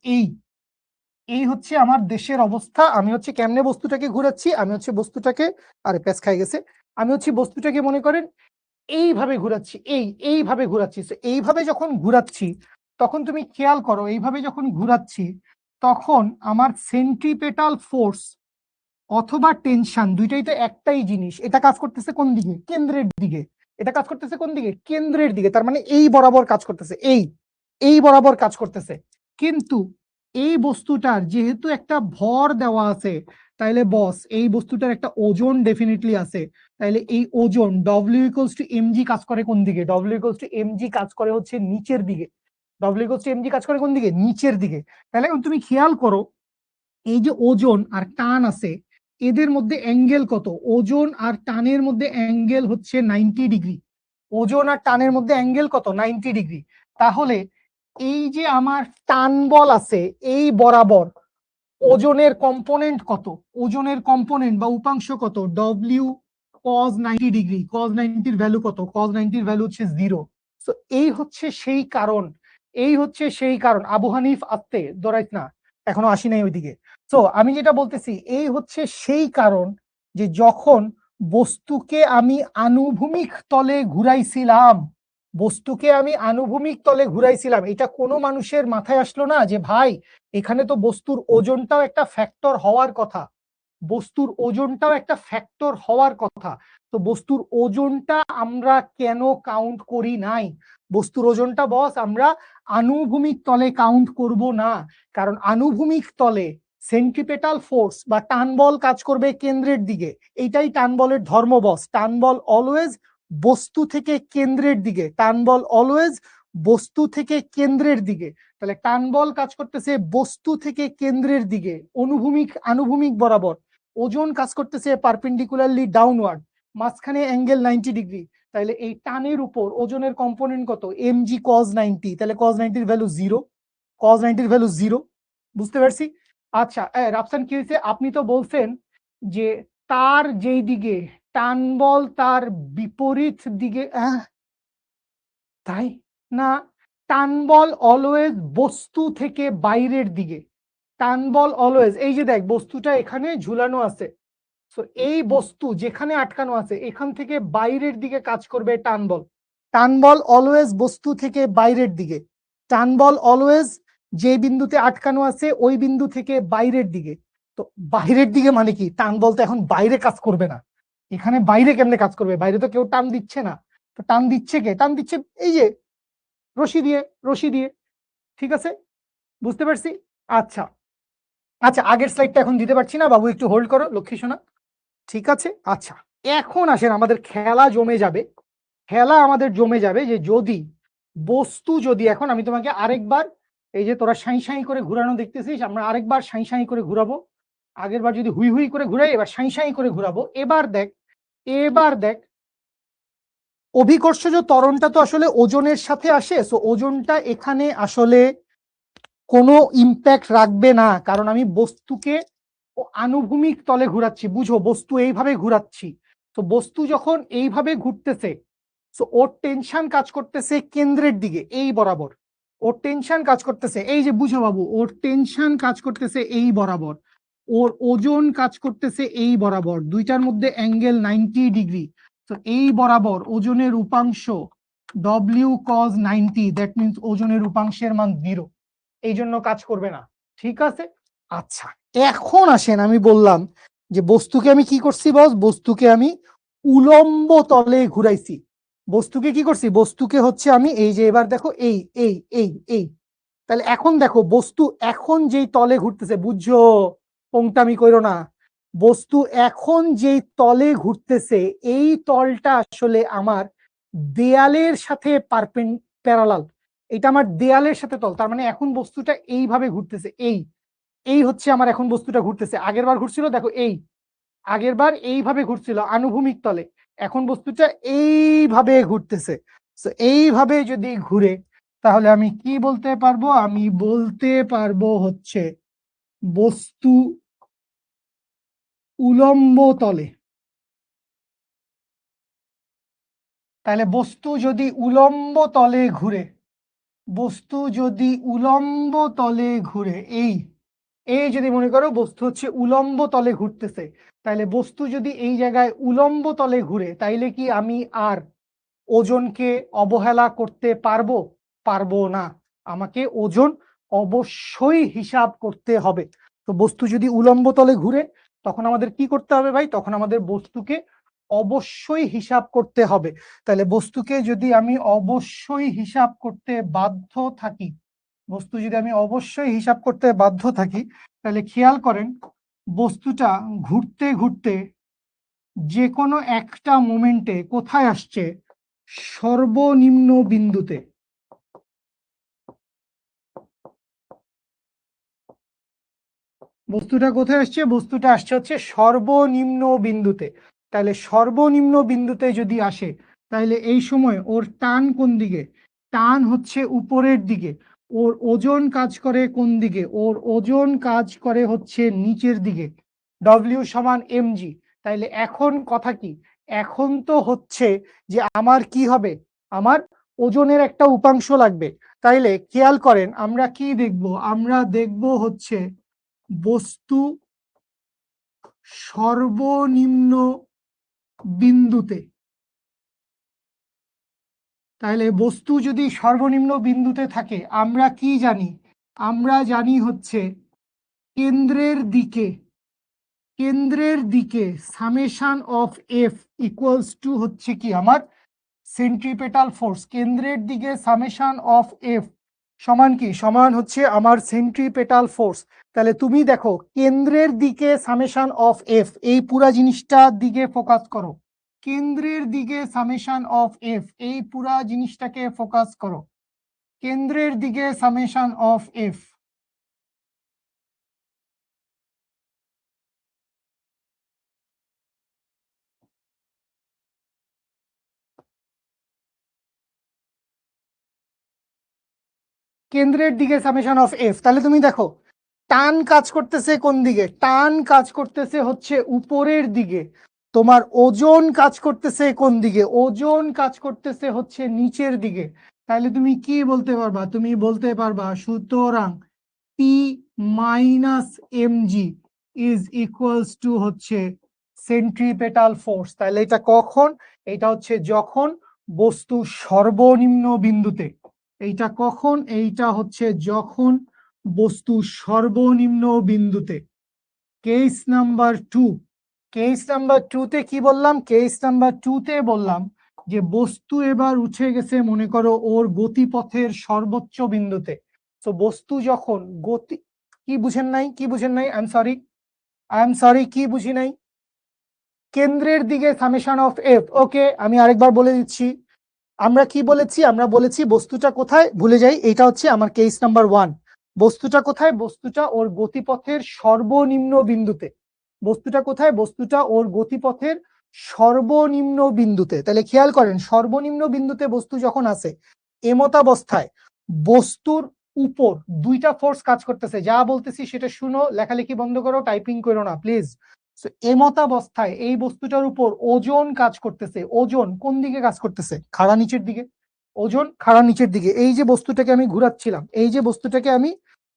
এই হচ্ছে আমার দেশের অবস্থা। আমি হচ্ছে কেমনে বস্তুটাকে ঘুরাচ্ছি, আমি হচ্ছে বস্তুটাকে, আরে প্যাচ খাই গেছে, আমি হচ্ছে বস্তুটাকে মনে করেন এইভাবে ঘুরাচ্ছি, এইভাবে ঘুরাচ্ছি। এইভাবে যখন ঘুরাচ্ছি তখন তুমি খেয়াল করো, এইভাবে যখন ঘুরাচ্ছি তখন আমার সেন্ট্রিপেটাল ফোর্স অথবা টেনশন দুইটাই তো একটাই জিনিস, এটা কাজ করতেছে কোন দিকে, কেন্দ্রের দিকে। এটা কাজ করতেছে কোন দিকে, কেন্দ্রের দিকে, তার মানে এই বরাবর কাজ করতেছে, এই বরাবর কাজ করতেছে। কিন্তু এই বস্তুটার যেহেতু একটা ভর দেওয়া আছে, তাইলে বস এই বস্তুটার একটা ওজন ডেফিনেটলি আছে। তাইলে এই ওজন ডব্লিউ ইকুয়ালস টু এমজি কাজ করে কোন দিকে, ডব্লিউ ইকুয়ালস টু এমজি কাজ করে হচ্ছে নিচের দিকে, ডব্লিউ ইকুয়ালস টু এমজি কাজ করে কোন দিকে, নিচের দিকে। তাহলে তুমি খেয়াল করো, এই যে ওজন আর টান আছে এদের মধ্যে অ্যাঙ্গেল কত, ওজন আর টানের মধ্যে অ্যাঙ্গেল হচ্ছে 90 ডিগ্রি, ওজন আর টানের মধ্যে অ্যাঙ্গেল কত, 90 ডিগ্রি। তাহলে এই যে আমার টান বল আছে এই বরাবর, ওজনের কম্পোনেন্ট কত, ওজনের কম্পোনেন্ট বা উপাংশ কত, W cos 90 degree, cos 90 value কত, কজ 90 ভ্যালু হচ্ছে 0। তো এই হচ্ছে সেই কারণ, এই হচ্ছে সেই কারণ। আবু হানিফ আত্তে দরাইত না, এখনো আসি নাই ওইদিকে। তো আমি যেটা বলতেছি, এই হচ্ছে সেই কারণ যে যখন বস্তুকে আমি আনুভূমিক তলে ঘুরাইছিলাম, বস্তুকে আমি আনুভূমিক তলে ঘুরাইছিলাম, এটা কোনো মানুষের মাথায় আসলো না যে ভাই এখানে তো বস্তুর ওজনটাও একটা ফ্যাক্টর হওয়ার কথা। বস্তুর ওজনটাও একটা ফ্যাক্টর হওয়ার কথা। তো বস্তুর ওজনটা আমরা কেন কাউন্ট করি নাই? বস্তুর ওজনটা বস আমরা আনুভূমিক তলে কাউন্ট করব না, কারণ আনুভূমিক তলে সেন্ট্রিপেটাল ফোর্স বা টান বল কাজ করবে কেন্দ্রের দিকে। এইটাই টান বলের ধর্ম বস। টান বল অলওয়েজ বস্তু থেকে কেন্দ্রের দিকে, টান বল অলওয়েজ বস্তু থেকে কেন্দ্রের দিকে। তাহলে টান বল কাজ করতেছে বস্তু থেকে কেন্দ্রের দিকে, অনুভূমিক আনুভূমিক বরাবর। ওজন কাজ করতেছে পারপেন্ডিকুলারলি ডাউনওয়ার্ড, মাঝখানে অ্যাঙ্গেল 90 ডিগ্রি। তাহলে এই টানের উপর ওজনের কম্পোনেন্ট কত? mg cos 90। তাহলে cos 90 এর ভ্যালু 0, cos 90 এর ভ্যালু 0। বুঝতে পারছি? আচ্ছা রাফসান, কি হয়েছে? আপনি তো বলছেন যে তার যেই দিকে টান বল তার বিপরীত দিকে, তাই না? টান বল অলওয়েজ বস্তু থেকে বাইরের দিকে। টান বল অলওয়েজ, এই যে দেখ বস্তুটা এখানে ঝুলানো আছে, তো এই বস্তু যেখানে আটকানো আছে এখান থেকে বাইরের দিকে কাজ করবে টান বল। টান বল অলওয়েজ বস্তু থেকে বাইরের দিকে। টান বল অলওয়েজ যে বিন্দুতে আটকানো আছে ওই বিন্দু থেকে বাইরের দিকে। তো বাইরের দিকে মানে কি? টান বল তো এখন বাইরে কাজ করবে না, এখানে বাইরে কেমনে কাজ করবে? বাইরে তো কেউ টান দিচ্ছে না। তো টান দিচ্ছে কে? টান দিচ্ছে এই যে রশি দিয়ে, রশি দিয়ে। ঠিক আছে, বুঝতে পারছি। আচ্ছা আচ্ছা, আগের স্লাইডটা এখন দিতে পারছি না বাবু, একটু হোল্ড করো লক্ষ্মী সোনা। ঠিক আছে, আচ্ছা এখন আসেন, আমাদের খেলা জমে যাবে। খেলা আমাদের জমে যাবে যে যদি বস্তু, যদি এখন আমি তোমাকে আরেকবার, এই যে তোরা সাঁই সাঁই করে ঘুরানো দেখতেছিস, আমরা আরেকবার সাঁই সাঁই করে ঘুরাবো। আগের বার যদি হুই হুই করে ঘুরাই, এবার সাঁই সাঁই করে ঘুরাবো। এবার দেখ, এবার দেখ অভিকর্ষজ ত্বরণটা তো আসলে ওজনের সাথে আসে, সো ওজনটা এখানে আসলে কোনো ইম্প্যাক্ট রাখবে না, কারণ আমি বস্তুকে আনুভূমিক তলে ঘুরাচ্ছি। বুঝো, বস্তু এইভাবে ঘুরাচ্ছি। তো বস্তু যখন এইভাবে ঘুরতেছে, তো ওর টেনশন কাজ করতেছে কেন্দ্রের দিকে, এই বরাবর। ওর টেনশন কাজ করতেছে, এই যে বুঝো বাবু, ওর টেনশন কাজ করতেছে এই বরাবর, ওর ওজন কাজ করতেছে এই বরাবর, দুইটার মধ্যে অ্যাঙ্গেল 90 ডিগ্রি। তো এই বরাবর ওজনের উপাংশ W cos 90, দ্যাট মিনস ওজনের উপাংশের মান 0, এই জন্য কাজ করবে না। ঠিক আছে, আচ্ছা এখন আসেন, আমি বললাম যে বস্তুকে আমি কি করছি বস? বস্তুকে আমি উলম্ব তলে ঘুরাইছি। বস্তুকে কি করছি? বস্তুকে হচ্ছে আমি এই যে, এবার দেখো এই এই এই এই, তাহলে এখন দেখো বস্তু এখন যেই তলে ঘুরতেছে, বুঝছো? পোংটামি কইরো না। বস্তু এখন যেই তলে ঘুরতেছে এই তলটা আসলে আমার দেয়ালের সাথে প্যারালাল। এটা আমার দেয়ালের সাথে তল, তার মানে এখন বস্তুটা এইভাবে ঘুরতেছে। এই এই হচ্ছে আমার এখন বস্তুটা ঘুরতেছে। আগের বার ঘুরছিল দেখো এই, আগের বার এইভাবে ঘুরছিল আনুভূমিক তলে, এখন বস্তুটা এইভাবে ঘুরতেছে। তো এইভাবে যদি ঘুরে, তাহলে আমি কি বলতে পারবো? আমি বলতে পারবো হচ্ছে বস্তু উলম্ব তলে। তাহলে বস্তু যদি উলম্ব তলে ঘুরে, বস্তু যদি উলম্ব তলে ঘুরে, এই এই যদি মনে করো বস্তু হচ্ছে উলম্ব তলে ঘুরতেছে, তাহলে বস্তু যদি এই জায়গায় উলম্ব তলে ঘুরে, তাইলে কি আমি আর ওজনকে অবহেলা করতে পারবো? পারবো না। আমাকে ওজন অবশ্যই হিসাব করতে হবে। তো বস্তু যদি উলম্ব তলে ঘুরে, তখন আমাদের কি করতে হবে ভাই? তখন আমাদের বস্তুকে অবশ্যই হিসাব করতে হবে। তাহলে বস্তুকে যদি আমি অবশ্যই হিসাব করতে বাধ্য থাকি, বস্তু যদি আমি অবশ্যই হিসাব করতে বাধ্য থাকি, তাহলে খেয়াল করেন বস্তুটা ঘুরতে ঘুরতে যে কোনো একটা মোমেন্টে কোথায় আসছে? সর্বনিম্ন বিন্দুতে। বস্তুটা কোথায় আসছে? বস্তুটা আসছে হচ্ছে সর্বনিম্ন বিন্দুতে। তাহলে সর্বনিম্ন বিন্দুতে যদি আসে, তাহলে এই সময় ওর টান কোন দিকে? টান হচ্ছে উপরের দিকে। ওর ওজন কাজ করে কোন দিকে? ওর ওজন কাজ করে হচ্ছে নিচের দিকে। ডব্লিউ সমান mg। তাইলে এখন কথা কি? এখন তো হচ্ছে যে আমার কি হবে? আমার ওজনের একটা উপাংশ লাগবে। তাইলে খেয়াল করেন আমরা কি দেখব? আমরা দেখব হচ্ছে বস্তু সর্বনিম্ন বিন্দুতে। তাহলে বস্তু যদি সর্বনিম্ন বিন্দুতে থাকে, আমরা কি জানি? আমরা জানি হচ্ছে কেন্দ্রের দিকে, কেন্দ্রের দিকে summation of F equals to হচ্ছে কি আমার সেন্ট্রিপেটাল ফোর্স। কেন্দ্রের দিকে সামেশন অফ এফ সমান কি? সমান হচ্ছে আমার সেন্ট্রিপেটাল ফোর্স। তাহলে তুমি দেখো কেন্দ্রের দিকে সামেশন অফ এফ, এই পুরা জিনিসটার দিকে ফোকাস করো। কেন্দ্রের দিকে সামেশন অফ এফ, এই পুরা জিনিসটাকে ফোকাস করো। কেন্দ্রের দিকে সামেশন অফ এফ। কেন্দ্রের দিকে সামেশন অফ এফ, তাহলে তুমি দেখো টান কাজ করতেছে কোন দিকে? টান কাজ করতেছে হচ্ছে উপরের দিকে। তোমার ওজন কাজ করতেছে কোন দিকে? ওজন কাজ করতেছে হচ্ছে নিচের দিকে। তাহলে তুমি কি বলতে পারবা? তুমি বলতে পারবা সুতরাং P minus M G is equals to হচ্ছে সেন্ট্রিপেটাল ফোর্স। তাহলে এটা কখন? এটা হচ্ছে যখন বস্তু সর্বনিম্ন বিন্দুতে। এইটা কখন? এইটা হচ্ছে যখন বস্তু সর্বনিম্ন বিন্দুতে। Case number 2। কেস নাম্বার 2 তে কি বললাম? কেস নাম্বার 2 তে বললাম যে বস্তু এবার উঠে গেছে মনে করো ওর গতিপথের সর্বোচ্চ বিন্দুতে। তো বস্তু যখন গতি, কি বুঝেন নাই? কি বুঝেন নাই? আই এম সরি, কি বুঝি নাই? কেন্দ্রের দিকে সামেশন অফ এফ। ওকে, আমি আরেকবার বলে দিচ্ছি। আমরা কি বলেছি? আমরা বলেছি বস্তুটা কোথায়, ভুলে যাই, এটা হচ্ছে আমার কেস নাম্বার 1। বস্তুটা কোথায়? বস্তুটা ওর গতিপথের সর্বনিম্ন বিন্দুতে। বস্তুটা কোথায়? বস্তুটা ওর গতিপথের সর্বনিম্ন বিন্দুতে। তাহলে খেয়াল করেন সর্বনিম্ন বিন্দুতে বস্তু যখন আছে, এমতাবস্থায় বস্তুর উপর দুইটা ফোর্স কাজ করতেছে। যা বলতেছি সেটা শুনো, লেখালেখি বন্ধ করো, টাইপিং করো না প্লিজ। এমতাবস্থায় এই বস্তুটার উপর ওজন কাজ করতেছে। ওজন কোন দিকে কাজ করতেছে? খাড়া নিচের দিকে। ওজন খাড়া নিচের দিকে। এই যে বস্তুটাকে আমি ঘুরাচ্ছিলাম, এই যে বস্তুটাকে আমি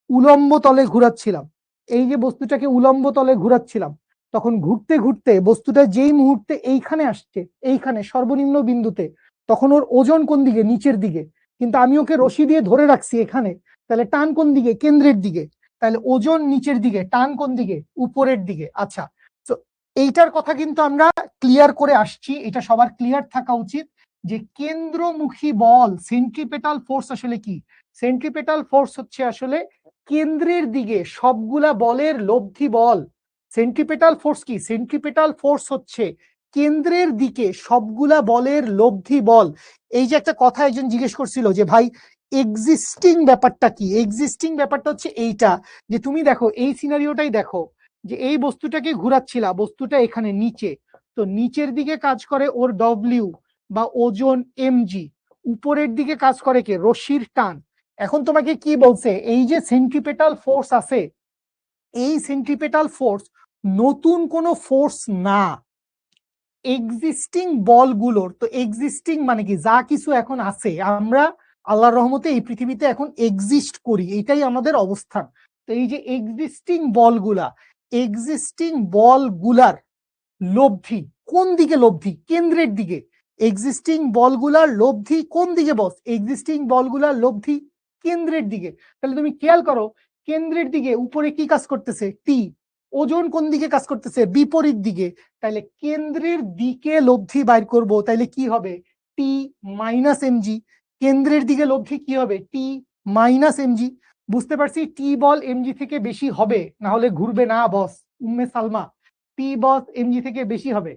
উলম্ব তলে ঘুরাচ্ছিলাম, এই যে বস্তুটাকে উলম্ব তলে ঘুরাচ্ছিলাম, তখন ঘুরতে ঘুরতে বস্তুটা যেই মুহূর্তে এইখানে আসছে, এইখানে সর্বনিম্ন বিন্দুতে, তখন ওর ওজন কোন দিকে? নিচের দিকে। কিন্তু আমি ওকে রশি দিয়ে ধরে রাখছি এখানে, তাহলে টান কোন দিকে? কেন্দ্রের দিকে। তাহলে ওজন নিচের দিকে, টান কোন দিকে? উপরের দিকে। আচ্ছা, তো এইটার কথা কিন্তু আমরা ক্লিয়ার করে আসছি, এটা সবার ক্লিয়ার থাকা উচিত যে কেন্দ্রমুখী বল সেন্ট্রিপেটাল ফোর্স আসলে কি? সেন্ট্রিপেটাল ফোর্স হচ্ছে আসলে কেন্দ্রের দিকে সবগুলা বলের লব্ধি বল। সেন্ট্রিপেটাল ফোর্স কি? সেন্ট্রিপেটাল ফোর্স হচ্ছে কেন্দ্রের দিকে সবগুলা বলের লব্ধি বল। এই যে একটা কথা একজন জিজ্ঞেস করছিল যে ভাই এক্সিস্টিং ব্যাপারটা কি? এক্সিস্টিং ব্যাপারটা হচ্ছে এইটা, যে তুমি দেখো এই সিনারিওটাই দেখো, যে এই বস্তুটাকে ঘুরাচ্ছিলা, বস্তুটা এখানে নিচে, তো নিচের দিকে কাজ করে ওর ডব্লিউ বা ওজন এমজি, উপরের দিকে কাজ করে কে? রশ্মির টান। এখন তোমাকে কি বলছে? এই যে সেন্ট্রিপেটাল ফোর্স আছে, এই সেন্ট্রিপেটাল ফোর্স নতুন কোনো ফোর্স না, এক্সিস্টিং বলগুলোর। তো এক্সিস্টিং মানে কি? যা কিছু এখন আছে, আমরা আল্লাহর রহমতে এই পৃথিবীতে এখন এক্সিস্ট করি, এটাই আমাদের অবস্থান। তো এই যে এক্সিস্টিং বলগুলা, এক্সিস্টিং বলগুলার লব্ধি কোন দিকে? লব্ধি কেন্দ্রের দিকে। এক্সিস্টিং বলগুলার লব্ধি কোন দিকে বস? এক্সিস্টিং বলগুলার লব্ধি কেন্দ্রের দিকে। তাহলে তুমি খেয়াল করো কেন্দ্রের দিকে উপরে কি কাজ করতেছে? টি। ওজন কোন দিকে কাজ করতেছে? বিপরীত দিকে। তাহলে কেন্দ্রের দিকে লব্ধি বাইর করব, তাহলে কি হবে? টি মাইনাস এমজি। কেন্দ্রের দিকে লব্ধি কি হবে? টি মাইনাস এমজি। বুঝতে পারছি টি বল এমজি থেকে বেশি হবে, না হলে ঘুরবে না বস। উম্মে সালমা, পি বস এমজি থেকে বেশি হবে।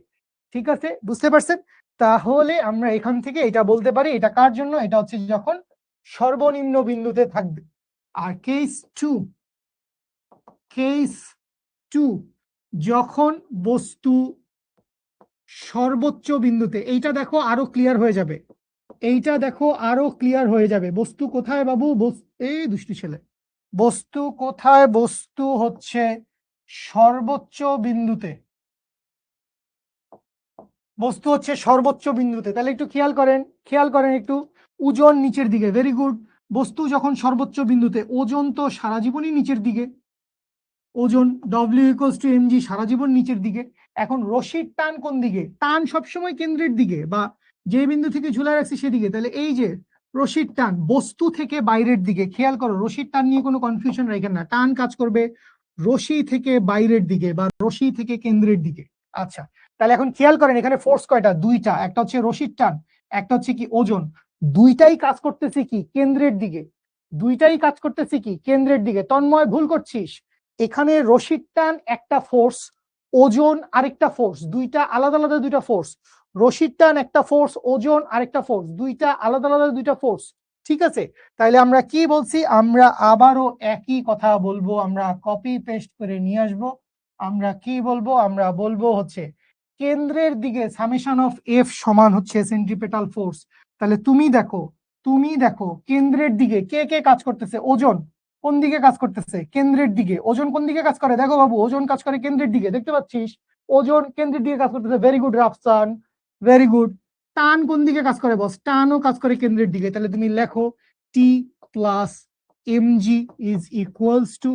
ঠিক আছে, বুঝতে পারছেন? তাহলে আমরা এখান থেকে এটা বলতে পারি, এটা কার জন্য? এটা হচ্ছে যখন সর্বনিম্ন বিন্দুতে থাকবে। আর কেস 2, কেস 2 যখন বস্তু সর্বোচ্চ বিন্দুতে। এইটা দেখো আরো ক্লিয়ার হয়ে যাবে, এইটা দেখো আরো ক্লিয়ার হয়ে যাবে। বস্তু কোথায় বাবু? এই দুষ্টু ছেলে, বস্তু কোথায়? বস্তু হচ্ছে সর্বোচ্চ বিন্দুতে। বস্তু হচ্ছে সর্বোচ্চ বিন্দুতে। তাহলে একটু খেয়াল করেন, খেয়াল করেন একটু। ওজন নিচের দিকে, ভেরি গুড। বস্তু যখন সর্বোচ্চ বিন্দুতে, ওজন তো সারা জীবনই নিচের দিকে। ওজন ডব্লিউ ইকুয়ালস টু এমজি, সারা জীবন নিচের দিকে। এখন রশির টান কোন দিকে? টান সবসময় কেন্দ্রের দিকে, বা যে বিন্দু থেকে ঝুলা রাখছি সেদিকে। তাহলে এই যে রশির টান বস্তু থেকে বাইরের দিকে। খেয়াল করো রশির টান নিয়ে কোনো কনফিউশন রাখেন না, টান কাজ করবে রশি থেকে বাইরের দিকে বা রশি থেকে কেন্দ্রের দিকে। আচ্ছা, তাহলে এখন খেয়াল করেন এখানে ফোর্স কয়টা? দুইটা। একটা হচ্ছে রশির টান, একটা হচ্ছে কি ওজন। দুইটাই কাজ করতেছে কি কেন্দ্রের দিকে, দুইটাই কাজ করতেছে কি কেন্দ্রের দিকে। তন্ময় ভুল করছিস, এখানে রশির টান একটা ফোর্স, ওজন আরেকটা ফোর্স, দুইটা আলাদা আলাদা দুইটা ফোর্স। রশির টান একটা ফোর্স, ওজন আরেকটা ফোর্স, দুইটা আলাদা আলাদা দুইটা ফোর্স। ঠিক আছে, তাইলে আমরা কি বলছি? আমরা আবারও একই কথা বলবো, আমরা কপি পেস্ট করে নিয়ে আসবো। আমরা কি বলবো? আমরা বলবো হচ্ছে কেন্দ্রের দিকে সামেশন অফ এফ সমান হচ্ছে সেন্ট্রিপেটাল ফোর্স। তাহলে তুমি দেখো কেন্দ্রের দিকে কে কে কাজ করতেছে? ওজন কোন দিকে কাজ করতেছে? কেন্দ্রের দিকে। ওজন কোন দিকে কাজ করে? দেখো বাবু, ওজন কাজ করে কেন্দ্রের দিকে, দেখতে পাচ্ছিস? ওজন কেন্দ্রের দিকে কাজ করতেছে। Very good Rafsan, very good. টান কোন দিকে কাজ করে বস? টানও কাজ করে কেন্দ্রের দিকে। তাহলে তুমি লেখো T plus mg is equals to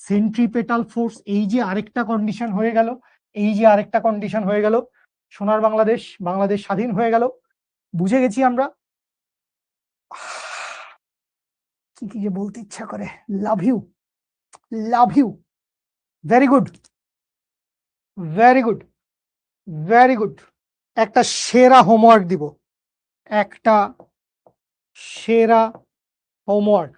centripetal force. এই যে আরেকটা কন্ডিশন হয়ে গেল, এই যে আরেকটা কন্ডিশন হয়ে গেল। সোনার বাংলাদেশ, বাংলাদেশ স্বাধীন হয়ে গেল। বুঝে গেছি আমরা। কি কি যে বলতে ইচ্ছা করে, love you, love you. Very good, very good, very good. একটা সেরা হোমওয়ার্ক দিব, একটা সেরা হোমওয়ার্ক।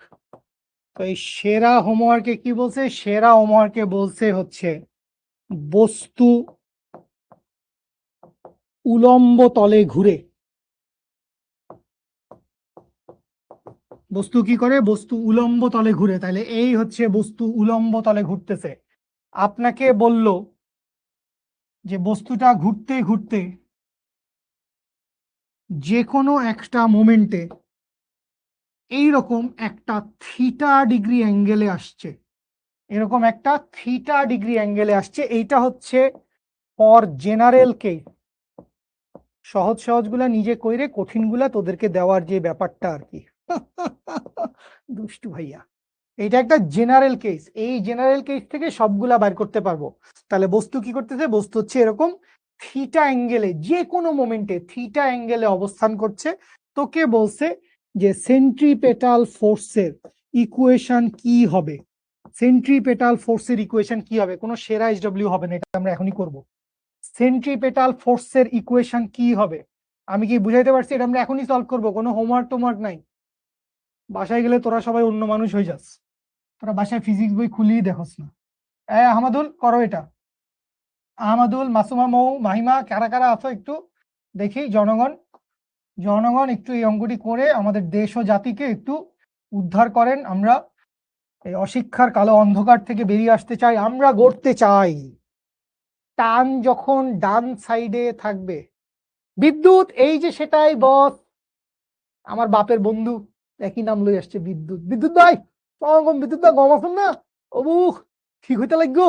তো এই সেরা হোমওয়ার্কে কি বলছে? সেরা হোমওয়ার্কে বলছে হচ্ছে বস্তু উলম্ব তলে ঘুরে। বস্তু কি করে? বস্তু উলম্ব তলে ঘুরে। তাহলে এই হচ্ছে বস্তু উলম্ব তলে ঘুরতেছে। আপনাকে বলল যে বস্তুটা ঘুরতে ঘুরতে যে কোনো একটা মোমেন্টে এইরকম একটা থিটা ডিগ্রি অ্যাঙ্গেলে আসছে, এরকম একটা থিটা ডিগ্রি অ্যাঙ্গেলে আসছে। এইটা হচ্ছে ফর জেনারেল কেস। সহজ সহজগুলা নিজে কইরে, কঠিনগুলা তোদেরকে দেওয়ার যে ব্যাপারটা আর কি। দুষ্টু ভাইয়া, এইটা একটা জেনারেল কেস। এই জেনারেল কেস থেকে সবগুলা বাইর করতে পারবো। তাহলে বস্তু কি করতেছে? বস্তু হচ্ছে এরকম থিটা অ্যাঙ্গেলে, যে কোনো মোমেন্টে থিটা অ্যাঙ্গেলে অবস্থান করছে। তোকে বলছে যে সেন্ট্রিপেটাল ফোর্সের ইকুয়েশন কি হবে? সেন্ট্রিপেটাল ফোর্সের ইকুয়েশন কি হবে? কোনো সেরা এসডব্লিউ হবে না, এটা আমরা এখনই করব। সেন্ট্রিপেটাল ফোর্সের ইকুয়েশন কি হবে? আমি কি বুঝাইতে পারছি? এটা আমরা এখনই সলভ করবো, কোনো হোমওয়ার্ক টোমওয়ার্ক নাই। বাসায় গেলে তোরা সবাই অন্য মানুষ হয়ে যাস, তোরা বাসায় ফিজিক্স বই খুলিয়ে দেখোস না। আহমাদুল করো এটা। আহমাদুল, মাসুমা, মৌ, মাহিমা, কারা কারা আছো একটু দেখি। জনগণ, জনগণ একটু এই অঙ্কটি করে আমাদের দেশ ও জাতিকে একটু উদ্ধার করেন। আমরা এই অশিক্ষার কালো অন্ধকার থেকে বেরিয়ে আসতে চাই, আমরা গড়তে চাই। টান যখন ডান সাইডে থাকবে, বিদ্যুৎ এই যে সেটাই বস, আমার বাপের বন্ধু, একই নাম লই আসছে বিদ্যুৎ। বিদ্যুৎ ভাই, বিদ্যুৎ ভাই গম আছেন না? অবুক ঠিক হইতে লাগবো,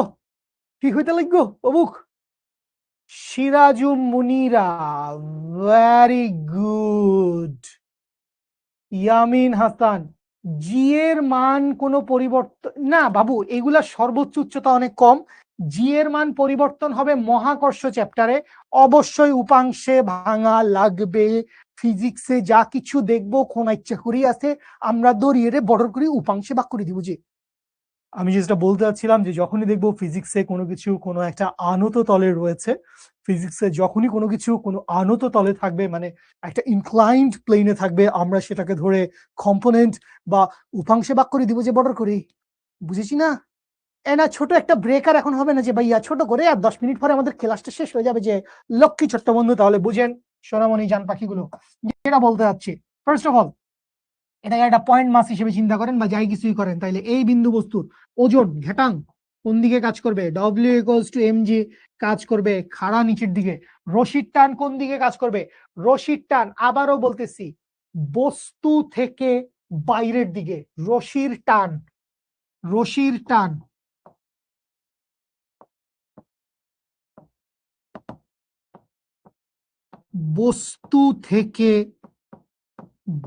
ঠিক হইতে লাগবো অবুক। সিরাজুম মুনিরা, ভেরি গুড। ইয়ামিন হাসান, জি এর মান কোনো পরিবর্তন না বাবু, এগুলা সর্বোচ্চ উচ্চতা অনেক কম। জি এর মান পরিবর্তন হবে মহাকর্ষ চ্যাপ্টারে, অবশ্যই উপাংশে ভাঙা লাগবে। ফিজিক্সে যা কিছু দেখবো কোন ইচ্ছা করি আছে আমরা দড়িয়ে বর্ডার করি উপাংশে ভাগ করে দিব। যে আমি যেটা বলতে চাচ্ছিলাম যে যখনই দেখবো ফিজিক্সে কোনো কিছু কোনো একটা আনত তলে রয়েছে, ফিজিক্সে যখনই কোনো কিছু কোনো আনত তলে থাকবে, মানে একটা ইনক্লাইন্ড প্লেনে থাকবে, আমরা সেটাকে ধরে কম্পোনেন্ট বা উপাংশে ভাগ করে দিব, যে বর্ডার করি। বুঝেছি না? না ছোট একটা ব্রেকার এখন হবে না যে ভাইয়া ছোট করে, আর 10 মিনিট পরে আমাদের ক্লাসটা শেষ হয়ে যাবে। যে লক্ষ্মী ছোট্ট বন্ধু, তাহলে বুঝেন সোনামণি জান পাখিগুলো, যেটা বলতে যাচ্ছি। ফার্স্ট অফ অল এটাকে একটা পয়েন্ট মাস হিসেবে চিন্তা করেন বা যাই কিছুই করেন, তাইলে এই বিন্দু বস্তুর ওজন ঘেটাং কোন দিকে কাজ করবে? W equals to M G কাজ করবে খাড়া নিচের দিকে। রশির টান কোন দিকে কাজ করবে? রশির টান আবারও বলতেছি বস্তু থেকে বাইরের দিকে। রশির টান, রশির টান বস্তু থেকে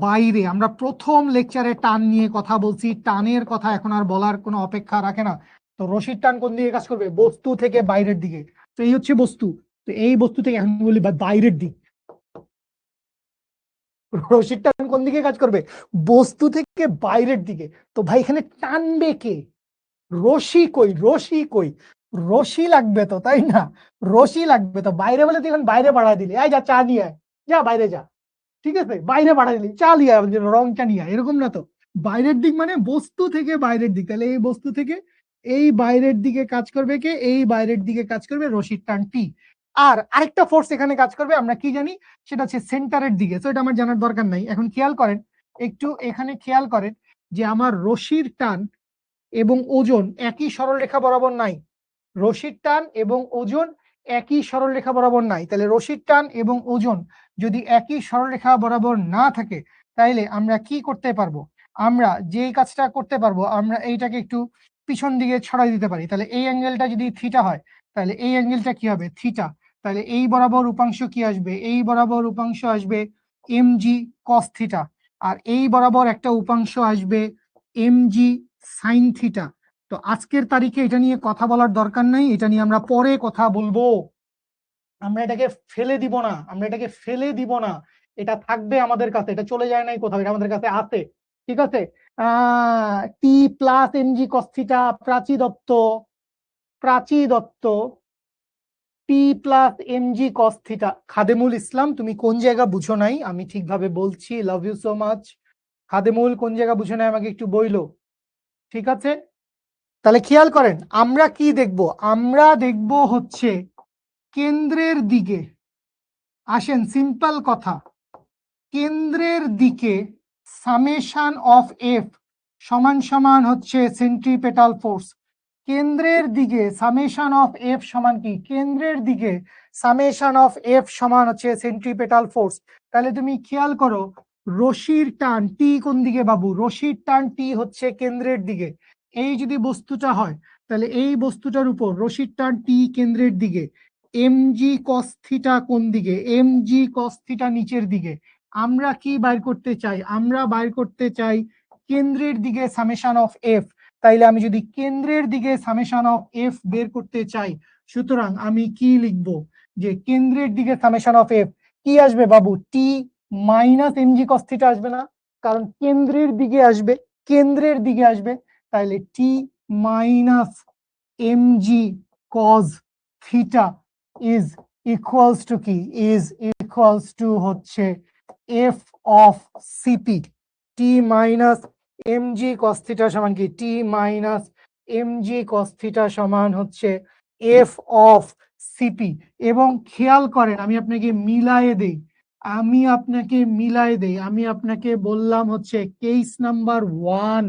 বাইরে। আমরা প্রথম লেকচারে টান নিয়ে কথা বলছি, টানের কথা এখন আর বলার কোনো অপেক্ষা রাখে না। তো রশির টান কোন দিকে কাজ করবে? বস্তু থেকে বাইরের দিকে। তো এই হচ্ছে বস্তু, তো এই বস্তু থেকে এখন বলি বাইরের দিক। রশির টান কোন দিকে কাজ করবে? বস্তু থেকে বাইরের দিকে। তো ভাই এখানে টানবে কে? রশি কই, রশি কই? রশি লাগবে তো, তাই না? রশি লাগবে তো। বাইরে বলে তুই এখন বাইরে পাঠায় দিলি, এই যা চা নিয়ে আয়, যা বাইরে যা। ঠিক আছে, বাইরে পাঠায় দিলি, চা নিয়ে আয়, রং চা নিয়ে আয়, এরকম না তো। বাইরের দিক মানে বস্তু থেকে বাইরের দিক, তাহলে এই বস্তু থেকে এই বাইরের দিকে কাজ করবে কে? এই বাইরের দিকে কাজ করবে রশির টান টি। আর আরেকটা ফোর্স এখানে কাজ করবে, আমরা কি জানি? সেটা হচ্ছে সেন্টারের দিকে। তো এটা আমার জানার দরকার নাই। এখন খেয়াল করেন, একটু এখানে খেয়াল করেন যে আমার রশির টান এবং ওজন একই সরলরেখা বরাবর নাই। রশির টান এবং ওজন একই সরলরেখা বরাবর নাই। তাহলে রশির টান এবং ওজন যদি একই সরলরেখা বরাবর না থাকে, তাইলে আমরা কি করতে পারবো? আমরা যেই কাজটা করতে পারবো, আমরা এইটাকে একটু পিছন দিকে ছড়াই দিতে পারি। তাহলে এই অ্যাঙ্গেলটা যদি থিটা হয়, তাহলে এই অ্যাঙ্গেলটা কি হবে? থিটা। তাহলে এই বরাবর উপাংশ কি আসবে? এই বরাবর উপাংশ আসবে mg cos থিটা। আর এই বরাবর একটা উপাংশ আসবে mg sin থিটা। তো আজকের তারিখে এটা নিয়ে কথা বলার দরকার নাই, এটা নিয়ে আমরা পরে কথা বলবো। আমরা এটাকে ফেলে দিব না, আমরা এটাকে ফেলে দিব না। এটা থাকবে আমাদের কাছে, এটা চলে যায় নাই কোথাও, এটা আমাদের কাছে আছে। ঠিক আছে। T plus mg cos theta, Prachi Dutta, Prachi Dutta, T plus mg cos theta. Khademul Islam, তুমি কোন জায়গা বুঝো নাই? আমি ঠিকভাবে বলছি, love you so much. Khademul কোন জায়গা বুঝো নাই আমাকে একটু বইলো। ঠিক আছে, তাহলে খেয়াল করেন আমরা কি দেখব? আমরা দেখব হচ্ছে কেন্দ্রের দিকে। আসেন, সিম্পল কথা, কেন্দ্রের দিকে সামেশন অফ এফ সমান সমান হচ্ছে সেন্ট্রিপেটাল ফোর্স। কেন্দ্রের দিকে সামেশন অফ এফ সমান কি? কেন্দ্রের দিকে সামেশন অফ এফ সমান হচ্ছে সেন্ট্রিপেটাল ফোর্স। তাহলে তুমি খেয়াল করো, রশির টান টি কোন দিকে বাবু? রশির টান টি হচ্ছে কেন্দ্রের দিকে। এই যদি বস্তুটা হয়, তাহলে এই বস্তুটার উপর রশির টান টি কেন্দ্রের দিকে, mg cos থিটা কোন দিকে? mg cos থিটা নিচের দিকে। আমরা কি বাইর করতে চাই? আমরা বাইর করতে চাই কেন্দ্রের দিকে সামেশন অফ এফ। তাইলে আমি যদি কেন্দ্রের দিকে সামেশন অফ এফ বের করতে চাই, সুতরাং আমি কি লিখব? যে কেন্দ্রের দিকে সামেশন অফ এফ কি আসবে বাবু? টি মাইনাস এমজি কস থিটা আসবে না? কারণ কেন্দ্রের দিকে আসবে, কেন্দ্রের দিকে আসবে। তাইলে T minus mg cos theta is equals to কি? ইজ ইকুয়ালস টু হচ্ছে F of CP. T minus mg cos theta সমান কি? T minus mg cos theta সমান হচ্ছে এফ অফ সিপি। এবং খেয়াল করেন, আমি আপনাকে মিলায়ে দেই, আমি আপনাকে মিলায়ে দেই। আমি আপনাকে বললাম হচ্ছে কেস নাম্বার 1,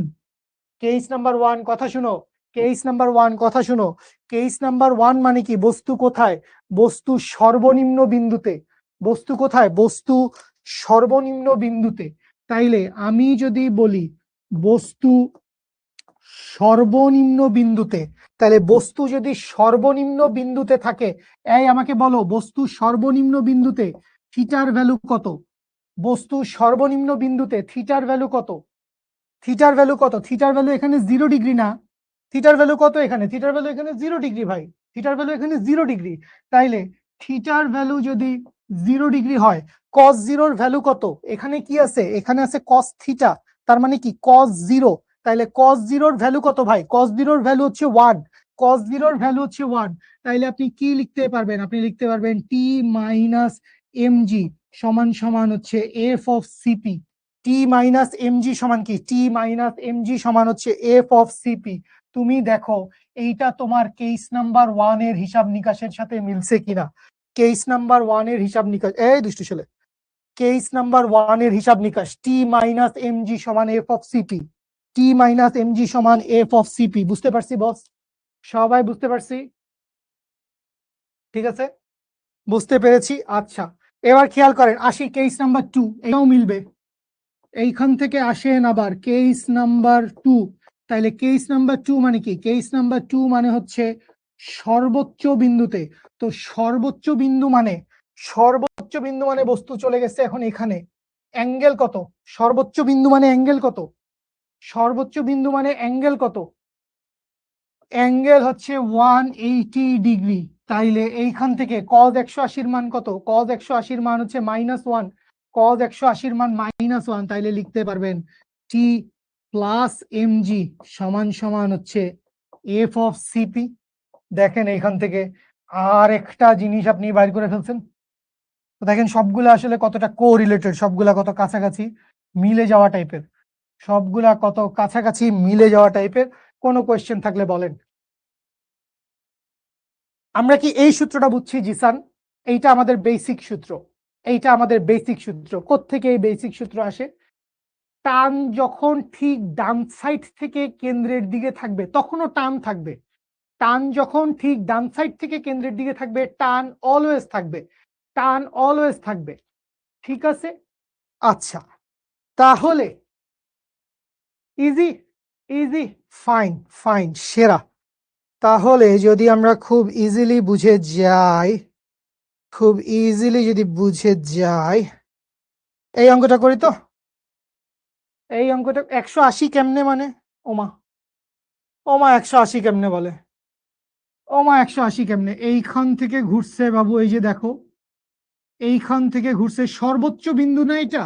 কেস নাম্বার 1 কথা শুনো, কেস নাম্বার 1 কথা শুনো। কেস নাম্বার 1 মানে কি? বস্তু কোথায়? বস্তু সর্বনিম্ন বিন্দুতে। বস্তু কোথায়? বস্তু সর্বনিম্ন বিন্দুতে। তাইলে আমি যদি বলি বস্তু সর্বনিম্ন বিন্দুতে, তাহলে বস্তু যদি সর্বনিম্ন বিন্দুতে থাকে, এই আমাকে বলো বস্তু সর্বনিম্ন বিন্দুতে থিটার ভ্যালু কত? বস্তু সর্বনিম্ন বিন্দুতে থিটার ভ্যালু কত? থিটার ভ্যালু কত? থিটার ভ্যালু এখানে 0 ডিগ্রি না? থিটার ভ্যালু কত এখানে? থিটার ভ্যালু এখানে 0 ডিগ্রি ভাই। থিটার ভ্যালু এখানে 0 ডিগ্রি। তাইলে থিটার ভ্যালু যদি 0 ডিগ্রি হয়, cos 0 এর ভ্যালু কত? এখানে কি আছে? এখানে আছে cos থিটা, তার মানে কি cos 0। তাইলে cos 0 এর ভ্যালু কত ভাই? cos 0 এর ভ্যালু হচ্ছে 1। cos 0 এর ভ্যালু হচ্ছে 1। তাইলে আপনি কি লিখতে পারবেন? আপনি লিখতে পারবেন t মাইনাস mg সমান সমান হচ্ছে f of CP. T minus MG সমান কি? টি মাইনাস এমজি সমান হচ্ছে এফ অফ সিপি। তুমি দেখো এইটা তোমার কেস নাম্বার 1 এর হিসাব নিকাশের সাথে মিলছে কিনা। কেস নাম্বার 1 এর হিসাব নিকাশ, এই দুষ্টু ছেলে, কেস নাম্বার 1 এর হিসাব নিকাশ টি মাইনাস এমজি সমান F of CP. T minus MG সমান এফ অফ সিপি। বুঝতে পারছি বস? সবাই বুঝতে পারছি? ঠিক আছে, বুঝতে পেরেছি। আচ্ছা, এবার খেয়াল করেন, আসি কেস নাম্বার 2, এটাও মিলবে। এইখান থেকে আসেন আবার কেস নাম্বার 2। তাইলে কেস নাম্বার 2 মানে কি? কেস নাম্বার 2 মানে হচ্ছে সর্বোচ্চ বিন্দুতে। তো সর্বোচ্চ বিন্দু মানে, সর্বোচ্চ বিন্দু মানে বস্তু চলে গেছে এখন এখানে। অ্যাঙ্গেল কত? সর্বোচ্চ বিন্দু মানে অ্যাঙ্গেল কত? সর্বোচ্চ বিন্দু মানে অ্যাঙ্গেল কত? অ্যাঙ্গেল হচ্ছে 180 ডিগ্রি। তাইলে এইখান থেকে cos 180 এর মান কত? cos 180 এর মান হচ্ছে -1। cos 180 এর মান -1, তাইলে লিখতে পারবেন টি প্লাস এমজি সমান সমান হচ্ছে এফ অফ সিপি। দেখেন এখান থেকে আর একটা জিনিস আপনি বাইর করে ফেলছেন। তো দেখেন সবগুলা আসলে কতটা কোরিলেটেড, সবগুলা কত কাছাকাছি মিলে যাওয়া টাইপের, সবগুলা কত কাছাকাছি মিলে যাওয়া টাইপের। কোনো কোয়েশ্চেন থাকলে বলেন। আমরা কি এই সূত্রটা বুঝছি জিসান? এইটা আমাদের বেসিক সূত্র, এইটা আমাদের বেসিক সূত্র। কোত্থেকে এই বেসিক সূত্র আসে? টান যখন ঠিক ডান সাইড থেকে কেন্দ্রের দিকে থাকবে তখনও টান থাকবে। টান যখন ঠিক ডান সাইড থেকে কেন্দ্রের দিকে থাকবে, টান অলওয়েজ থাকবে, টান অলওয়েজ থাকবে। ঠিক আছে, আচ্ছা তাহলে ইজি, ইজি, ফাইন, ফাইন, সেরা। তাহলে যদি আমরা খুব ইজিলি বুঝে যাই, খুব ইজিলি যদি বুঝে যাই, এই অঙ্কটা করি তো। এই অঙ্কটা 180 কেমনে মানে? ওমা, ওমা 180 কেমনে বলে? ওমা 180 কেমনে? এইখান থেকে ঘুরছে বাবু, এই যে দেখো এইখান থেকে ঘুরছে, সর্বোচ্চ বিন্দু না এটা?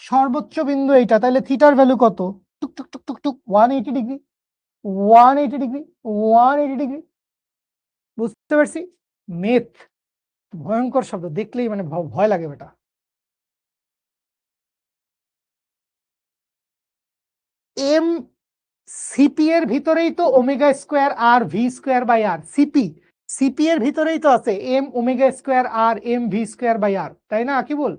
সর্বোচ্চ বিন্দু এইটা, তাহলে থিটার ভ্যালু কত? টুক টুক টুক টুক টুক 180 ডিগ্রি, 180 ডিগ্রি, 180 ডিগ্রি। বুঝতে পারছি? মেথ ভয়ঙ্কর শব্দ, দেখলেই মানে ভয় লাগে বেটা। এম সিপি এর ভিতরেই তো omega square r v square by r. CP, CP এর ভিতরেই তো আছে m omega square r m v square by r, তাই না কি বল?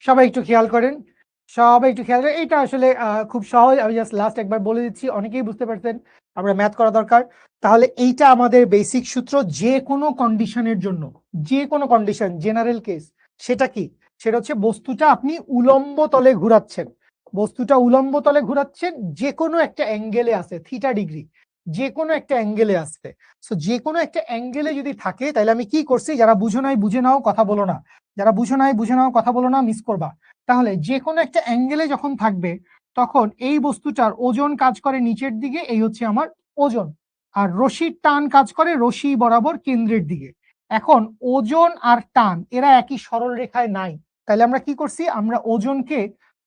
সবাই একটু খেয়াল করেন, সবাই একটু খেয়াল করেন। এটা আসলে খুব সহজ, আমি জাস্ট লাস্ট একবার বলে দিচ্ছি, অনেকেই বুঝতে পারছেন। আমরা ম্যাথ করা দরকার। তাহলে এইটা আমাদের বেসিক সূত্র যে কোনো কন্ডিশনের জন্য, যে কোনো কন্ডিশন, জেনারেল কেস। সেটা কি? সেটা হচ্ছে বস্তুটা আপনি উলম্ব তলে ঘুরাচ্ছেন, বস্তুটা উলম্ব তলে ঘুরাচ্ছেন, যে কোনো একটা অ্যাঙ্গেলে আছে থিটা ডিগ্রি, যে কোনো একটা অ্যাঙ্গেলে আসছে। সো যে কোনো একটা অ্যাঙ্গেলে যদি থাকে, তাহলে আমি কি করছি, যারা বুঝো নাই বুঝে নাও, কথা বলো না, যারা বুঝো নাই বুঝে নাও, কথা বলো না, মিস করবা। তাহলে যে কোনো একটা অ্যাঙ্গেলে যখন থাকবে, তখন এই বস্তুটার ওজন কাজ করে নিচের দিকে, এই হচ্ছে আমার ওজন। আর রশির টান কাজ করে রশি বরাবর কেন্দ্রের দিকে। এখন ওজন আর টান এরা একই সরল রেখায় নাই। তাহলে আমরা কি করছি, আমরা ওজনকে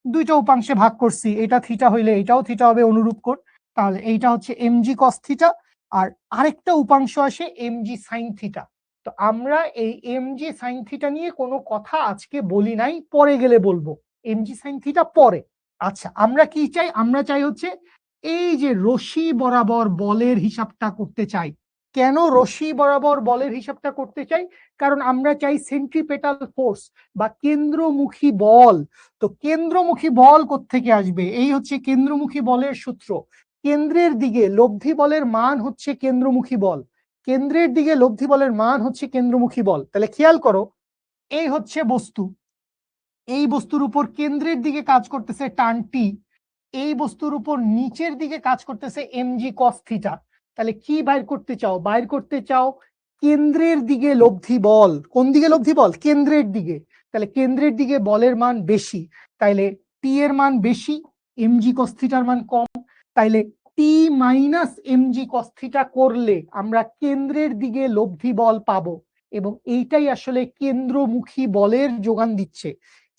দুইটা উপাংশে ভাগ করছি, এটা থিটা হইলে এটাও থিটা হবে অনুরূপ কোণ। তাহলে এইটা হচ্ছে এমজি কস থিটা, আর আরেকটা উপাংশ আসে এমজি সাইন থিটা। তো আমরা এই এমজি সাইন থিটা নিয়ে কোনো কথা আজকে বলি নাই, পরে গেলে বলবো। এমজি সাইন থিটা পরে। আচ্ছা আমরা কি চাই? আমরা চাই হচ্ছে এই যে রশি বরাবর বলের হিসাবটা করতে চাই। কেন রশি বরাবর বলের হিসাবটা করতে চাই? কারণ আমরা চাই সেন্ট্রিপেটাল ফোর্স বা কেন্দ্রমুখী বল। তো কেন্দ্রমুখী বল কোত্থেকে আসবে? এই হচ্ছে কেন্দ্রমুখী বলের সূত্র। কেন্দ্রের দিকে লব্ধি বলের মান হচ্ছে কেন্দ্রমুখী বল, কেন্দ্রের দিকে লব্ধি বলের মান হচ্ছে কেন্দ্রমুখী বল। তাহলে খেয়াল করো, এই হচ্ছে বস্তু, এই বস্তুর উপর কেন্দ্রের দিকে কাজ করতেছে টান টি, এই বস্তুর উপর নিচের দিকে কাজ করতেছে এমজি কস থিটা। তাহলে কি বাইর করতে চাও? বাইর করতে চাও কেন্দ্রের দিকে লব্ধি বল। কোন দিকে লব্ধি বল? কেন্দ্রের দিকে। তাহলে কেন্দ্রের দিকে বলের মান বেশি, তাইলে টি এর মান বেশি, এমজি কস থিটার মান কম। তাইলে T minus mg cos theta করলে আমরা কেন্দ্রের দিকে লব্ধি বল পাবো, এবং এইটাই আসলে কেন্দ্রমুখী বলের যোগান দিচ্ছে।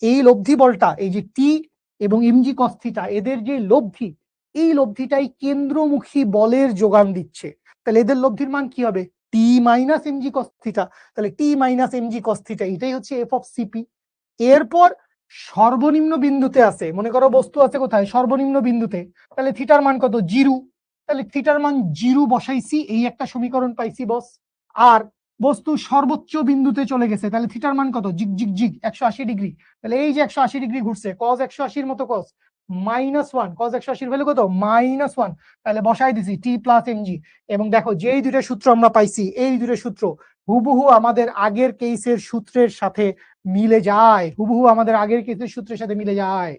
এই লব্ধি বলটা, এই যে টি এবং এমজি কস থিটা, এদের যে লব্ধি, এই লব্ধিটাই কেন্দ্রমুখী বলের যোগান দিচ্ছে। তাহলে এদের লব্ধির মান কি হবে? টি মাইনাস এমজি কস থিটা। তাহলে টি মাইনাস এমজি কস থিটা, এটাই হচ্ছে এফ অফ সিপি। এরপর সর্বনিম্ন বিন্দুতে আছে, মনে করো বস্তু আছে কোথায়? সর্বনিম্ন বিন্দুতে। তাহলে থিটার মান কত? জিরো। তাহলে থিটার মান জিরো বসাইছি, এই একটা সমীকরণ পাইছি বস। আর বস্তু সর্বোচ্চ বিন্দুতে চলে গেছে, তাহলে থিটার মান কত? জিগ জিগ জিগ 180 ডিগ্রি। তাহলে এই যে 180 ডিগ্রি ঘুরছে, কজ 180 মতো কজ -1, কজ 180 ভ্যালু কত? -1। তাহলে বসাই দিছি টি প্লাস এমজি। এবং দেখো যেই দুটো সূত্র আমরা পাইছি, এই দুটো সূত্র হুবহু আমাদের আগের কেসের সূত্রের সাথে মিলে যায়, হুবহু আমাদের আগের কেসের সূত্রের সাথে মিলে যায়।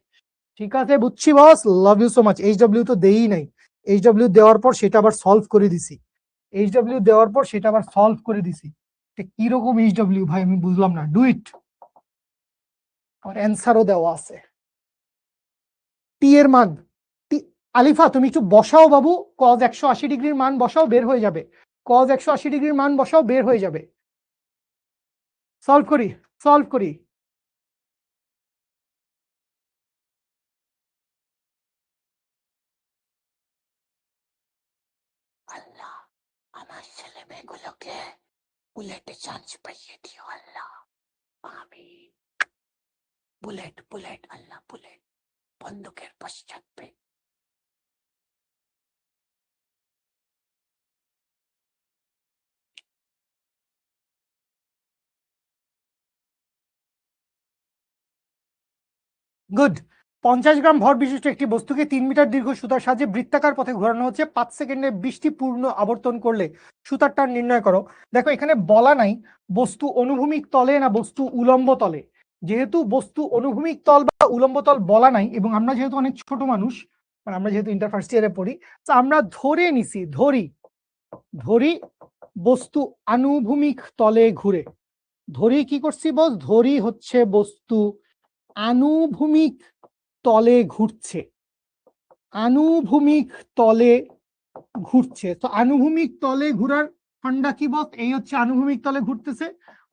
ঠিক আছে, বুঝছি boss, love you so much. HW তো দেই নাই, এইচডব্লিউ দেওয়ার পর সেটা আবার সলভ করে দিছি, এইচডব্লিউ দেওয়ার পর সেটা আবার সলভ করে দিছি। কিরকম এইচডব্লিউ ভাই আমি বুঝলাম না, ডু ইট। আমার অ্যান্সারও দেওয়া আছে। টি এর মান, আলিফা তুমি একটু বসাও বাবু, কজ 180 ডিগ্রির মান বসাও, বের হয়ে যাবে। কজ 180 ডিগ্রির মান বসাও, বের হয়ে যাবে। সলভ করি, সলভ করি। আমার ছেলে মেয়েগুলোকে বুলেটে চান্স পাইয়ে দিও আল্লাহ, আমিন। বুলেট বুলেট আল্লাহ, বুলেট বন্দুকের পশ্চাৎপে। গুড। 50 গ্রাম ভর বিশিষ্ট একটি বস্তুকে 3 মিটার দীর্ঘ সুতার সাহায্যে বৃত্তাকার পথে ঘোরানো হচ্ছে। 5 সেকেন্ডে 20টি পূর্ণ আবর্তন করলে সুতার টান নির্ণয় করো। দেখো এখানে বলা নাই বস্তু অনুভূমিক তলে না বস্তু উলম্ব তলে। যেহেতু বস্তু অনুভূমিক তল বা উলম্ব তল বলা নাই, এবং আমরা যেহেতু অনেক ছোট মানুষ, মানে আমরা যেহেতু ইন্টার ফার্স্ট ইয়ারে পড়ি, তো আমরা ধরে নিছি, ধরি বস্তু আনুভূমিক তলে ঘুরে। ধরি কি করছি বস? ধরি হচ্ছে বস্তু আনুভূমিক তলে ঘুরছে, আনুভূমিক তলে ঘুরছে। তো আনুভূমিক তলে ঘোরার ফান্ডা কি বস? এই হচ্ছে আনুভূমিক তলে ঘুরতেছে,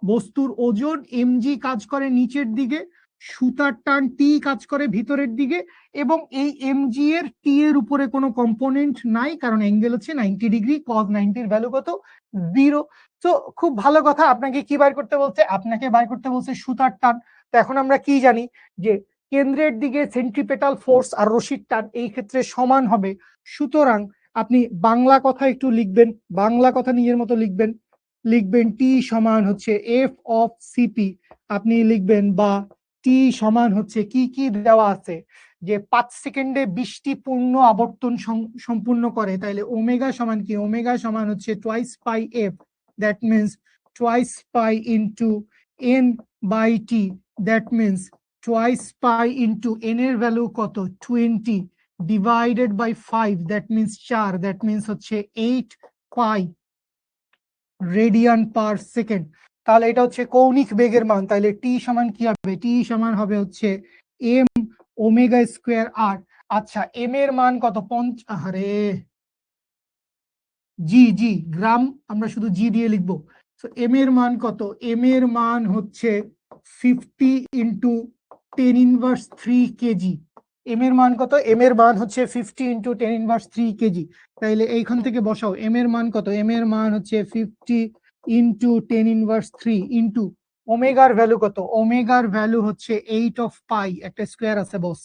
বস্তুর ওজন mg কাজ করে নিচের দিকে, সুতার টান টি কাজ করে ভিতরের দিকে, এবং এই mg এর টি এর উপরে কোনো কম্পোনেন্ট নাই, কারণ অ্যাঙ্গেল হচ্ছে 90 ডিগ্রি, cos 90 এর ভ্যালু কত? 0। তো খুব ভালো কথা। আপনাকে কি বাইর করতে বলছে? আপনাকে বাইর করতে বলছে সুতার টান। তো এখন আমরা কি জানি যে কেন্দ্রের দিকে সেন্ট্রিপেটাল ফোর্স আর রশির টান এই ক্ষেত্রে সমান হবে। সুতরাং আপনি বাংলা কথা একটু লিখবেন, বাংলা কথা নিজের মতো লিখবেন টি সমান হচ্ছে এফ অফ সিপি। আপনি লিখবেন বা টি সমান হচ্ছে কি কি দেওয়া আছে, যে 5 সেকেন্ডে 20টি পূর্ণ আবর্তন সম্পূর্ণ করে, তাইলে ওমেগা সমান কি? ওমেগা সমান হচ্ছে twice pi F, that means twice pi into N by T, that means twice pi into N এর ভ্যালু কত? 20 divided by 5, that means 4, that means হচ্ছে 8 পাই রেডিয়ান পার সেকেন্ড। তাহলে এটা হচ্ছে কৌণিক বেগের মান। তাহলে টি সমান কি হবে? টি সমান হবে হচ্ছে এম ওমেগা স্কোয়ার আর। আচ্ছা, এম এর মান কত? আরে জি গ্রাম, আমরা শুধু জি দিয়ে লিখবো। তো এম এর মান কত? এম এর মান হচ্ছে 50 ইন্টু 10 ইনভার্স 3 কেজি। এম এর মান কত? এম এর মান হচ্ছে 50 ইন্টু 10 ইনভার্স 3 কেজি। তাইলে এইখান থেকে বসাও এম এর মান কত? এম এর মান হচ্ছে 50 ইন্টু 10 ইনভার্স 3 ইন্টু ওমেগার ভ্যালু কত? ওমেগার ভ্যালু হচ্ছে 8 অফ পাই, একটা স্কোয়ার আছে বস,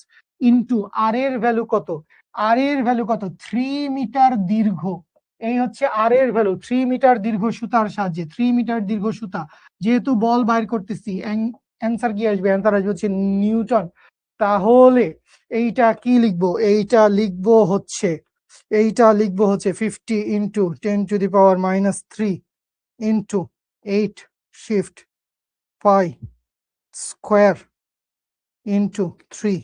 ইন্টু আর এর ভ্যালু কত? আর এর ভ্যালু কত? 3 মিটার দীর্ঘ। এই হচ্ছে আর এর ভ্যালু, 3 মিটার দীর্ঘ সুতার সাহায্যে, 3 মিটার দীর্ঘ সুতা। যেহেতু বল বাইর করতেছি, অ্যান্সার কি আসবে? অ্যান্সার আসবে হচ্ছে নিউটন। তাহলে এইটা কি লিখবো? এইটা লিখবো হচ্ছে 50 into 10 to the power minus 3 into 8 shift pi square into 3,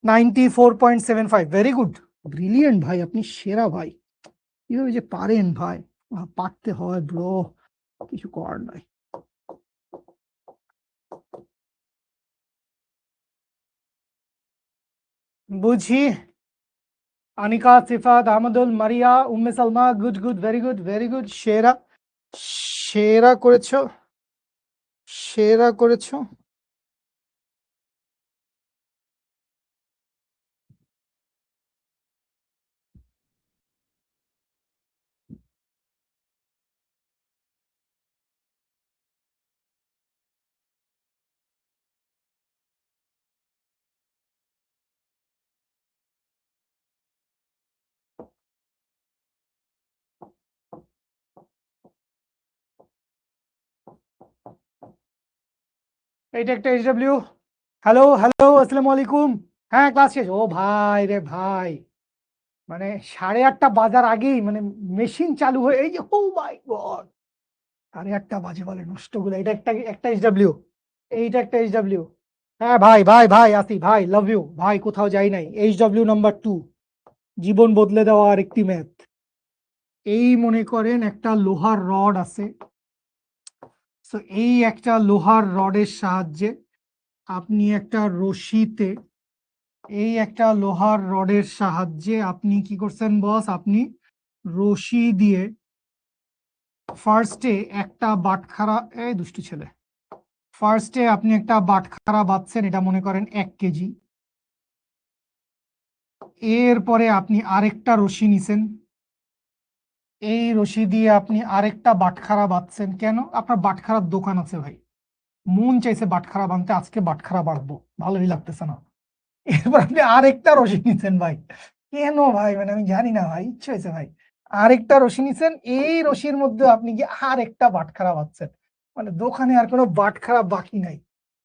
94.75। Very good, brilliant ভাই, আপনি সেরা ভাই। কিভাবে যে পারেন ভাই, পারতে হয় ব্রো, কিছু করার নাই। বুঝি। Anika, Sifat, Ahmadul, Maria, Umme Salma, good good, very good very good, সেরা সেরা করেছো, সেরা করেছো। এইটা একটা এইচডব্লিউ। হ্যালো হ্যালো, আসসালামু আলাইকুম। হ্যাঁ, ক্লাস শেষ। ও ভাই রে ভাই, মানে 8:30 বাজার আগেই মানে মেশিন চালু হয়ে এই যে, ও মাই গড, 8:30 বাজে বলে নষ্ট গুলো। এটা একটা একটা এইচডব্লিউ, এইটা একটা এইচডব্লিউ। হ্যাঁ ভাই ভাই ভাই, আসি ভাই, লাভ ইউ ভাই, কোথাও যাই নাই। এইচডব্লিউ নাম্বার 2, জীবন বদলে দেওয়া আরেকটি ম্যাথ। এই মনে করেন একটা লোহার রড আছে, তো এই একটা লোহার রডের সাহায্যে আপনি একটা রশিতে, এই একটা লোহার রডের সাহায্যে আপনি কি করছেন বস? আপনি রশি দিয়ে ফার্স্টে একটা বাটখারা, এই দুষ্টু ছেলে, ফার্স্টে আপনি একটা বাটখারা বাঁধছেন, এটা মনে করেন 1 কেজি। এরপরে আপনি আরেকটা রশি নিছেন, এই রশি দিয়ে আপনি আরেকটা বাটখারা বাঁধছেন কেন? আপনার বাটখারার দোকান আছে ভাই, মন চাইছে বাটখারা বাঁধতে, আজকে বাটখারা বাঁধবো, ভালোই লাগতেছে না। এরপর আপনি আরেকটা রশি নিচ্ছেন ভাই, কেন ভাই? মানে আমি জানি না ভাই, ইচ্ছে হয়েছে ভাই। আরেকটা রশি নিচ্ছেন, এই রশির মধ্যে আপনি কি আরেকটা বাটখারা বাঁধছেন, মানে দোকানে আর কোনো বাটখারা বাকি নাই।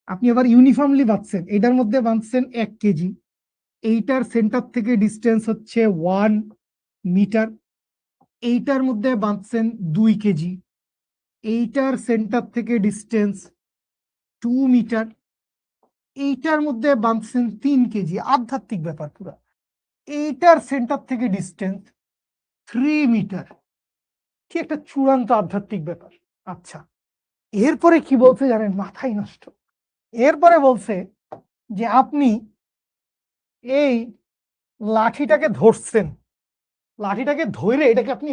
আপনি এবার ইউনিফর্মলি বাঁধছেন, এটার মধ্যে বাঁধছেন 1 কেজি, এইটার সেন্টার থেকে ডিস্টেন্স হচ্ছে 1 মিটার, এইটার মধ্যে বাঁধছেন 2 কেজি, এইটার সেন্টার থেকে ডিস্টেন্স 2 মিটার, এইটার মধ্যে বাঁধছেন 3 কেজি, আধ্যাত্মিক ব্যাপার পুরা। এইটার সেন্টার থেকে ডিস্টেন্স 3 মিটার, কি একটা চূড়ান্ত আধ্যাত্মিক ব্যাপার। আচ্ছা, এরপরে কি বলছে জানেন? মাথাই নষ্ট। এরপরে বলছে যে আপনি এই লাঠিটাকে ধরছেন, লাঠিটাকে ধরে এটাকে আপনি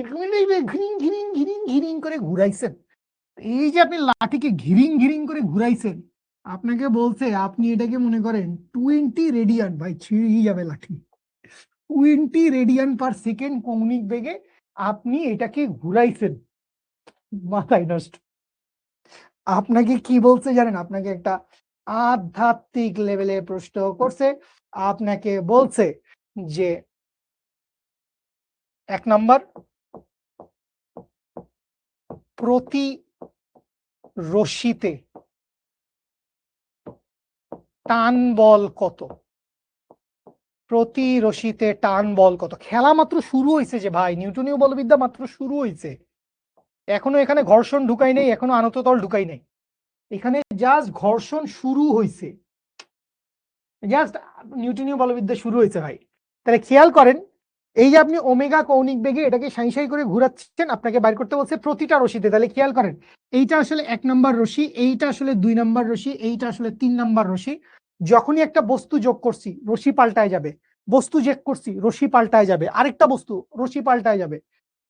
ঘিরিং ঘিরিং ঘিরিং ঘিরিং করে ঘুরাইছেন। এই যে আপনি লাঠিকে ঘিরিং ঘিরিং করে ঘুরাইছেন, আপনাকে বলছে আপনি এটাকে মনে করেন 20 রেডিয়ান, ভাই ছিঁড়েই যাবে লাঠি, 20 রেডিয়ান পার সেকেন্ড কৌণিক বেগে আপনি এটাকে ঘুরাইছেন। মাথায় নষ্ট। আপনাকে কি বলছে জানেন? আপনাকে একটা আধ্যাত্মিক লেভেলে প্রশ্ন করছে। আপনাকে বলছে যে 1 নাম্বার, প্রতি রশ্মিতে টান বল কত? প্রতি রশ্মিতে টান বল কত? খেলা মাত্র শুরু হয়েছে যে ভাই, নিউটনীয় বলবিদ্যা মাত্র শুরু হয়েছে, এখনো এখানে ঘর্ষণ ঢুকাই নাই, এখনো আনততল ঢুকাই নাই, এখানে জাস্ট ঘর্ষণ শুরু হয়েছে, জাস্ট নিউটনীয় বলবিদ্যা শুরু হয়েছে ভাই। তাহলে খেয়াল করেন, এই যে আপনি ওমেগা কৌণিক বেগে এটাকে সাই সাই করে ঘুরাচ্ছেন, আপনাকে বাইর করতে বলছে প্রতিটা রশিতে। তাহলে খেয়াল করেন, এইটা আসলে 1 নাম্বার রশি, এইটা আসলে 2 নাম্বার রশি, এইটা আসলে 3 নাম্বার রশি। যখনই একটা বস্তু যোগ করছি রশি পাল্টায় যাবে, বস্তু যোগ করছি রশি পাল্টায় যাবে, আরেকটা বস্তু রশি পাল্টায় যাবে,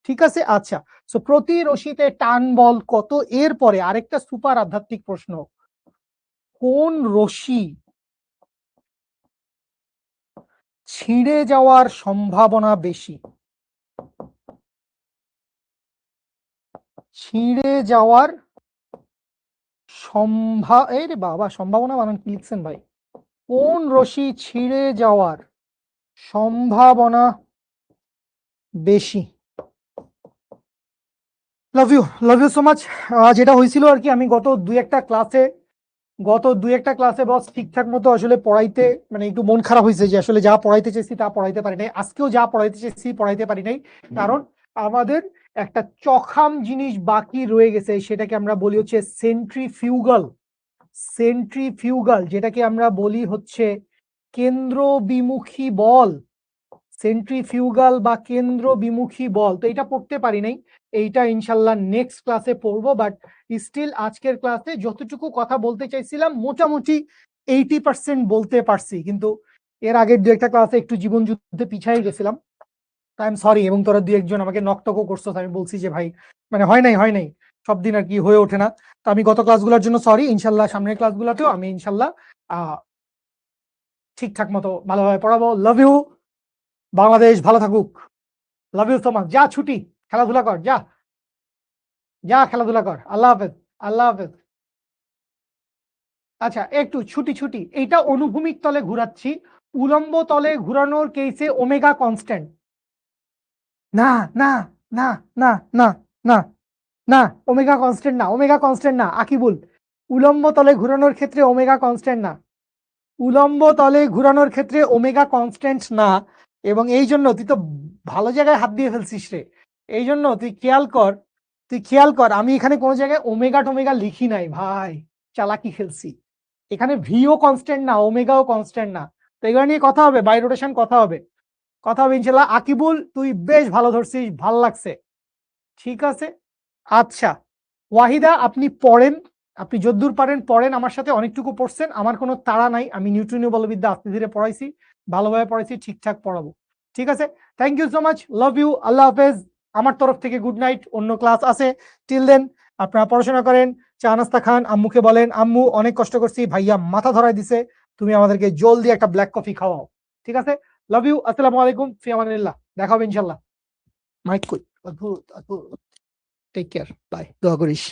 ঠিক আছে? আচ্ছা, সো প্রতি রশিতে টান বল কত? এরপরে আরেকটা সুপার আধ্যাত্মিক প্রশ্ন, কোন রশি ছিঁড়ে যাওয়ার সম্ভাবনা বেশি? ছিঁড়ে যাওয়ার এই রে বাবা, সম্ভাবনা বানান কি লিখছেন ভাই? কোন রশি ছিঁড়ে যাওয়ার সম্ভাবনা বেশি? Love you so much. যেটা হয়েছিল আর কি, আমি গত দুই একটা ক্লাসে বস ঠিকঠাক মতো আসলে পড়াইতে, মানে একটু মন খারাপ হয়েছে যে আসলে যা পড়াইতে চেয়েছি তা পড়াইতে পারি নাই, আজকেও যা পড়াইতে চেয়েছি পড়াইতে পারি নাই, কারণ আমাদের একটা চখাম জিনিস বাকি রয়ে গেছে, সেটাকে আমরা বলি হচ্ছে সেন্ট্রিফিউগাল। যেটাকে আমরা বলি হচ্ছে কেন্দ্র বিমুখী বল, সেন্ট্রিফিউগাল বা কেন্দ্র বিমুখী বল। তো এটা পড়তে পারি নাই, এইটা ইনশাল্লাহ নেক্সট ক্লাসে পড়বো, বাট স্টিল আজকের ক্লাসে যতটুকু কথা বলতে চাইছিলাম মোটামুটি 80% বলতে পারছি, কিন্তু এর আগের 2 একটা ক্লাসে একটু জীবন যুদ্ধে পিছাই গেছিলাম, আই এম সরি। এবং তোরা 2-1 জন আমাকে নকটকও করছো, আমি বলছি যে ভাই মানে হয় নাই সব দিন আর কি হয়ে ওঠে না। তো আমি গত ক্লাসগুলোর জন্য সরি, ইনশাল্লাহ সামনের ক্লাসগুলোতেও আমি ইনশাল্লাহ ঠিকঠাক মতো ভালোভাবে পড়াবো। লাভ ইউ, বাংলাদেশ ভালো থাকুক। Love you so much. যা ছুটি, খেলাধুলা কর, যা যা খেলাধুলা কর। আল্লাহ হাফেজ, আল্লাহ হাফেজ। আচ্ছা, একটু ছুটি, এইটা অনুভূমিক তলে ঘুরাচ্ছি, উলম্ব তলে ঘুরানোর কেসে ওমেগা কনস্ট্যান্ট। না না না না না না না, ওমেগা কনস্ট্যান্ট না আকিবুল, উলম্ব তলে ঘুরানোর ক্ষেত্রে ওমেগা কনস্ট্যান্ট না, উলম্ব তলে ঘুরানোর ক্ষেত্রে ওমেগা কনস্ট্যান্ট না। এবং এই জন্য তুই তো ভালো জায়গায় হাত দিয়ে ফেলছিস রে, এই জন্য তুই খেয়াল কর, আমি এখানে কোনো জায়গায় ওমেগা টোমেগা লিখি নাই ভাই, চালাকি খেলছি। এখানে ভিও কনস্ট্যান্ট না, ওমেগাও কনস্ট্যান্ট না। তো এগুলো নিয়ে কথা হবে, বাই রোটেশন কথা হবে ইনশাল্লাহ। আকিবুল তুই বেশ ভালো ধরছিস, ভাল লাগছে, ঠিক আছে। আচ্ছা, ওয়াহিদা আপনি পড়েন, আপনি যদ্দূর পারেন পড়েন, আমার সাথে অনেকটুকু পড়ছেন, আমার কোনো তাড়া নাই, আমি নিউটনীয় বলবিদ্যা আস্তে ধীরে পড়াইছি, ভালোভাবে পড়াইছি, ঠিকঠাক পড়াবো, ঠিক আছে। Thank you so much, love you, আল্লাহ হাফেজ। আমার তরফ থেকে গুড নাইট, অন্য ক্লাস আছে, টিল দেন আপনারা পড়াশোনা করেন, চা নাস্তা খান, আম্মুকে বলেন আম্মু অনেক কষ্ট করছি, ভাইয়া মাথা ধরাই দিছে, তুমি আমাদেরকে জলদি একটা ব্ল্যাক কফি খাওয়াও, ঠিক আছে। লাভ ইউ, আসসালামু আলাইকুম, ফি আমানিল্লাহ, দেখা হবে ইনশাল্লাহ। মাইক কই অদ্ভুত অদ্ভুত টেক কেয়ার বাই দোয়া করিস